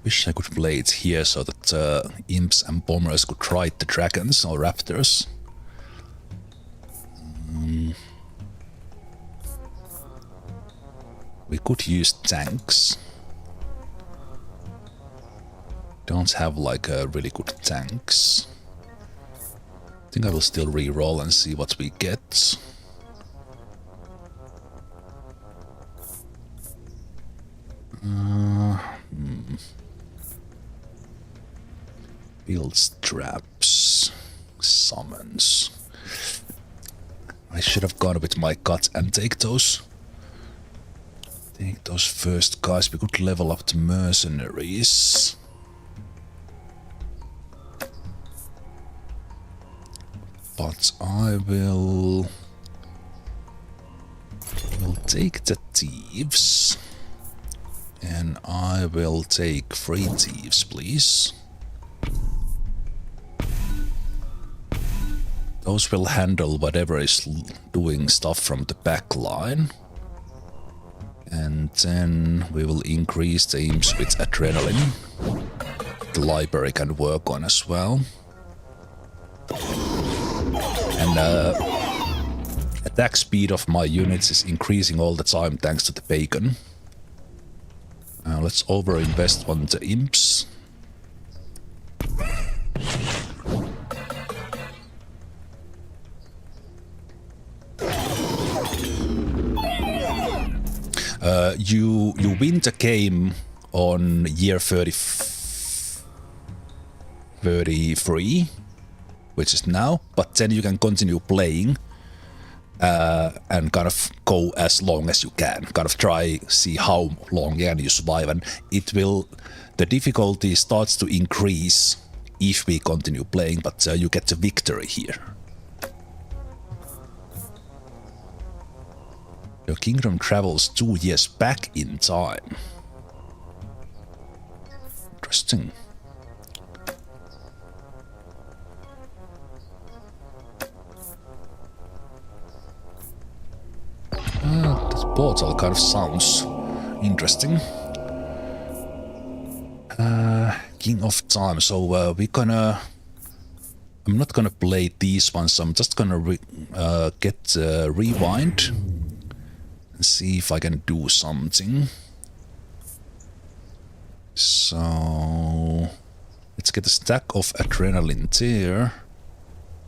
Wish I could play it here so that imps and bombers could ride the dragons or raptors. We could use tanks. Don't have like really good tanks. I think I will still re-roll and see what we get. Builds traps. Summons. I should have gone with my gut and take those. Take those first guys. We could level up the mercenaries. But I will take the thieves. And I will take 3 thieves, please. Those will handle whatever is doing stuff from the back line. And then we will increase the imps with adrenaline. The library can work on as well. And attack speed of my units is increasing all the time thanks to the bacon. Let's overinvest on the imps. You win the game on year 33, which is now, but then you can continue playing and kind of go as long as you can. Kind of try, see how long can you survive, and it will. The difficulty starts to increase if we continue playing, but you get the victory here. Your kingdom travels 2 years back in time. Interesting. This portal kind of sounds interesting. King of Time, so we're gonna... I'm not gonna play these ones, I'm just gonna get rewind and see if I can do something. So... let's get a stack of adrenaline there.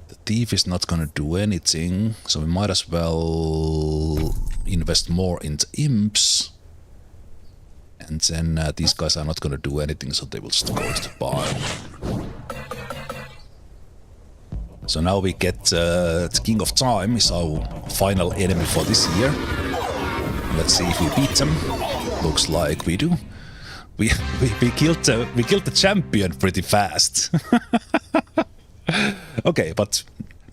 The thief is not gonna do anything, so we might as well invest more into imps. And then these guys are not gonna do anything, so they will just go to the pile. So now we get the King of Time is our final enemy for this year. Let's see if we beat them. Looks like we do. We killed the champion pretty fast. Okay, but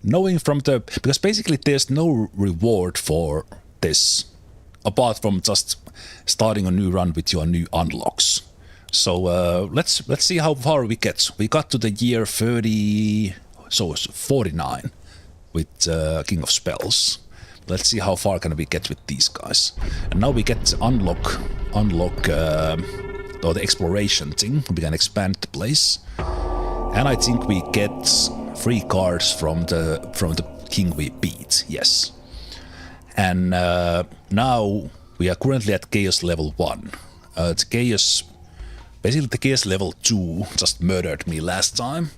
knowing from the... because basically there's no reward for this, apart from just starting a new run with your new unlocks. So let's see how far we get. We got to the year 30... so it's 49 with King of Spells. Let's see how far can we get with these guys. And now we get unlock or the exploration thing. We can expand the place. And I think we get 3 cards from the king we beat. Yes. And now we are currently at Chaos level 1. It's Chaos... Basically the Chaos level 2 just murdered me last time.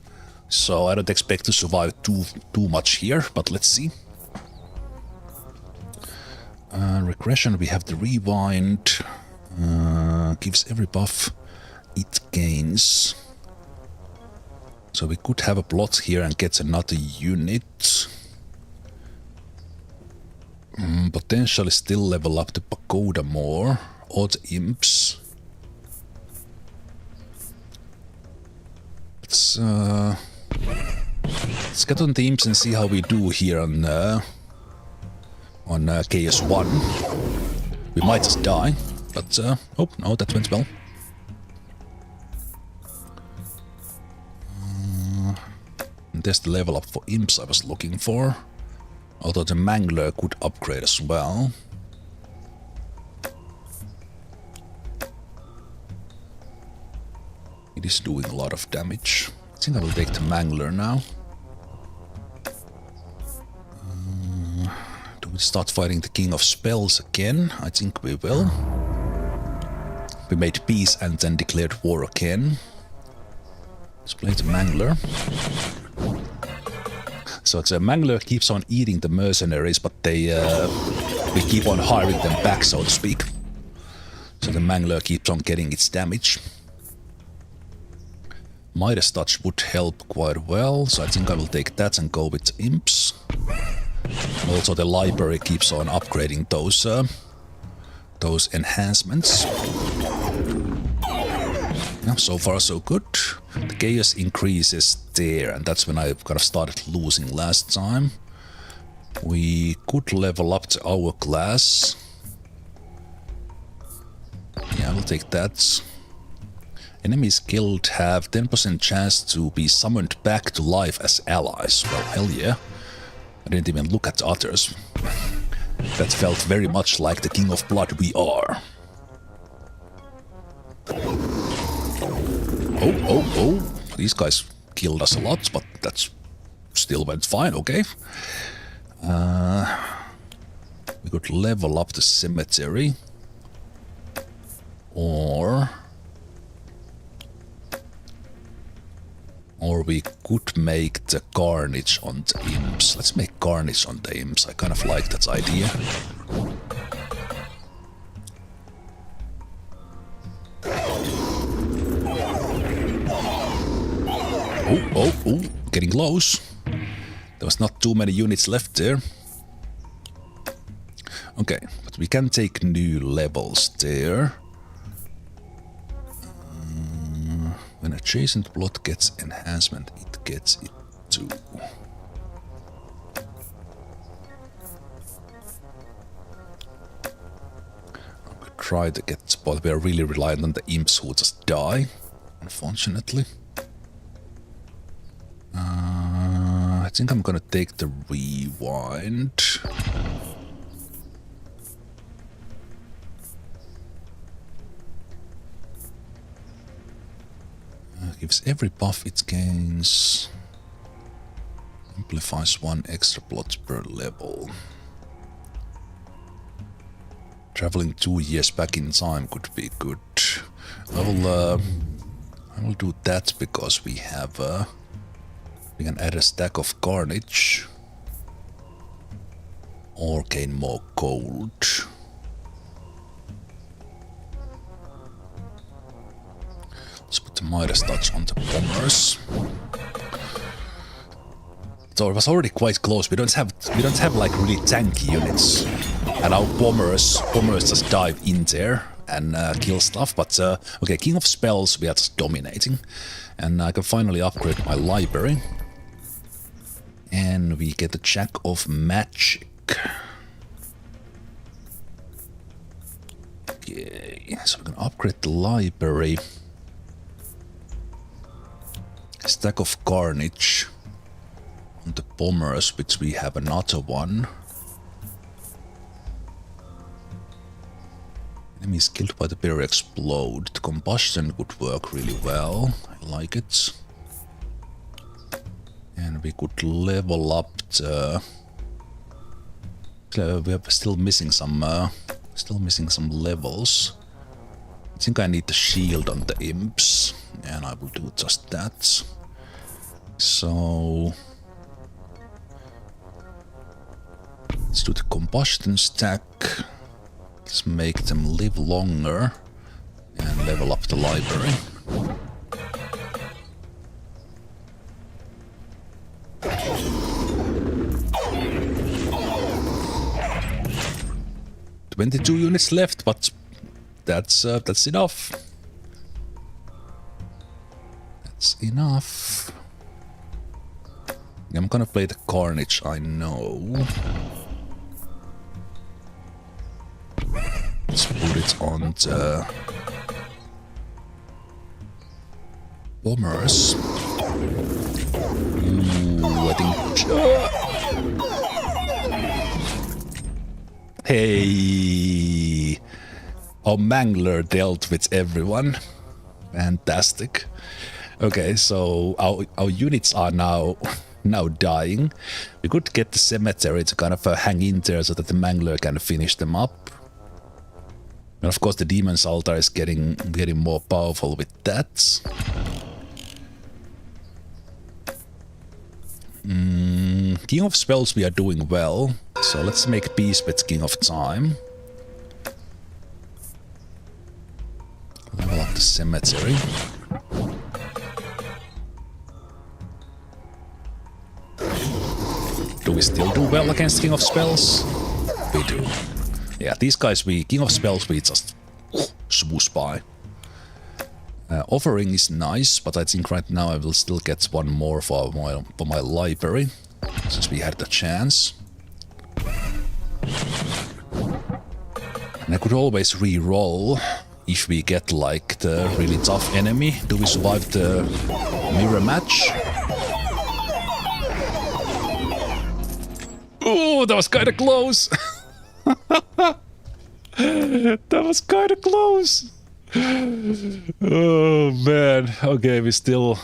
So I don't expect to survive too much here, but let's see. Regression, we have the rewind. Gives every buff it gains. So we could have a plot here and get another unit. Potentially still level up the pagoda more. Or the imps. Let's get on the imps and see how we do here on Chaos 1. We might just die, but oh no, that went well. There's the level up for imps I was looking for. Although the mangler could upgrade as well. It is doing a lot of damage. I think I will take the mangler now. Do we start fighting the King of Spells again? I think we will. We made peace and then declared war again. Let's play the mangler. So the mangler keeps on eating the mercenaries, but we keep on hiring them back, so to speak. So the mangler keeps on getting its damage. Midas Touch would help quite well, so I think I will take that and go with the imps. Also the library keeps on upgrading those enhancements. Yeah, so far so good. The chaos increases there, and that's when I kind of started losing last time. We could level up the hourglass. Yeah, I will take that. Enemies killed have 10% chance to be summoned back to life as allies. Well, hell yeah. I didn't even look at the others. That felt very much like the King of Blood we are. Oh. These guys killed us a lot, but that still went fine, okay. We could level up the cemetery. Or we could make the carnage on the imps. Let's make carnage on the imps. I kind of like that idea. Oh, getting close. There was not too many units left there. Okay, but we can take new levels there. When adjacent plot gets enhancement, it gets it too. I could try to get, but we are really reliant on the imps who just die, unfortunately. I think I'm gonna take the rewind. Gives every buff it gains. Amplifies 1 extra plot per level. Traveling 2 years back in time could be good. I will do that because we have we can add a stack of carnage or gain more gold. Let's put the Midas Touch on the bombers. So it was already quite close. We don't have like really tanky units, and our bombers just dive in there and kill stuff. But okay, King of Spells, we are just dominating, and I can finally upgrade my library, and we get the Jack of Magic. Okay, so we can upgrade the library. Stack of carnage on the bombers, which we have another one. Enemies killed by the bear explode. The combustion would work really well. I like it. And we could level up the We are still missing some levels. I think I need the shield on the imps, and I will do just that. So let's do the combustion stack. Let's make them live longer and level up the library. "22 units left, but that's enough. That's enough." I'm gonna play the Carnage, I know. Let's put it on the bombers. Ooh, I think... Hey! Our Mangler dealt with everyone. Fantastic. Okay, so our units are now dying. We could get the cemetery to kind of hang in there so that the Mangler can finish them up. And of course the Demon's Altar is getting more powerful with that. King of Spells we are doing well, so let's make peace with King of Time. Level up the cemetery. Do we still do well against King of Spells? We do. Yeah, these guys, King of Spells, we just swoosh by. Offering is nice, but I think right now I will still get one more for my library, since we had the chance. And I could always re-roll if we get like the really tough enemy. Do we survive the mirror match? Oh, that was kinda close! That was kinda close! Oh man, okay, we still...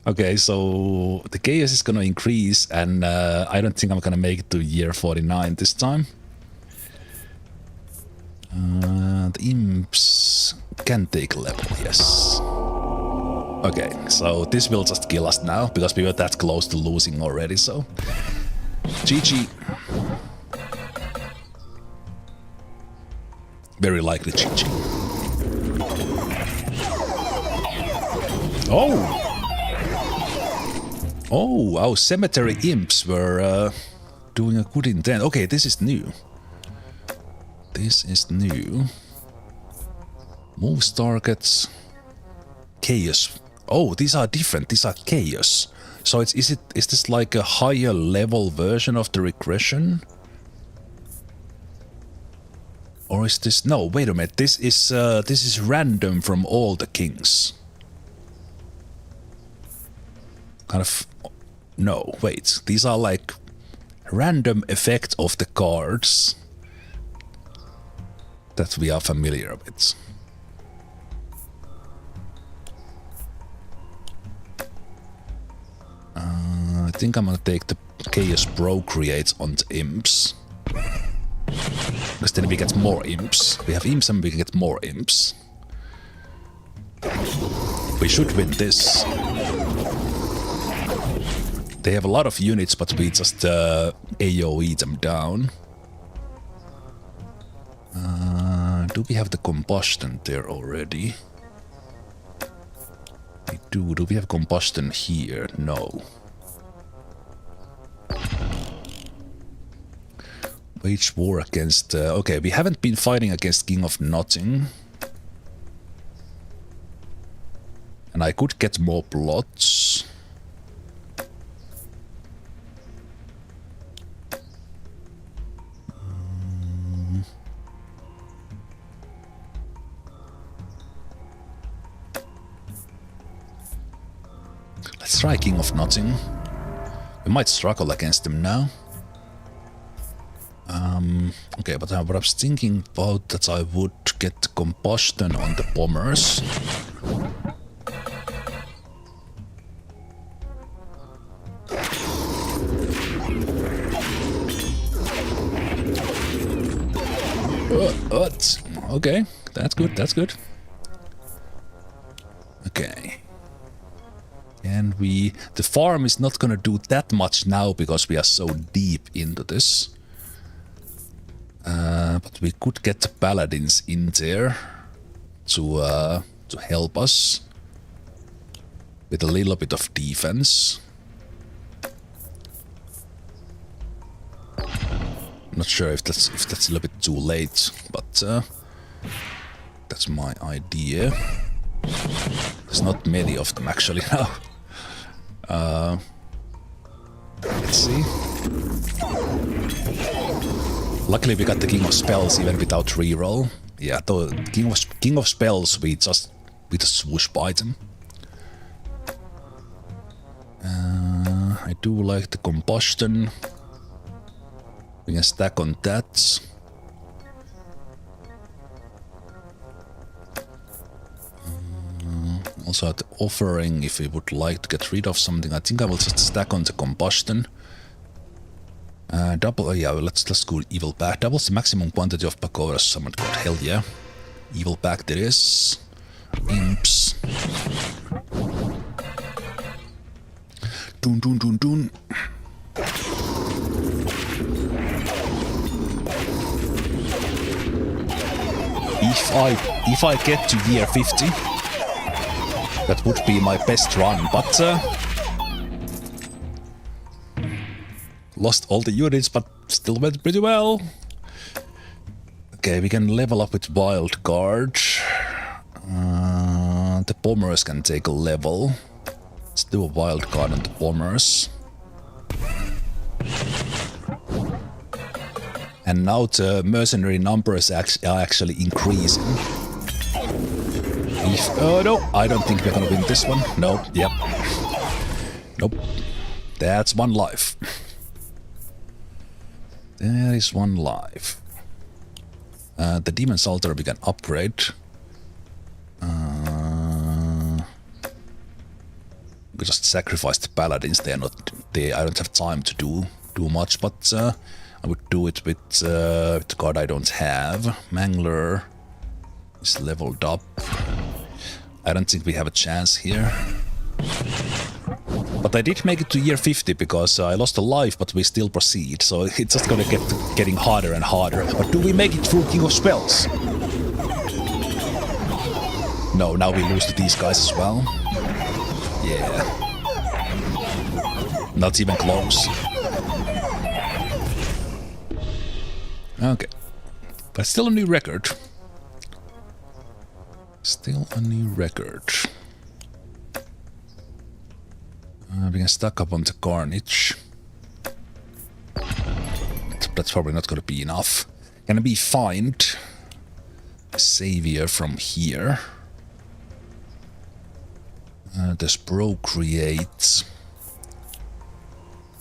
Okay, so the chaos is gonna increase, and I don't think I'm gonna make it to year 49 this time. The imps can take a level, yes. Okay, so this will just kill us now, because we were that close to losing already, so... GG. Very likely GG. Oh! Oh, our cemetery imps were doing a good intent. Okay, this is new. This is new. Moves targets. Chaos. Oh, these are different. These are chaos. So is this like a higher level version of the regression? Or is this... No, wait a minute. This is random from all the kings. Kind of... No, wait. These are like random effect of the cards that we are familiar with. I think I'm gonna take the Chaos Procreate on the imps. Because then we get more imps. We have imps and we can get more imps. We should win this. They have a lot of units, but we just AoE them down. Do we have the combustion there already? We do. Do we have combustion here? No. Wage war against... okay, we haven't been fighting against King of Nothing. And I could get more plots. Let's try King of Nothing. We might struggle against him now. Okay, but what I was thinking about that I would get combustion on the bombers. but okay, that's good, that's good. Okay. And the farm is not gonna do that much now because we are so deep into this. But we could get the paladins in there to help us with a little bit of defense. Not sure if that's a little bit too late, but that's my idea. There's not many of them actually now. Let's see. Luckily we got the King of Spells even without reroll. Yeah, the King of Spells we just swoosh by them. I do like the combustion. We can stack on that. Also at the offering, if we would like to get rid of something, I think I will just stack on the combustion. Double, yeah, let's go evil pact. Doubles the maximum quantity of pagodas summoned god. Hell yeah. Evil pact there is. Imps. Dun dun dun dun. If I get to year 50, that would be my best run, but lost all the units, but still went pretty well. Okay, we can level up with wild guard. The bombers can take a level. Let's do a wild guard on the bombers. And now the mercenary numbers are actually increasing. No, I don't think we're gonna win this one. No, yep. Nope. That's one life. There is one life. The Demon's Altar we can upgrade. We just sacrifice the paladins. I don't have time to do much, but I would do it with the card I don't have. Mangler is leveled up. I don't think we have a chance here. But I did make it to year 50 because I lost a life, but we still proceed. So it's just gonna getting harder and harder. But do we make it through King of Spells? No, now we lose to these guys as well. Yeah. Not even close. Okay. But still a new record. Still a new record. We can stack up on the Carnage. That's probably not going to be enough. Can we find a savior from here? There's Procreate.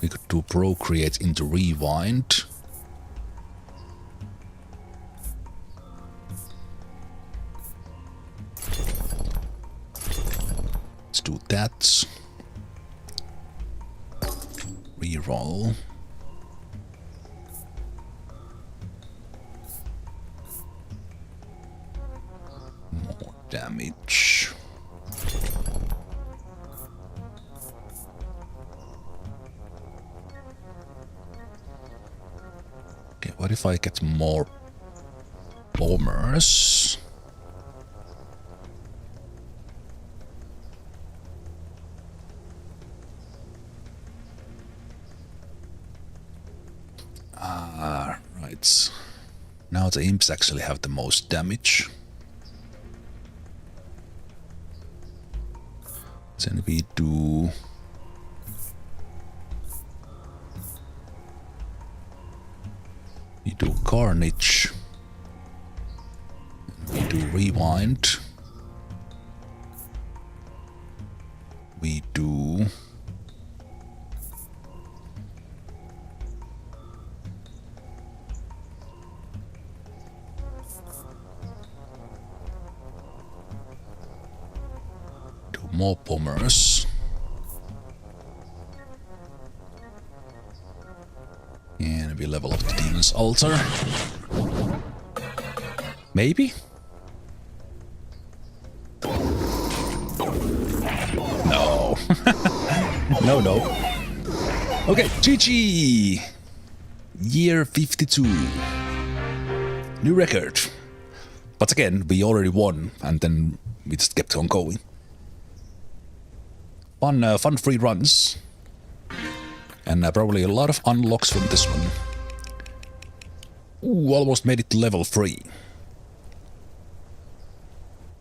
We could do Procreate into Rewind. Let's do that. Reroll. More damage. Okay, what if I get more bombers? Right. Now the imps actually have the most damage. Then we do Carnage. We do Rewind. We do more bombers. And we level up the Demon's Altar. Maybe? No. No, no. Okay, GG! Year 52. New record. But again, we already won, and then we just kept on going. Fun free runs. And probably a lot of unlocks from this one. Ooh, almost made it to level 3.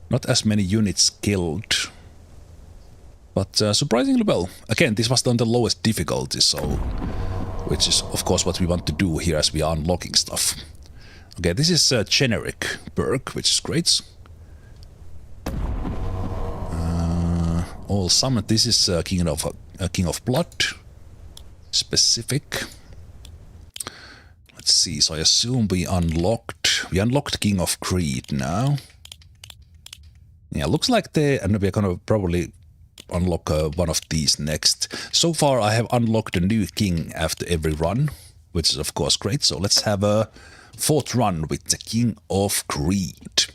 Not as many units killed. But surprisingly well. Again, this was on the lowest difficulty, so... Which is, of course, what we want to do here as we are unlocking stuff. Okay, this is a generic perk, which is great. All summoned. This is King of Blood. Specific. Let's see, so I assume we unlocked King of Greed now. Yeah, looks like and we're gonna probably unlock one of these next. So far I have unlocked a new king after every run, which is of course great. So let's have a 4th run with the King of Greed.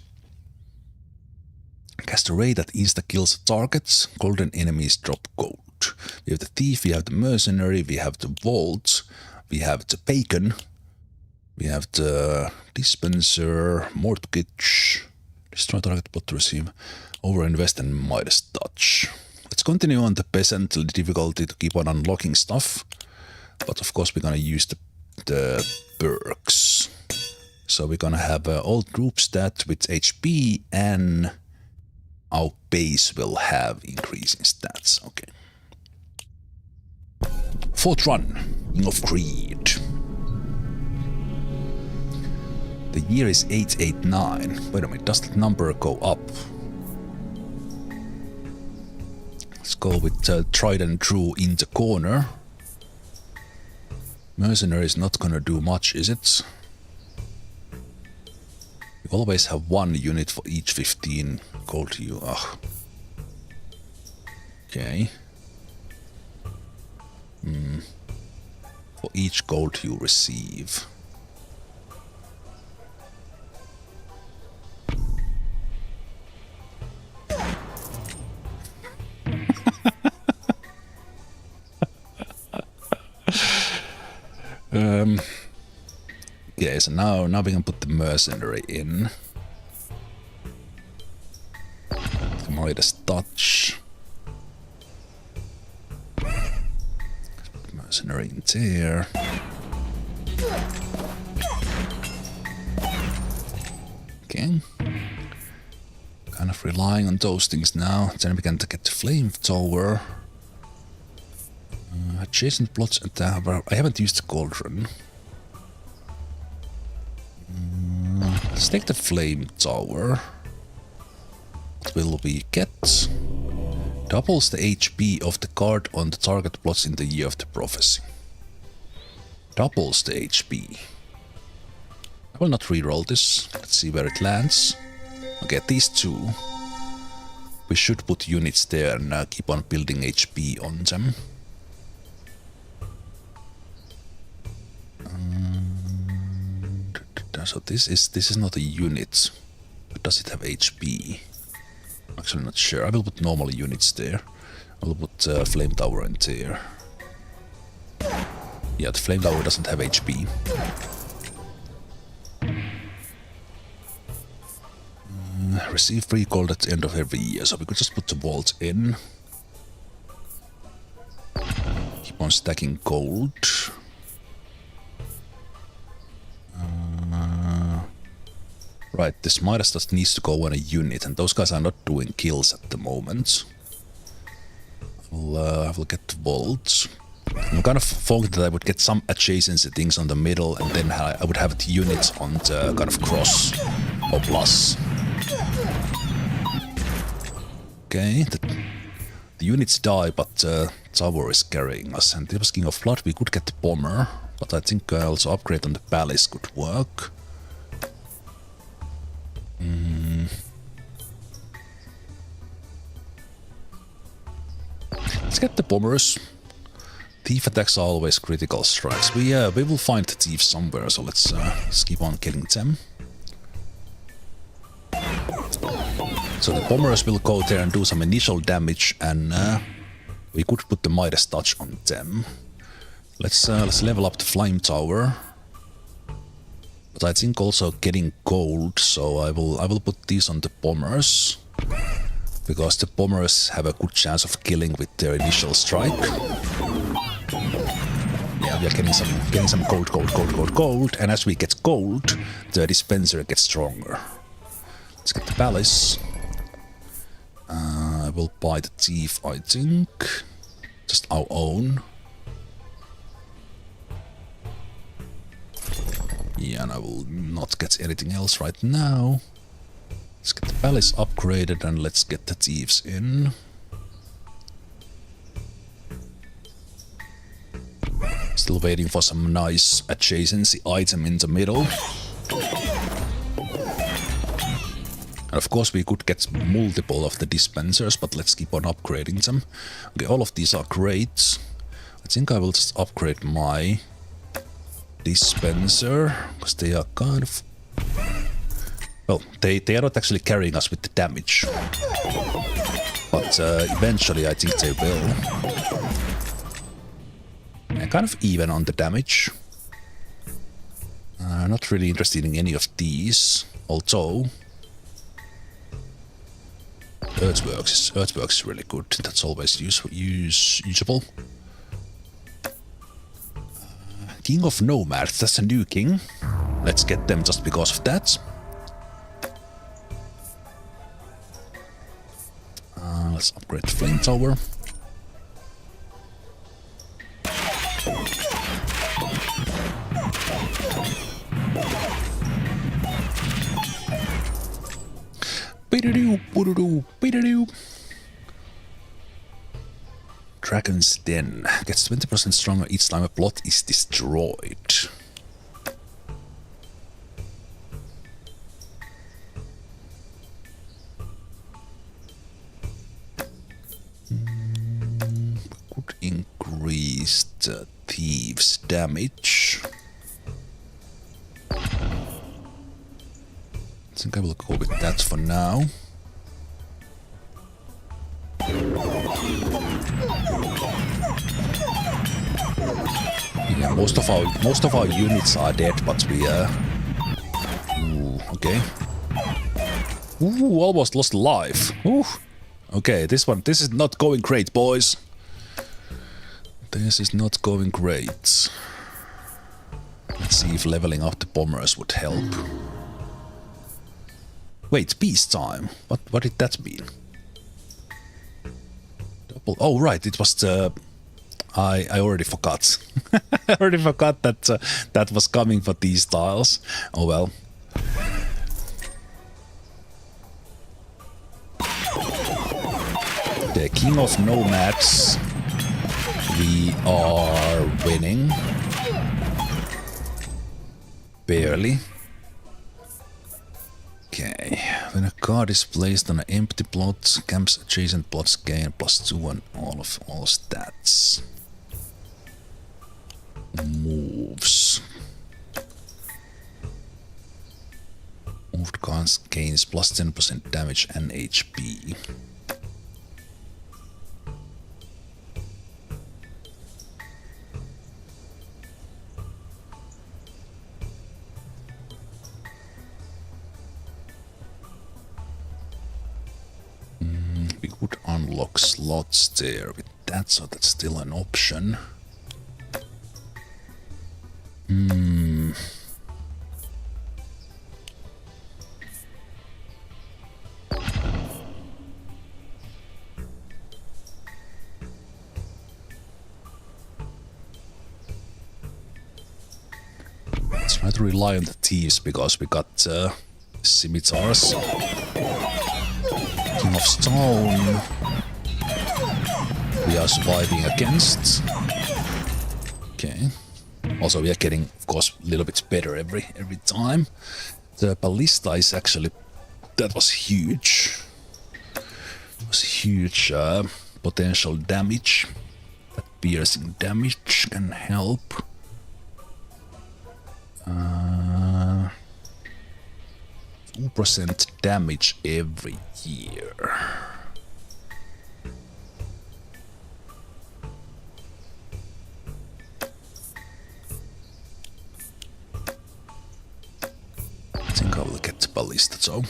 Cast a ray that insta-kills targets. Golden enemies drop gold. We have the Thief, we have the Mercenary, we have the Vault, we have the Bacon, we have the Dispenser, Mortgage, destroy target bot to receive, Overinvest and Midas Touch. Let's continue on the Peasant difficulty to keep on unlocking stuff, but of course we're gonna use the perks. So we're gonna have all group stat with HP, and our base will have increasing stats. Okay. 4th run, King of Greed. The year is 889. Wait a minute, does that number go up? Let's go with Trident True in the corner. Mercenary is not gonna do much, is it? We always have 1 unit for each 15 gold you. Ugh. Okay. For each gold you receive. Okay, so now we can put the Mercenary in. Midas Touch. Mercenary in there. Okay. Kind of relying on those things now. Then we can get the Flame Tower. Adjacent plots and tower. I haven't used the Cauldron. Let's take the Flame Tower. What will we get? Doubles the HP of the card on the target plots in the Year of the Prophecy. Doubles the HP. I will not reroll this. Let's see where it lands. Okay, these two. We should put units there and keep on building HP on them. So this is not a unit. But does it have HP? Actually not sure. I will put normal units there. I will put Flame Tower in there. Yeah, the Flame Tower doesn't have HP. Receive free gold at the end of every year, so we could just put the vault in. Keep on stacking gold. Right, this Midas just needs to go on a unit, and those guys are not doing kills at the moment. I will get the vault. I'm kind of thought that I would get some adjacency things on the middle, and then I would have the units on the kind of cross or plus. Okay, the units die, but tower is carrying us. And this was King of Blood, we could get the bomber, but I think also upgrade on the palace could work. Let's get the bombers. Thief attacks are always critical strikes. We will find the thief somewhere, so let's keep on killing them. So the bombers will go there and do some initial damage, and we could put the Midas touch on them. Let's level up the flame tower. But I think also getting gold, so I will put these on the bombers, because the bombers have a good chance of killing with their initial strike. Yeah, we are getting some gold, and as we get gold, the dispenser gets stronger. Let's get the palace. I will buy the thief, I think. Just our own. Yeah, and I will not get anything else right now. Let's get the palace upgraded and let's get the thieves in. Still waiting for some nice adjacency item in the middle. And of course we could get multiple of the dispensers, but let's keep on upgrading them. Okay, all of these are great. I think I will just upgrade my dispenser, because they are kind of... Well, they are not actually carrying us with the damage. But eventually I think they will. They're kind of even on the damage. Not really interested in any of these, although... Earthworks is really good. That's always usable. King of Nomads, that's a new king. Let's get them just because of that. Let's upgrade the flame tower. Dragon's Den gets 20% stronger each time a plot is destroyed. Could increase the thieves' damage. I think I will go with that for now. Yeah, most of our units are dead, but we Ooh, okay. Ooh, almost lost life. Ooh. Okay, this is not going great, boys. This is not going great. Let's see if leveling up the bombers would help. Wait, peacetime. What did that mean? Double. Oh right, it was the. I already forgot. I already forgot that that was coming for these tiles. Oh well. The King of Nomads. We are winning. Barely. Okay, when a card is placed on an empty plot, camps adjacent plots gain +2 on all stats. Moves. Moved cards gains +10% damage and HP. We could unlock slots there with that, so that's still an option. Let's try to rely on the thieves because we got scimitars. King of Stone. We are surviving against. Okay. Also, we are getting, of course, a little bit better every time. The ballista is actually, that was huge. It was huge potential damage. That piercing damage can help. 2% damage every year. I think I will get the ballista, so.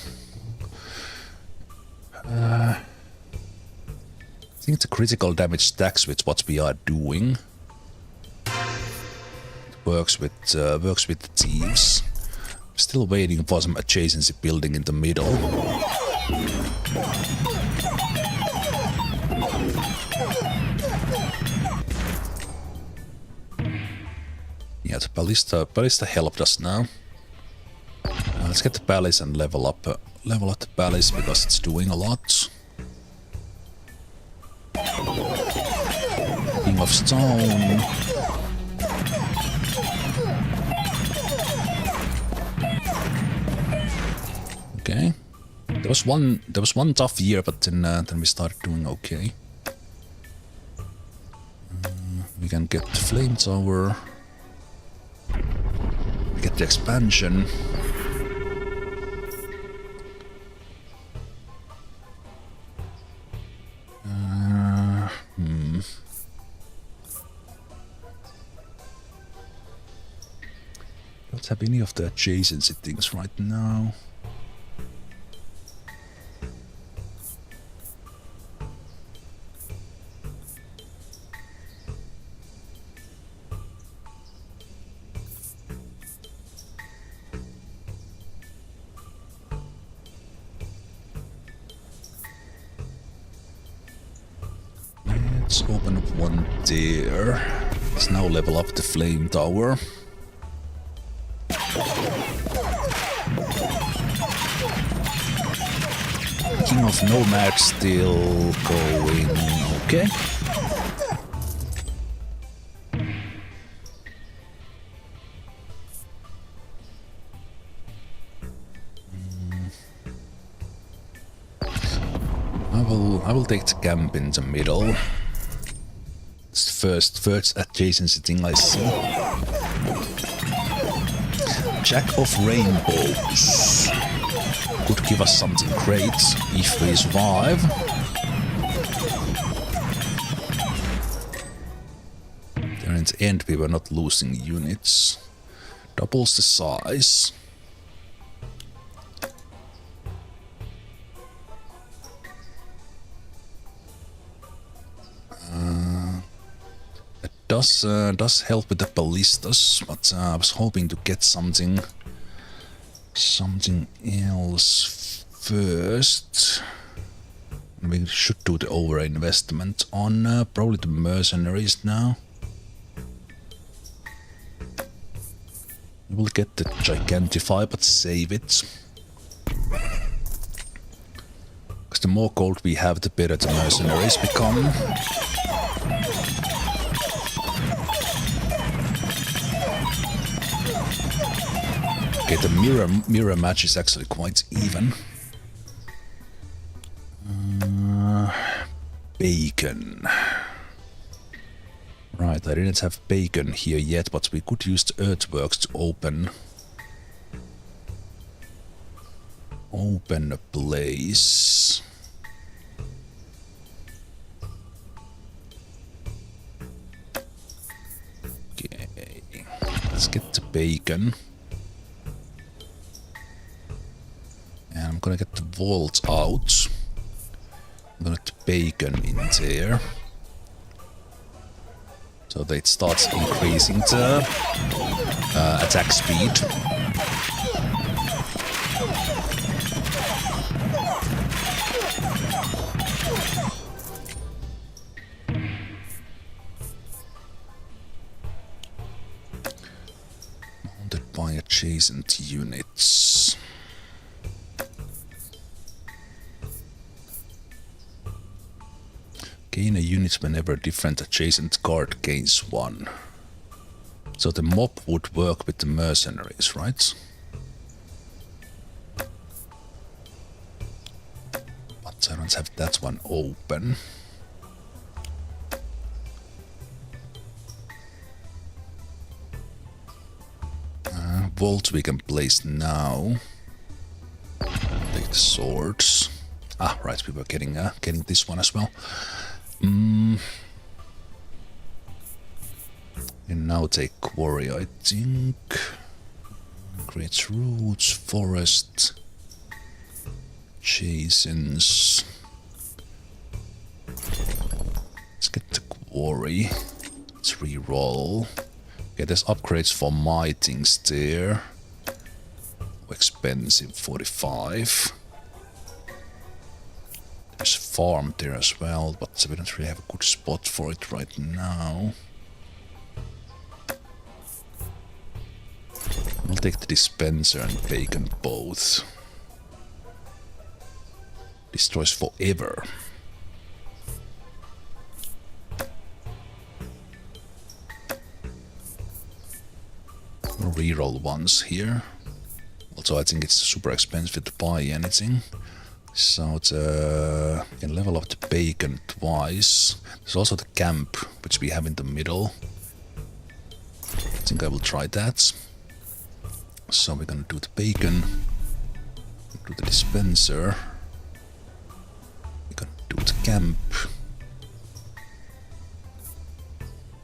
I think the critical damage stacks with what we are doing. It works with the thieves. Still waiting for some adjacency building in the middle. Yeah, the ballista helped us now. Let's get the palace and level up the palace because it's doing a lot. King of Stone. Okay. There was one tough year, but then we started doing okay. We can get the flame tower. Get the expansion. Don't have any of the adjacency things right now. Let's open up one there. Let's now level up the flame tower. King of Nomads still going okay. I will take the camp in the middle. It's the first adjacency thing I see. Jack of Rainbows could give us something great if we survive. There in the end we were not losing units. Doubles the size. Does help with the ballistas, but I was hoping to get something else first. We should do the over-investment on probably the mercenaries now. We'll get the Gigantify, but save it. Because the more gold we have, the better the mercenaries become. Okay, the mirror match is actually quite even. Bacon. Right, I didn't have bacon here yet, but we could use the earthworks to open a place. Okay, let's get the bacon. And I'm gonna get the vault out. I'm gonna get the bacon in there. So that it starts increasing the attack speed. Mounted by adjacent units. Gain a unit whenever a different adjacent guard gains one. So the mob would work with the mercenaries, right? But I don't have that one open. Vault we can place now. Take Swords. Ah, right, we were getting this one as well. And now take quarry, I think. Creates roots, forest, chasins. Let's get the quarry. Let's re-roll. Okay, there's upgrades for my things there. Expensive, 45. There's farm there as well, but we don't really have a good spot for it right now. I'll take the dispenser and bacon both. Destroys forever. We'll reroll once here. Also, I think it's super expensive to buy anything. So we can level up the bacon twice. There's also the camp, which we have in the middle. I think I will try that. So we're gonna do the bacon, do the dispenser, we're gonna do the camp,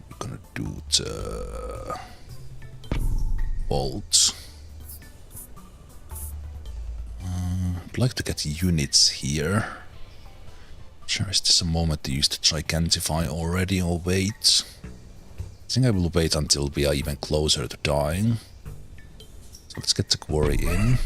we're gonna do the vault. I'd like to get units here. Sure, is this a moment to use the Gigantify already or wait? I think I will wait until we are even closer to dying. So let's get the quarry in.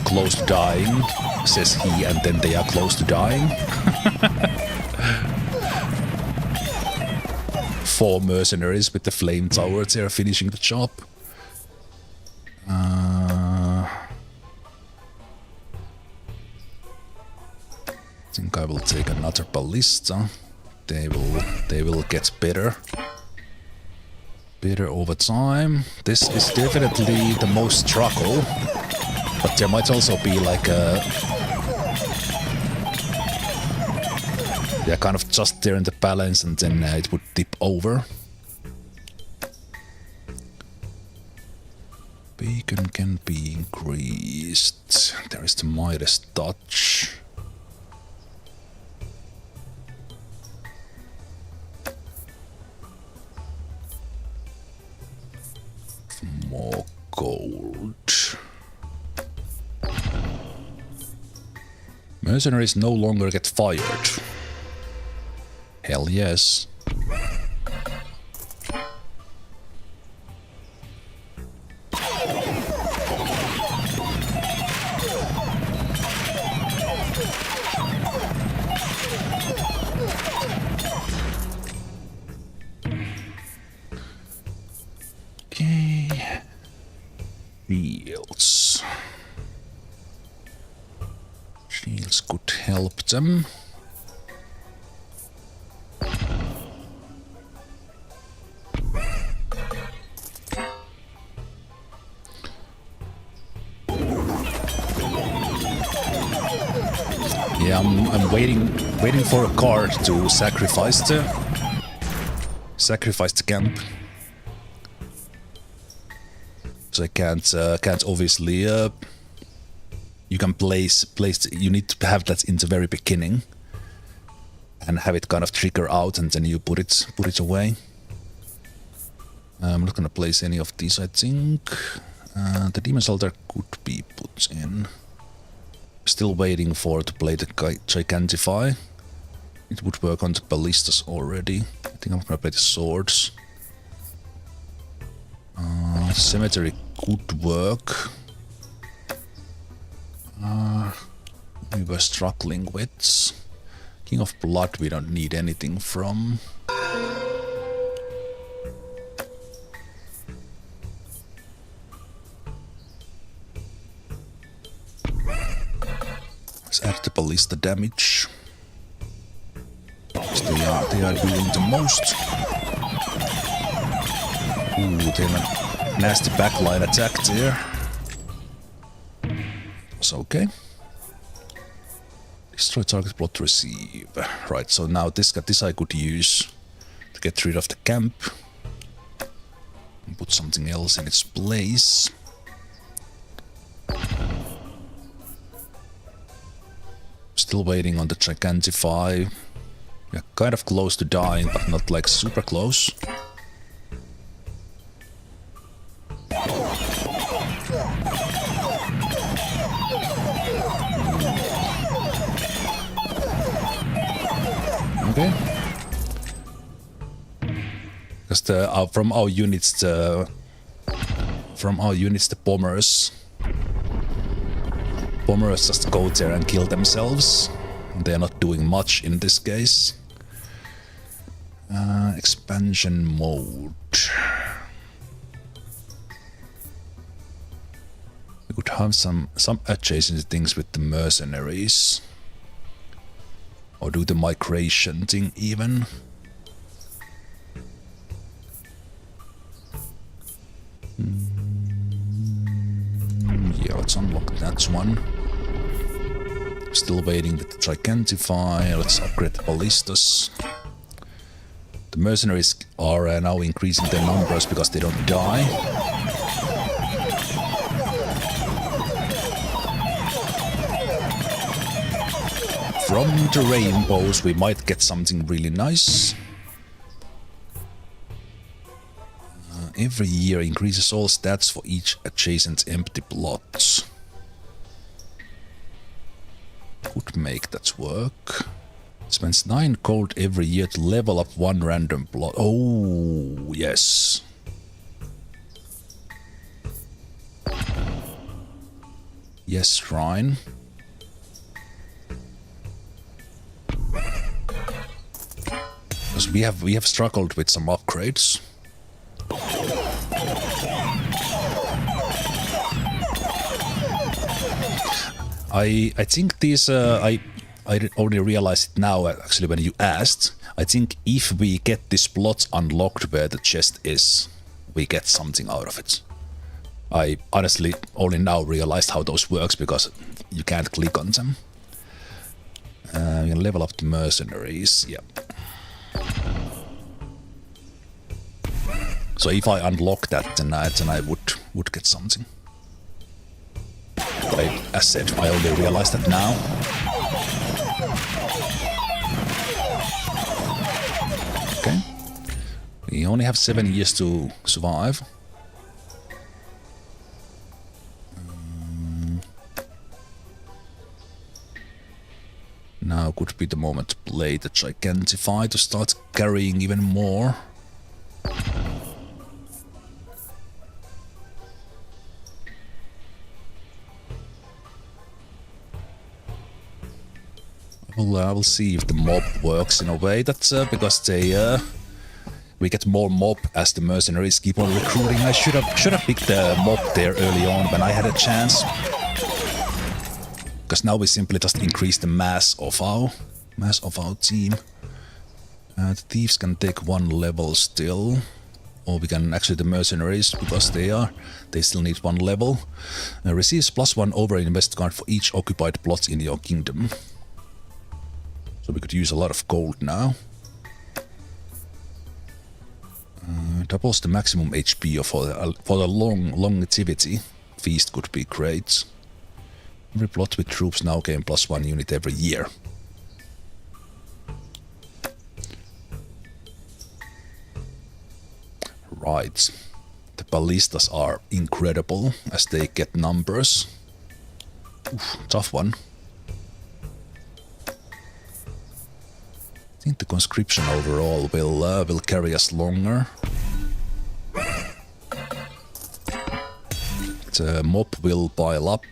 Close to dying, says he, and then they are close to dying. 4 mercenaries with the flame towers here finishing the job. I think I will take another ballista. They will get better. Better over time. This is definitely the most struggle. But there might also be like a... Yeah, kind of just there in the balance and then it would tip over. Bacon can be increased. There is the Midas touch. More gold. Mercenaries no longer get fired. Hell yes. Okay. Shields. Shields could help them. Yeah, I'm waiting for a card to sacrifice the camp. So I can't obviously. You can place. You need to have that in the very beginning, and have it kind of trigger out, and then you put it away. I'm not gonna place any of these. I think the Demon's Altar could be put in. Still waiting for to play the Gigantify. It would work on the ballistas already. I think I'm gonna play the swords. Cemetery could work. We were struggling with. King of Blood we don't need anything from. Let's add the ballista damage. They are doing the most. Ooh, they have a nasty backline attack there. It's okay. Destroy target plot to receive. Right, so now this I could use to get rid of the camp. put something else in its place. Still waiting on the Gigantify. We're kind of close to dying, but not like super close. Okay. Because from our units, the bombers just go there and kill themselves. They're not doing much in this case. Expansion mode. We could have some adjacent things with the mercenaries. Or do the migration thing even. Yeah, let's unlock that one. Still waiting with the Gigantify. Let's upgrade the ballistas. The mercenaries are now increasing their numbers because they don't die. From the rainbows we might get something really nice. Every year increases all stats for each adjacent empty plot. Could make that work. Spends 9 gold every year to level up 1 random plot. Oh, yes. Yes, Shrine. Because we have struggled with some upgrades. I think these I only realized it now actually when you asked. I think if we get this plot unlocked where the chest is, we get something out of it. I honestly only now realized how those works because you can't click on them. You can level up the mercenaries, yeah. So if I unlock that, then I would get something. But as said, I only realized that now. Okay. We only have 7 years to survive. Now could be the moment to play the Gigantify to start carrying even more. I will see if the mob works in a way that's because we get more mob as the mercenaries keep on recruiting. I should have picked the mob there early on when I had a chance. Because now we simply just increase the mass of our team. The thieves can take 1 level still, or we can actually the mercenaries because they still need 1 level. Receives +1 over invest card for each occupied plot in your kingdom. So we could use a lot of gold now. Doubles the maximum HP for the longevity. Feast could be great. Every plot with troops now gain +1 unit every year. Right. The ballistas are incredible as they get numbers. Oof, tough one. I think the conscription overall will carry us longer. The mob will pile up.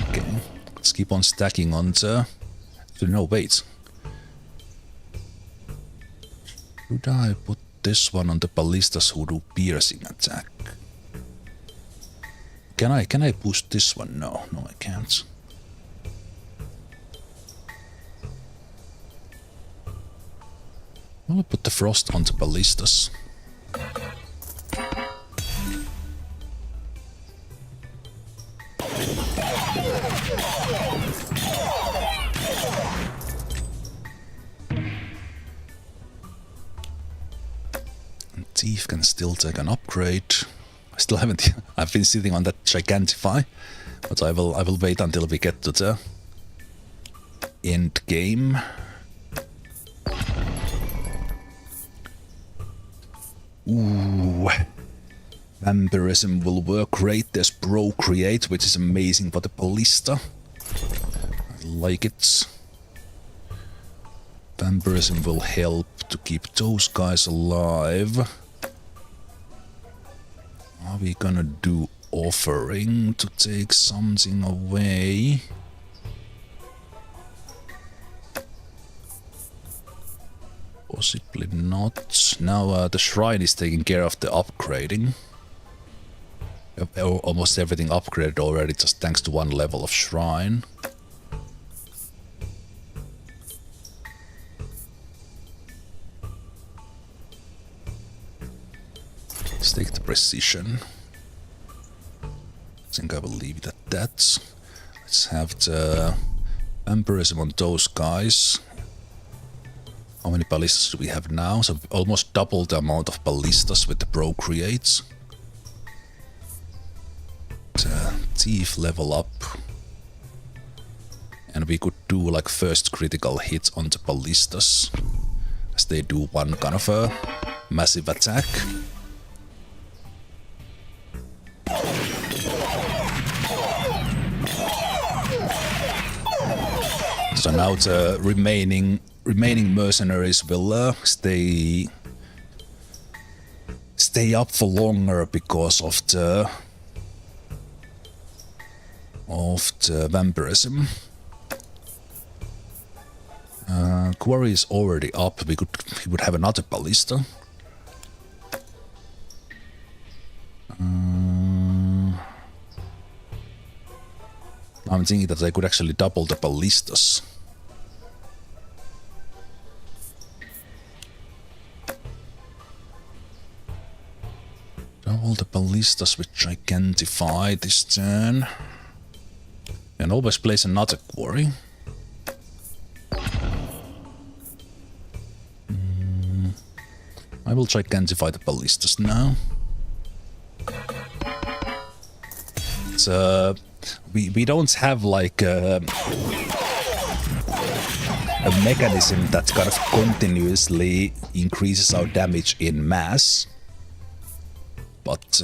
Okay, let's keep on stacking on the... No, wait. Should I put this one on the ballistas who do piercing attack? Can I boost this one? No, I can't. I'll put the frost on the ballistas. Thief can still take an upgrade. I still haven't. I've been sitting on that Gigantify, but I will wait until we get to the end game. Ooh, vampirism will work great. There's procreate, which is amazing for the ballista. I like it. Vampirism will help to keep those guys alive. Are we gonna do offering to take something away? Possibly not. Now the shrine is taking care of the upgrading. Almost everything upgraded already just thanks to one level of shrine. Let's take the precision. I think I will leave it at that. Let's have the vampirism on those guys. How many ballistas do we have now? So almost double the amount of ballistas with the procreates. The thief level up. And we could do like first critical hit on the ballistas, as they do one kind of a massive attack. So now the remaining mercenaries will stay up for longer because of the vampirism. Quarry is already up. We would have another ballista. I'm thinking that I could actually double the ballistas. Double the ballistas with Gigantify this turn. And always place another quarry. I will Gigantify the ballistas now. We don't have like a mechanism that kind of continuously increases our damage in mass. But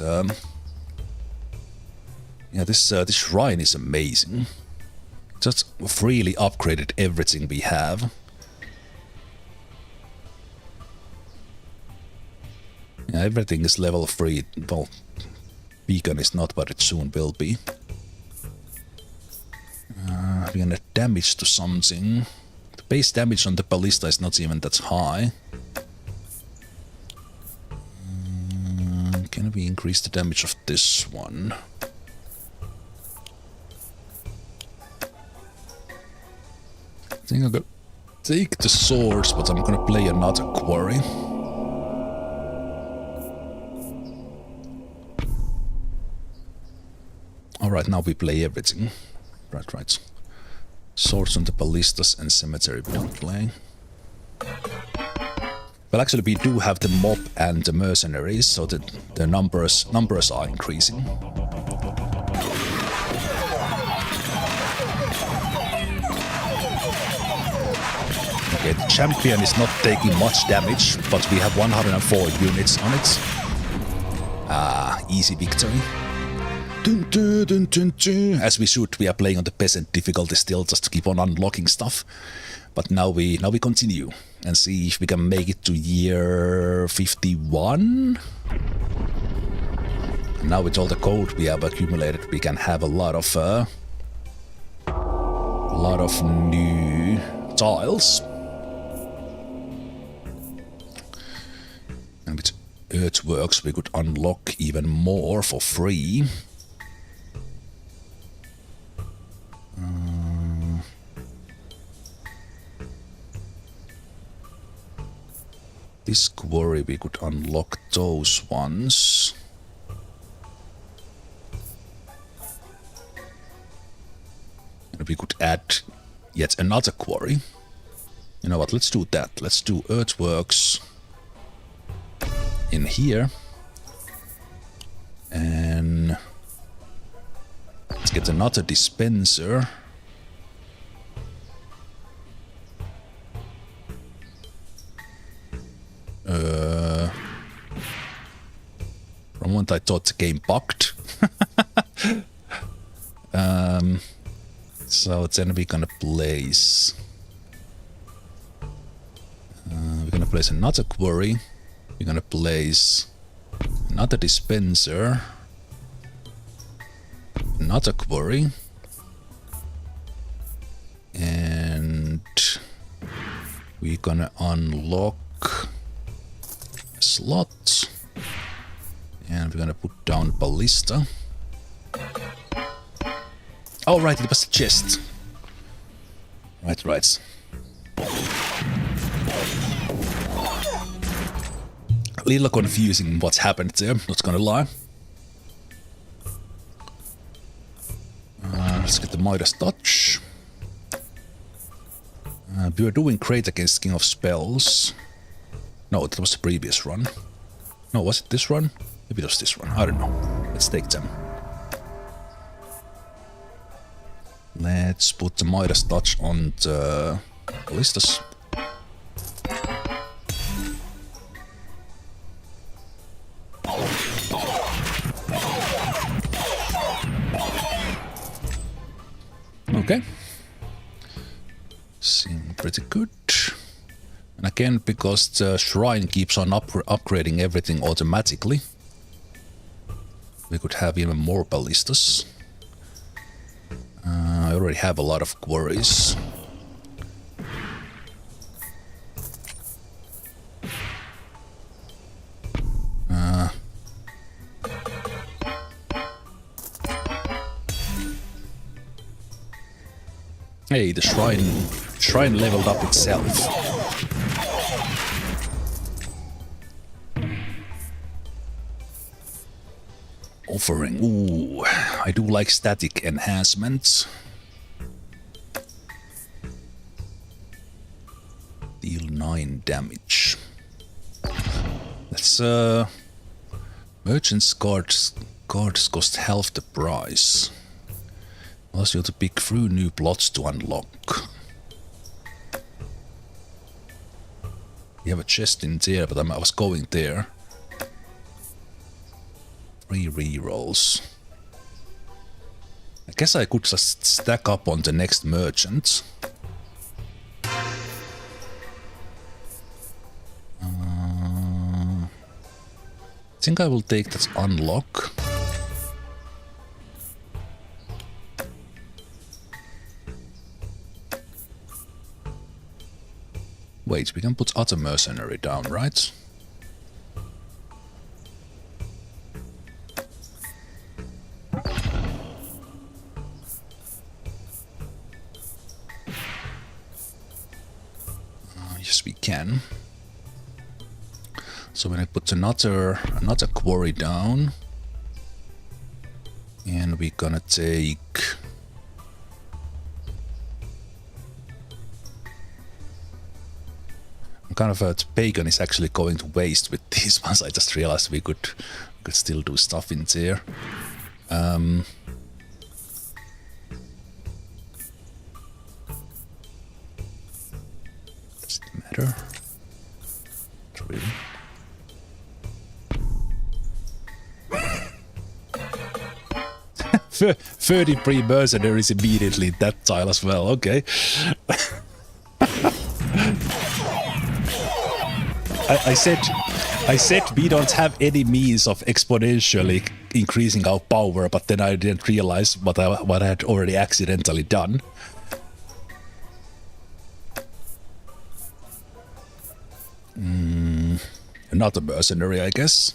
yeah, this shrine is amazing. Just freely upgraded everything we have. Yeah, everything is level 3. Well, beacon is not, but it soon will be. We're gonna damage to something. The base damage on the ballista is not even that high. Can we increase the damage of this one? I think I'm gonna take the swords, but I'm gonna play another quarry. Alright, now we play everything. Right. Swords on the ballistas and cemetery we don't play. Well, actually we do have the mob and the mercenaries, so that the numbers are increasing. Okay, the champion is not taking much damage, but we have 104 units on it. Easy victory. Dun, dun, dun, dun, dun. As we should, we are playing on the peasant difficulty still, just to keep on unlocking stuff. But now we continue and see if we can make it to year 51. Now with all the gold we have accumulated, we can have a lot of new tiles. And with earthworks we could unlock even more for free. This quarry we could unlock those ones. And we could add yet another quarry. You know what, let's do that. Let's do earthworks. in here. And let's get another dispenser. From what I thought the game bugged. So then we're gonna place another quarry. We're gonna place another dispenser, another quarry, and we're gonna unlock a slot, and we're gonna put down ballista. Oh right, it was a chest. Right. A little confusing what's happened there, not gonna lie. Let's get the Midas Touch. We were doing great against King of Spells. No, that was the previous run. No, was it this run? Maybe it was this one. I don't know. Let's take them. Let's put the Midas Touch on the ballistas. Okay. Seem pretty good. And again, because the shrine keeps on upgrading everything automatically, we could have even more ballistas. I already have a lot of quarries. Hey, the shrine leveled up itself. Offering. Ooh, I do like static enhancements. Deal 9 damage. Let's merchant's cards cost half the price. Plus you have to pick through new plots to unlock. We have a chest in there, but I was going there. 3 rerolls. I guess I could just stack up on the next merchant. I think I will take that unlock. Wait, we can put other mercenary down, right? Yes, we can. So when I put another quarry down, and we're gonna take kind of the pagan is actually going to waste with these ones. I just realized we could still do stuff in there. Does it matter? Not really. For 33 mercenaries immediately in that tile as well. Okay. I said we don't have any means of exponentially increasing our power, but then I didn't realize what I had already accidentally done. Another mercenary, I guess.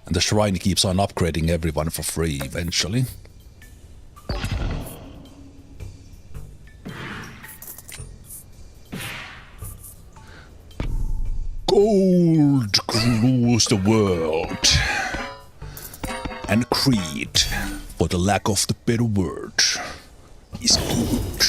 And the shrine keeps on upgrading everyone for free eventually. Gold rules the world. And greed, for the lack of the better word, is good.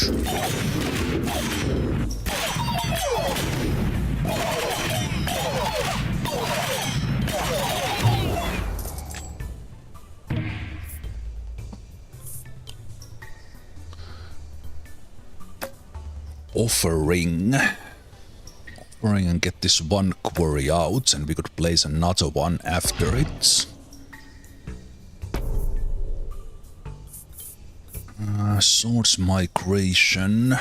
offering. Offering and get this one quarry out, and we could place another one after it. Swords migration.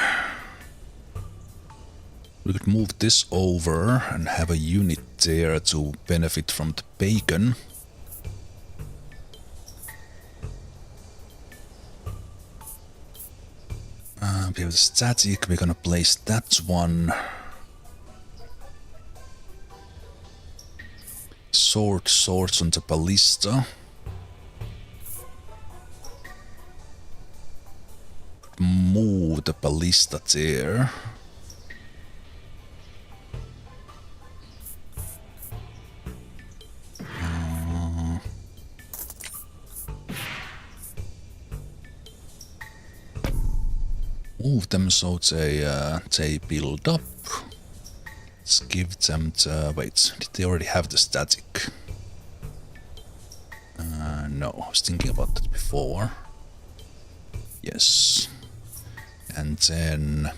We could move this over and have a unit there to benefit from the bacon. We have the static, we're gonna place that one. Swords on the ballista. Move the ballista there. Move them so they build up. Let's give them the... Wait, did they already have the static? No, I was thinking about that before. Yes. And then...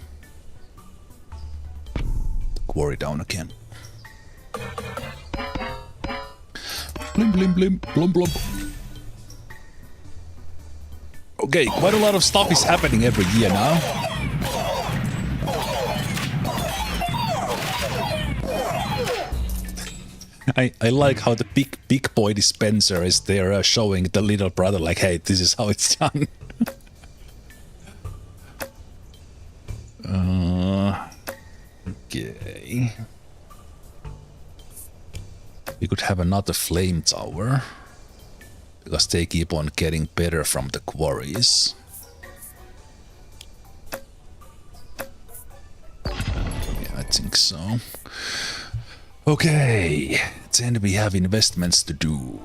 the quarry down again. Blim blim blim, blum blum. Okay, quite a lot of stuff is happening every year now. I like how the big boy dispenser is there showing the little brother like, hey, this is how it's done. Okay. We could have another flame tower. Because they keep on getting better from the quarries. Yeah, I think so. Okay, then we have investments to do.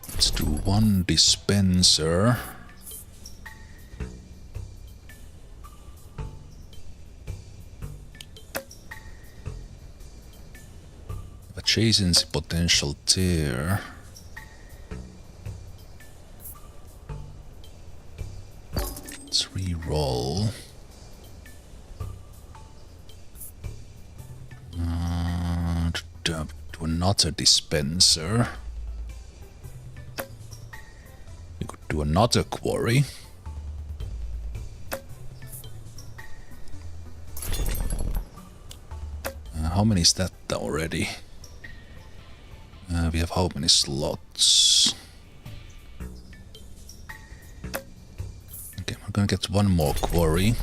Let's do one dispenser. Adjacency potential there. Let's re-roll. Do another dispenser. We could do another quarry. How many is that already? We have how many slots? Okay, we're gonna get one more quarry.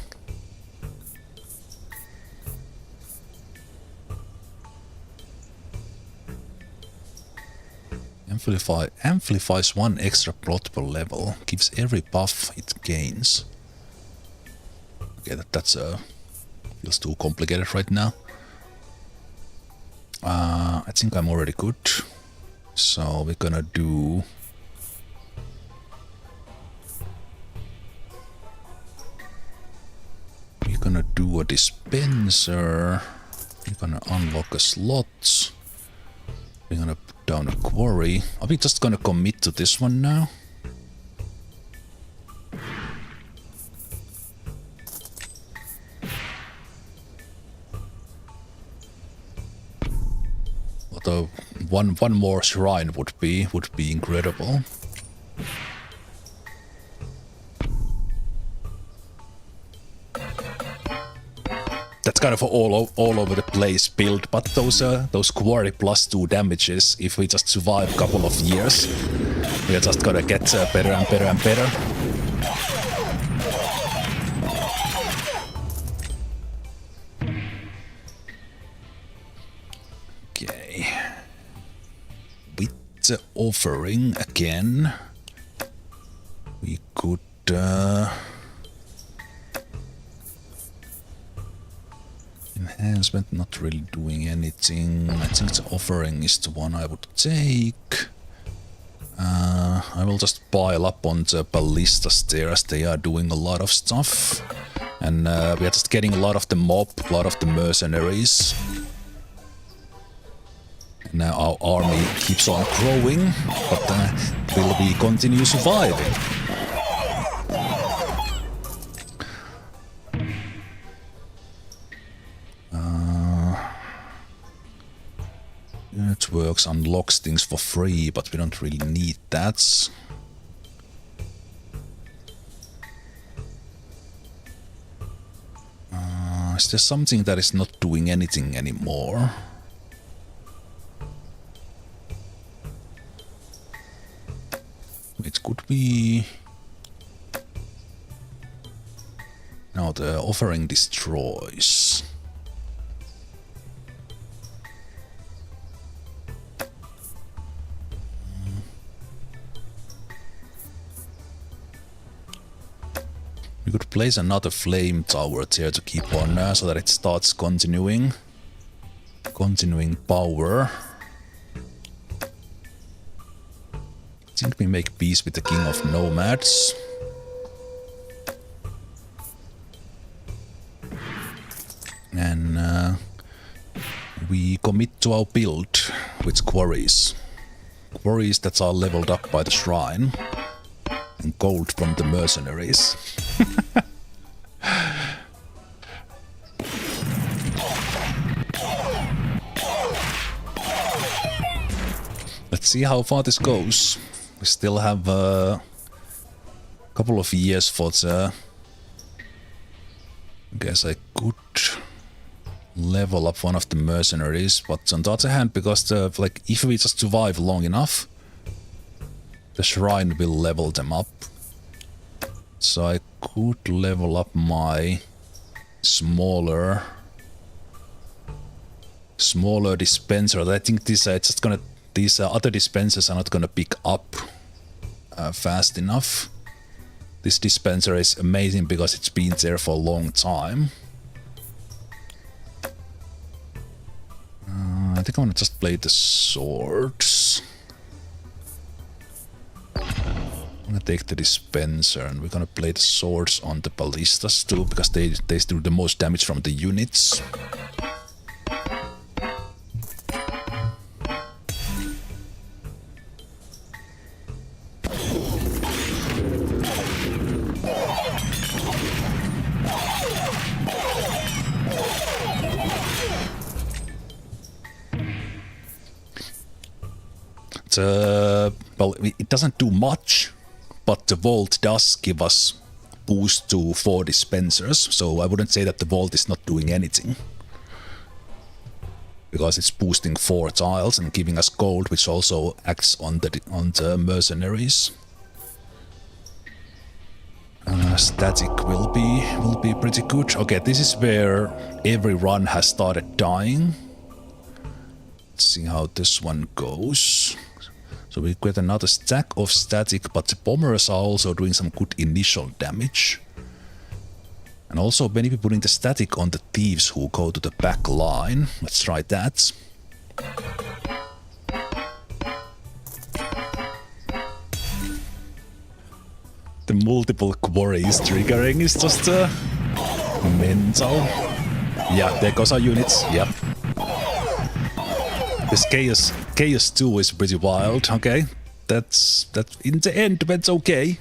Amplifies one extra plot per level. Gives every buff it gains. Okay, that's feels too complicated right now. I think I'm already good. So we're gonna do... We're gonna do a dispenser. We're gonna unlock a slot. We're gonna put down a quarry. Are we just gonna commit to this one now? Although one more shrine would be incredible. That's kind of all over the place build, but those quarry +2 damages, if we just survive a couple of years, we are just gonna get better and better and better. Okay. With the offering again, we could... Enhancement, not really doing anything. I think the offering is the one I would take. I will just pile up on the ballistas there as they are doing a lot of stuff. And we are just getting a lot of the mob, a lot of the mercenaries. Now our army keeps on growing, but will we continue surviving? Networks unlocks things for free, but we don't really need that. Is there something that is not doing anything anymore? It could be... No, the offering destroys. We could place another flame tower there to keep on so that it starts continuing power. I think we make peace with the King of Nomads. And we commit to our build with quarries. Quarries that are leveled up by the shrine. And gold from the mercenaries. Let's see how far this goes. We still have a couple of years for the... I guess I could level up one of the mercenaries, but on the other hand, because like if we just survive long enough, the shrine will level them up. So I could level up my smaller dispenser. I think this just gonna these other dispensers are not gonna pick up fast enough. This dispenser is amazing because it's been there for a long time. I think I'm gonna just play the swords. I'm gonna take the dispenser and we're gonna play the swords on the ballistas too, because they do the most damage from the units. Well, it doesn't do much, but the vault does give us boost to 4 dispensers, so I wouldn't say that the vault is not doing anything. Because it's boosting 4 tiles and giving us gold, which also acts on the mercenaries. Static will be pretty good. Okay, this is where every run has started dying. Let's see how this one goes. So we get another stack of static, but the bombers are also doing some good initial damage. And also maybe putting the static on the thieves who go to the back line. Let's try that. The multiple quarries triggering is just mental. Yeah, there goes our units. Yep. This Chaos 2 is pretty wild, okay? That in the end went okay.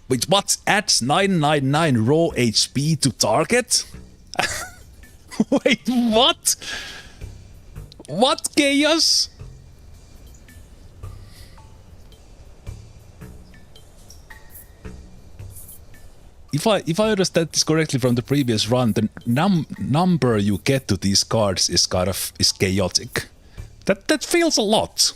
Wait, what? Adds 999 raw HP to target? Wait, what? What Chaos? If I understand this correctly from the previous run, the number you get to these cards is is chaotic. That feels a lot.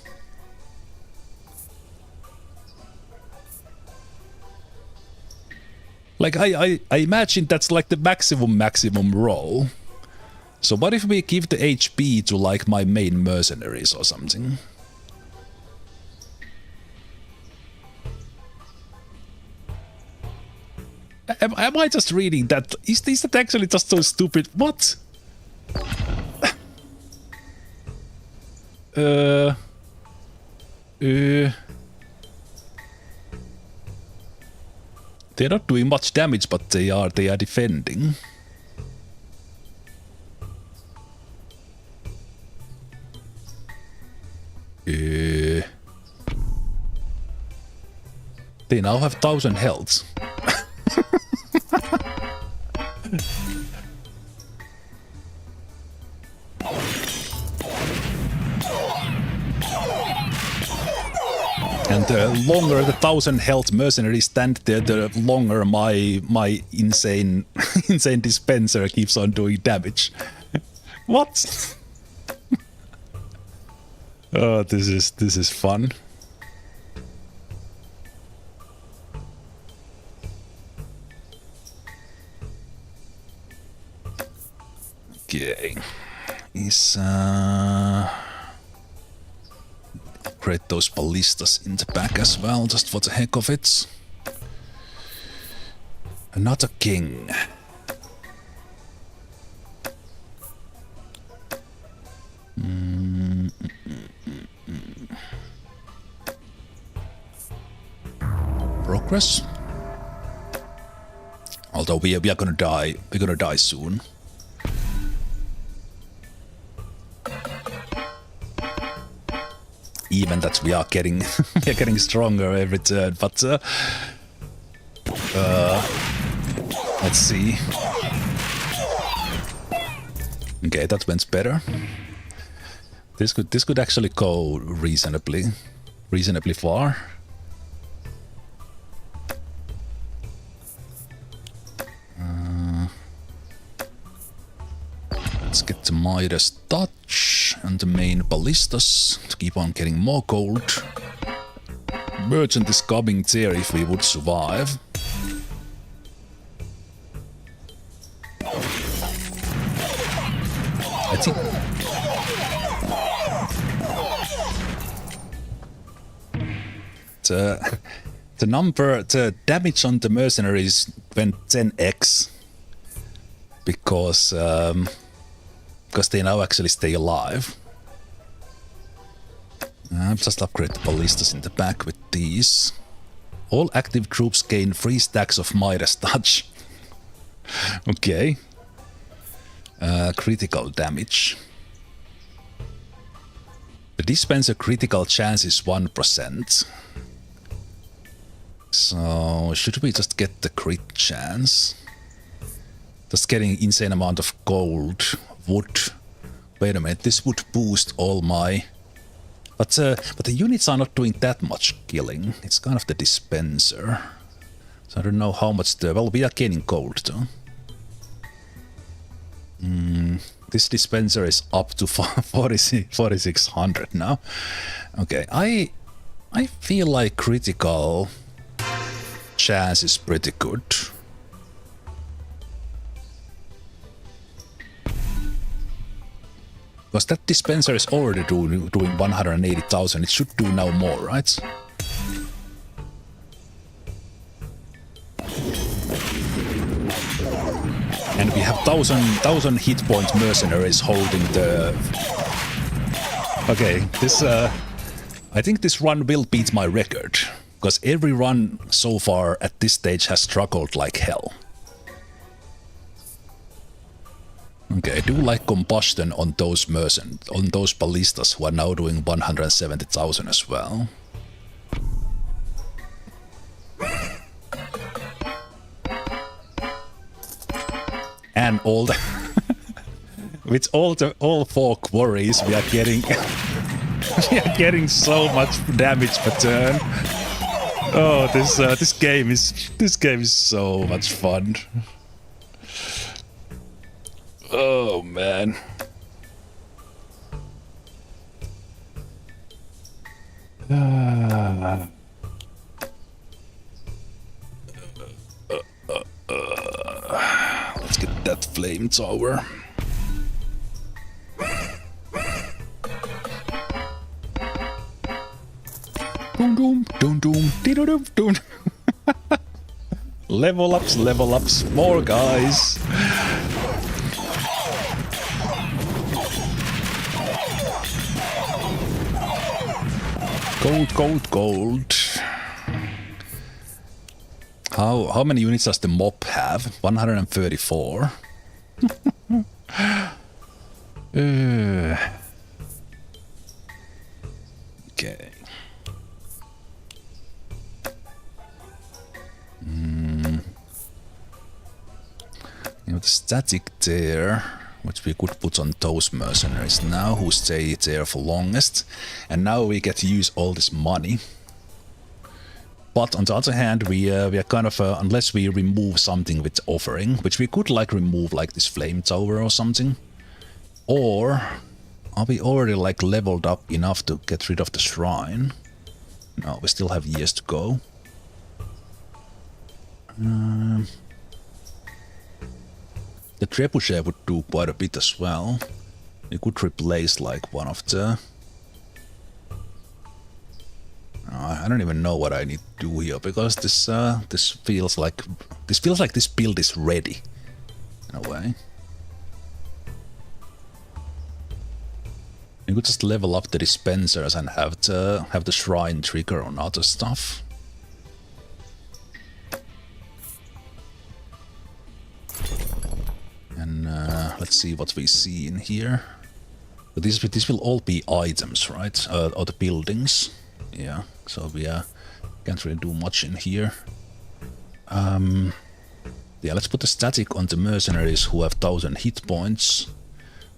Like I imagine that's like the maximum roll. So what if we give the HP to like my main mercenaries or something? Am I just reading that? Is that actually just so stupid? What? They're not doing much damage, but they are defending. They now have 1000 health. And the longer the 1000 health mercenaries stand there, the longer my insane insane dispenser keeps on doing damage. What? Oh, this is fun. Okay. Is upgrade those ballistas in the back as well, just for the heck of it. Another king. Progress. Although we are gonna die. We're gonna die soon. Even that we are getting we are getting stronger every turn, but let's see. Okay, that went better. This could actually go reasonably far. Let's get the Midas touch and the main ballistas to keep on getting more gold. Merchant is coming there if we would survive. I think the damage on the mercenaries went 10x because they now actually stay alive. I'll just upgrade the ballistas in the back with these. All active troops gain 3 stacks of Midas touch. Okay. Critical damage. The dispenser critical chance is 1%. So should we just get the crit chance? Just getting insane amount of gold would... Wait a minute, this would boost all my... But the units are not doing that much killing. It's kind of the dispenser. So I don't know how much the... Well, we are gaining gold though. This dispenser is up to 4600 now. Okay, I feel like critical chance is pretty good. Because that dispenser is already doing 180,000. It should do now more, right? And we have 1000 hit point mercenaries holding the... Okay, this... I think this run will beat my record. Because every run so far at this stage has struggled like hell. Okay, I do like combustion on those on those ballistas who are now doing 170,000 as well. And all the with all 4 quarries we are getting we are getting so much damage per turn. Oh, this game is so much fun. Oh man. Let's get that flame tower. Doom doom doom doom doom doom doom. Level ups, more guys. Gold, gold, gold. How many units does the mob have? 134. static there, which we could put on those mercenaries now who stay there for longest. And now we get to use all this money. But on the other hand, we are kind of, unless we remove something with offering, which we could like remove like this flame tower or something. Or are we already like leveled up enough to get rid of the shrine? No, we still have years to go. The trebuchet would do quite a bit as well. We could replace like one of the... I don't even know what I need to do here, because this feels like this build is ready in a way. You could just level up the dispensers and have the shrine trigger on other stuff. And let's see what we see in here. But this will all be items, right? Or the buildings. Yeah, so we can't really do much in here. Yeah, let's put the static on the mercenaries who have 1000 hit points.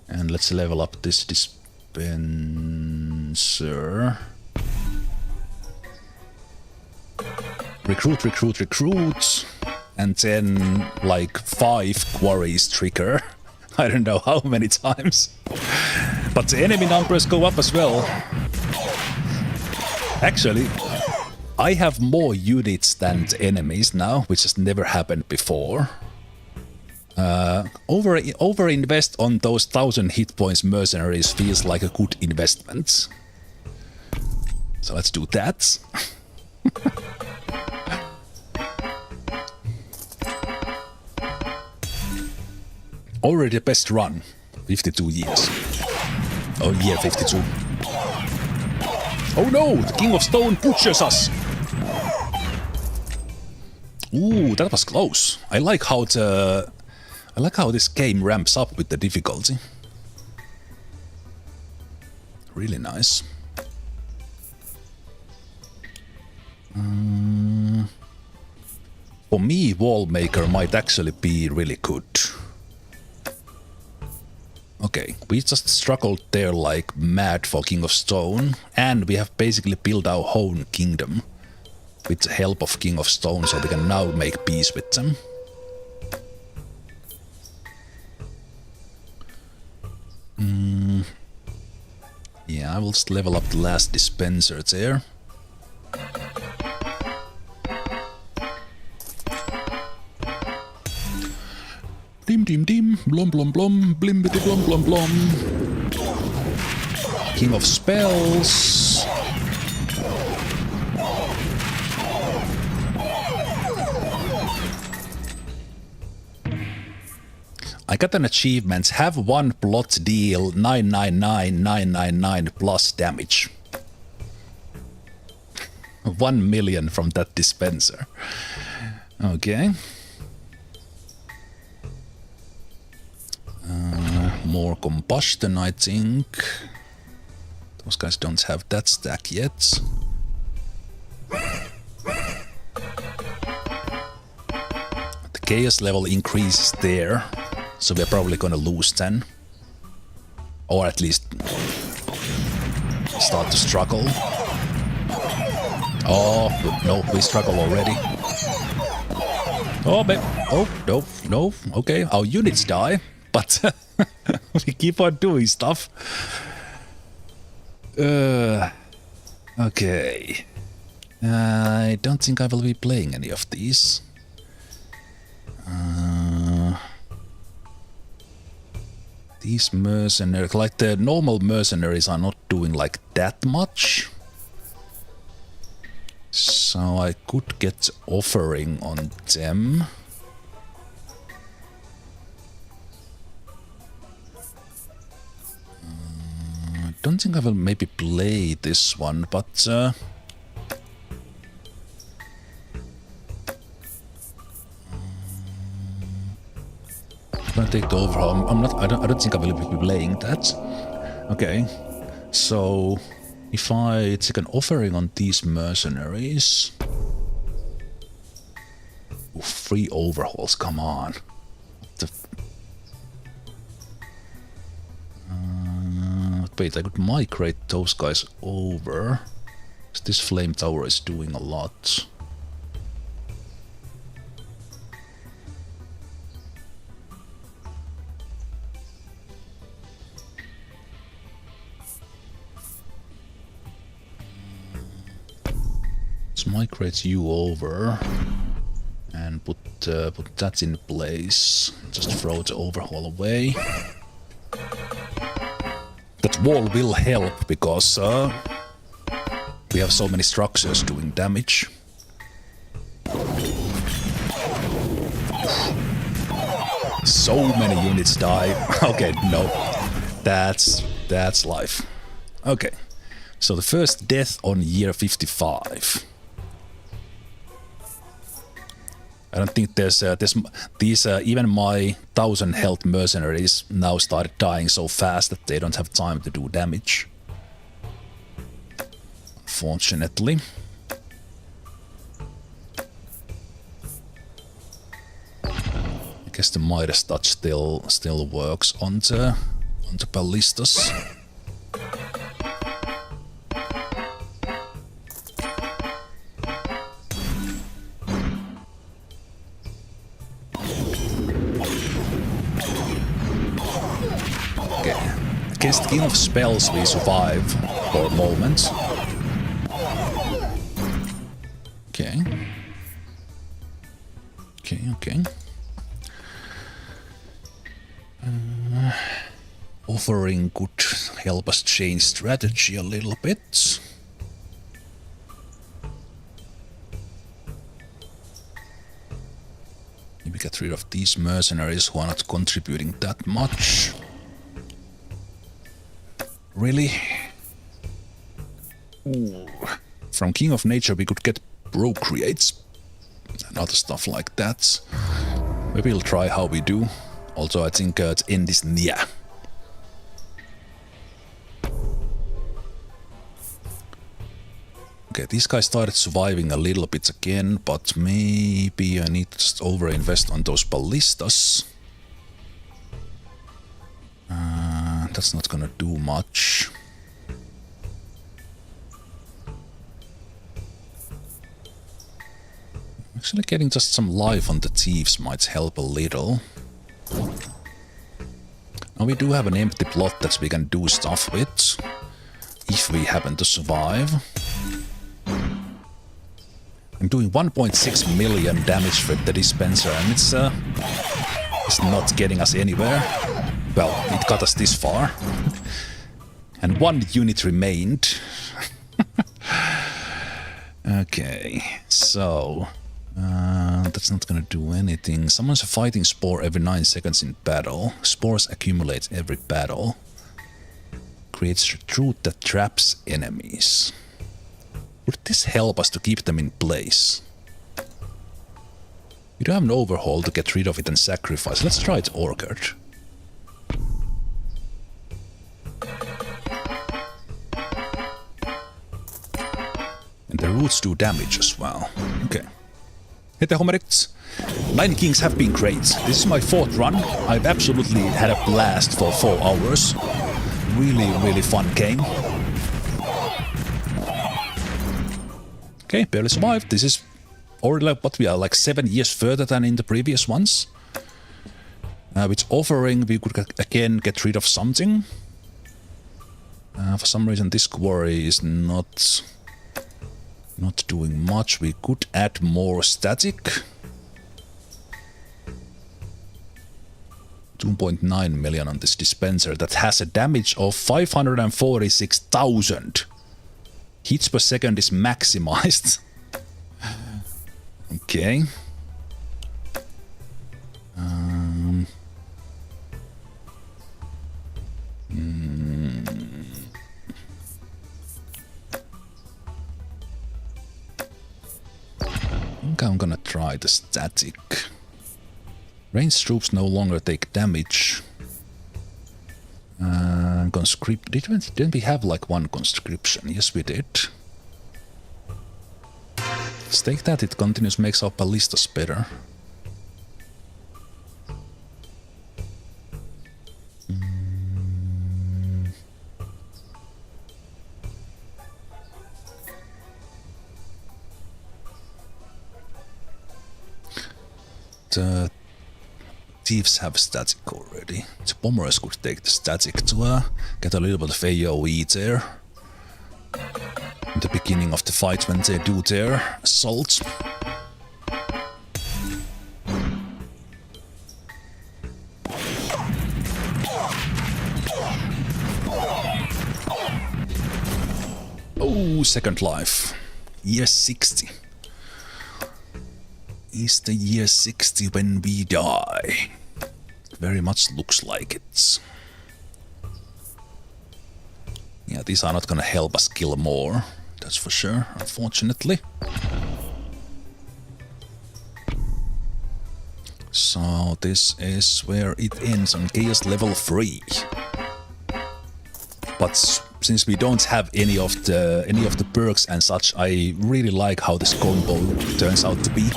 And let's level up this dispenser. Recruit, recruit, recruit. And then like 5 quarries trigger. I don't know how many times. But the enemy numbers go up as well. Actually, I have more units than the enemies now, which has never happened before. Over invest on those 1000 hit points mercenaries feels like a good investment. So let's do that. Already the best run. 52 years. Oh, year 52. Oh no! The King of Stone butchers us! Ooh, that was close. I like how this game ramps up with the difficulty. Really nice. For me, Wallmaker might actually be really good. Okay, we just struggled there like mad for King of Stone, and we have basically built our own kingdom with the help of King of Stone, so we can now make peace with them. Yeah, I will just level up the last dispenser there. Dim dim dim, blom blom blom, blimbity blom blom blom. King of Spells. I got an achievement, have one plot deal 999999 plus damage. 1 million from that dispenser. Okay. More combustion, I think. Those guys don't have that stack yet. The chaos level increases there, so we're probably gonna lose then. Or at least start to struggle. Oh, no, we struggle already. Oh, no, okay, our units die. But we keep on doing stuff. Okay. I don't think I will be playing any of these. These mercenaries, like the normal mercenaries, are not doing like that much. So I could get offering on them. Don't think I will maybe play this one, but I'm gonna take the overhaul. I don't think I will be playing that. Okay, so if I take an offering on these mercenaries, ooh, 3 overhauls. Come on, wait, I could migrate those guys over. This flame tower is doing a lot. Let's migrate you over and put that in place. Just throw the overhaul away. That wall will help because we have so many structures doing damage. So many units die. Okay, no. That's life. Okay. So the first death on year 55. I don't think there's these even my 1000 health mercenaries now started dying so fast that they don't have time to do damage. Unfortunately. I guess the Midas touch still works on the ballistas. Against King of Spells we survive for a moment. Okay. Okay. Offering could help us change strategy a little bit. Maybe get rid of these mercenaries who are not contributing that much. Really? Ooh. From King of Nature we could get procreates and other stuff like that. Maybe we'll try how we do. Also I think the end is near. Okay, these guys started surviving a little bit again, but maybe I need to just overinvest on those ballistas. That's not gonna do much. Actually getting just some life on the thieves might help a little. Now we do have an empty plot that we can do stuff with, if we happen to survive. I'm doing 1.6 million damage with the dispenser and it's not getting us anywhere. Well, it got us this far. And one unit remained. Okay, so that's not gonna do anything. Summons a fighting spore every 9 seconds in battle. Spores accumulate every battle. Creates a truth that traps enemies. Would this help us to keep them in place? We don't have an overhaul to get rid of it and sacrifice. Let's try it orchard. And the roots do damage as well. Okay. Hete Homerics. 9 Kings have been great. This is my 4th run. I've absolutely had a blast for 4 hours. Really fun game. Okay, barely survived. This is already like what we are, like 7 years further than in the previous ones. With offering, we could again get rid of something. For some reason, this quarry is not doing much. We could add more static. 2.9 million on this dispenser that has a damage of 546,000. Hits per second is maximized. Okay. I think I'm gonna try the static. Ranged troops no longer take damage. Conscript. Didn't we have like one conscription? Yes, we did. Let's take that. It continues makes our ballistas better. thieves have static already. So bombers could take the static to get a little bit of AoE there. In the beginning of the fight when they do their assaults. Oh, second life. Year 60. Is the year 60 when we die? Very much looks like it. Yeah, these are not gonna help us kill more. That's for sure, unfortunately. So this is where it ends on Chaos level 3. But since we don't have any of the perks and such, I really like how this combo turns out to be.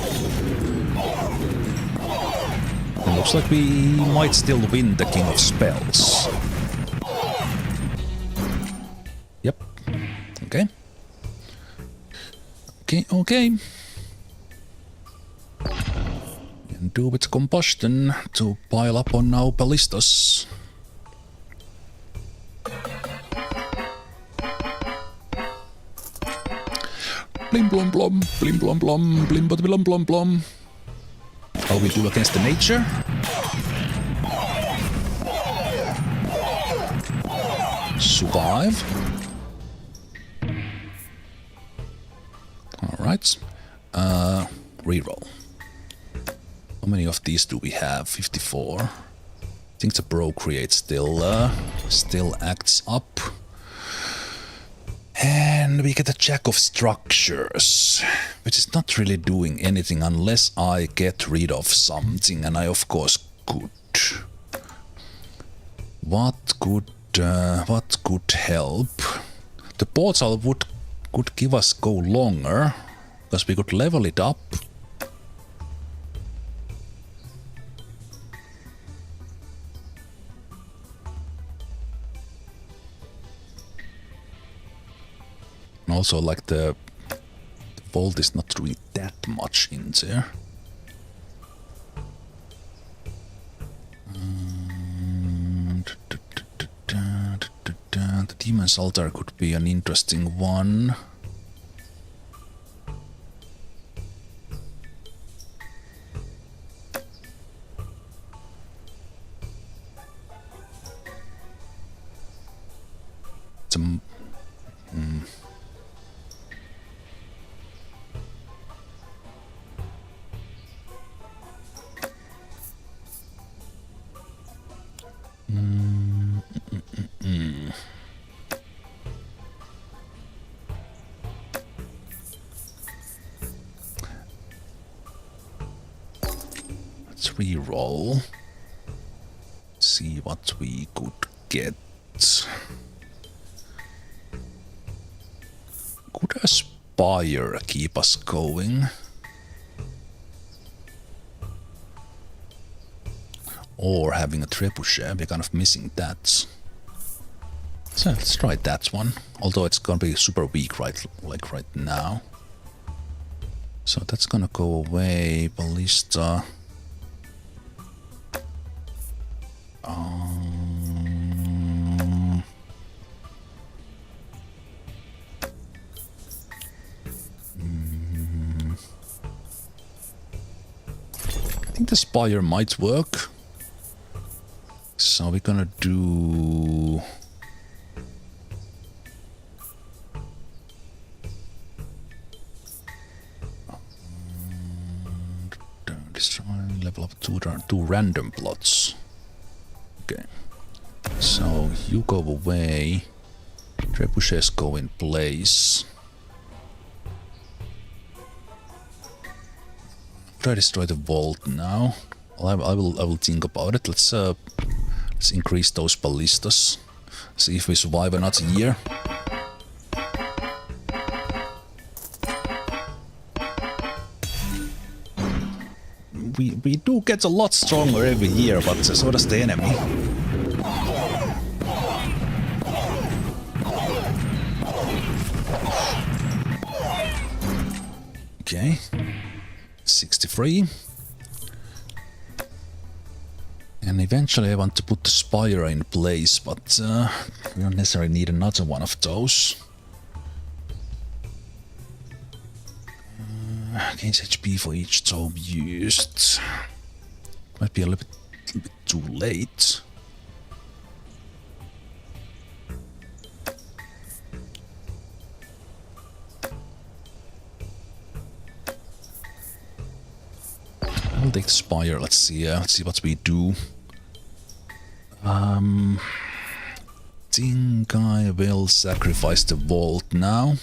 It looks like we might still win the King of Spells. Yep. Okay. Okay. And do with combustion to pile up on our ballistas. Blim blom blom, blim blom blom, blim but blom blom blom. How we do against the nature? Survive. Alright. Reroll. How many of these do we have? 54. I think the procreate still acts up. And we get a Jack of Structures, which is not really doing anything unless I get rid of something, and I of course could. What could help? The portal could give us go longer, because we could level it up. And also, like, the vault is not doing that much in there. The Demon's Altar could be an interesting one. Let's re-roll. See what we could get. Could a spire keep us going? Or having a trebuchet, we're kind of missing that. So let's try that one. Although it's gonna be super weak right now. So that's gonna go away. Ballista. I think the spire might work. So we're gonna do... destroy, level up two random plots. Okay. So you go away. Trebuchets go in place. Try to destroy the vault now. Well, I will think about it. Let's increase those ballistas. See if we survive another year. We do get a lot stronger every year, but so does the enemy. Okay. 63. And eventually I want to put the spire in place, but we don't necessarily need another one of those. Gains HP for each tome used. Might be a little bit too late. I'll take the spire. Let's see what we do. Think I will sacrifice the vault now.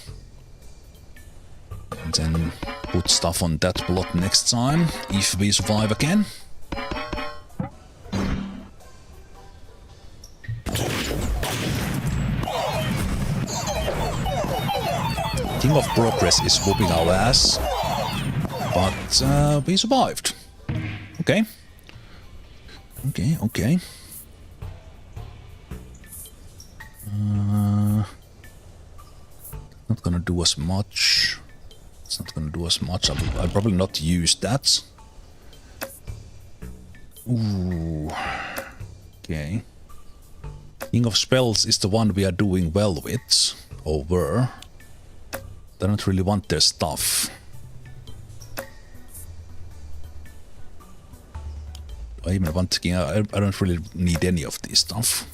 And then put stuff on that plot next time, if we survive again. King of Progress is whooping our ass, but we survived. Okay. Okay. Not gonna do as much. It's not gonna do as much. I'll probably not use that. Ooh. Okay. King of Spells is the one we are doing well with. Or were. I don't really want their stuff. I even want the King. I don't really need any of these stuff.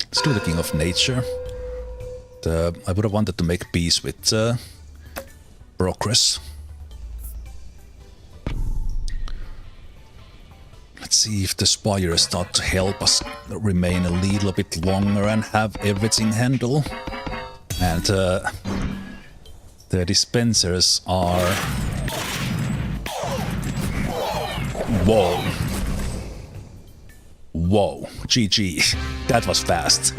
Let's do the King of Nature. I would have wanted to make peace with Progress. Let's see if the spires start to help us remain a little bit longer and have everything handle. And the dispensers are... Whoa. Whoa. GG. That was fast.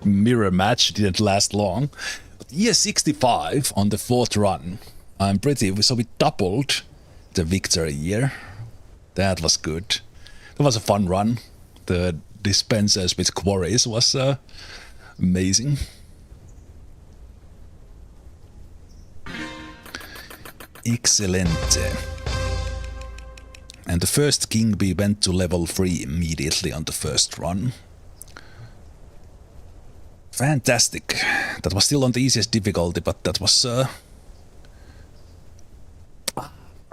Mirror match didn't last long. But year 65 on the 4th run. I'm pretty... So we doubled the victory year. That was good. That was a fun run. The dispensers with quarries was amazing. Excelente. And the first king we went to level 3 immediately on the first run. Fantastic. That was still on the easiest difficulty, but that was...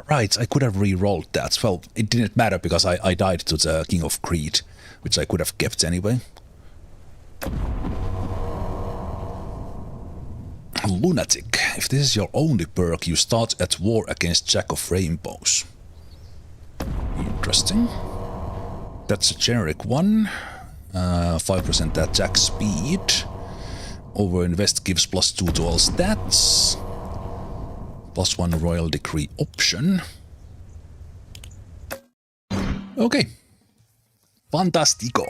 Right, I could have re-rolled that. Well, it didn't matter because I died to the King of Crete, which I could have kept anyway. Lunatic. If this is your only perk, you start at war against Jack of Rainbows. Interesting. That's a generic one. 5% attack speed. Overinvest gives +2 to all stats. +1 royal decree option. Okay. Fantastico.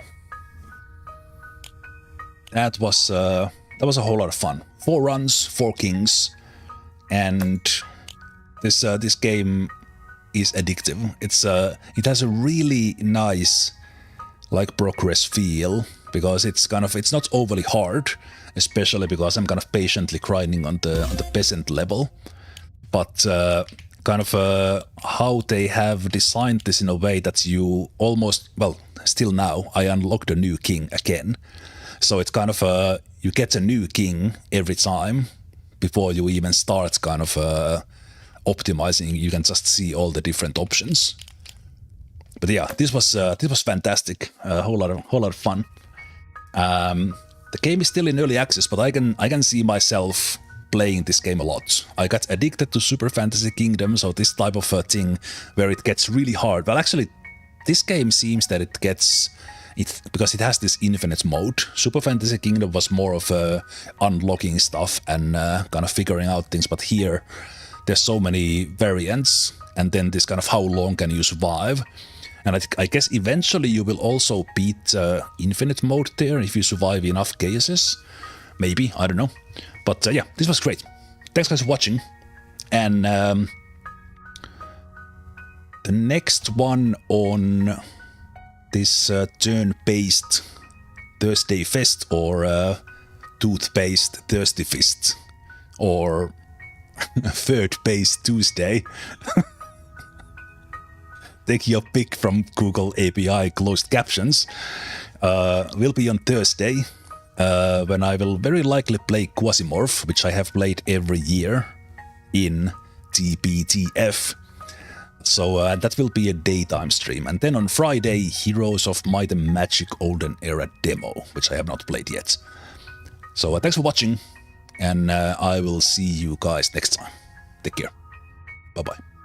That was a whole lot of fun. 4 runs, 4 kings, and this game is addictive. It has a really nice progress feel because it's not overly hard, especially because I'm kind of patiently grinding on the peasant level. But how they have designed this in a way that you almost, well, still now I unlocked a new king again. So it's you get a new king every time before you even start optimizing. You can just see all the different options. But yeah, this was fantastic. A whole lot of fun. The game is still in early access, but I can see myself playing this game a lot. I got addicted to Super Fantasy Kingdom, so this type of thing where it gets really hard. Well, actually, this game seems that it gets it because it has this infinite mode. Super Fantasy Kingdom was more of unlocking stuff and kind of figuring out things, but here there's so many variants, and then this kind of how long can you survive. And I guess eventually you will also beat infinite mode there if you survive enough cases. Maybe, I don't know. But yeah, this was great. Thanks guys for watching. And the next one on this turn-based Thursday Fest or tooth-based Thirsty Fist or third-based Tuesday take your pick from Google API closed captions, will be on Thursday, when I will very likely play Quasimorph, which I have played every year in TPTF. So that will be a daytime stream. And then on Friday, Heroes of Might and Magic Olden Era demo, which I have not played yet. So thanks for watching, and I will see you guys next time. Take care. Bye-bye.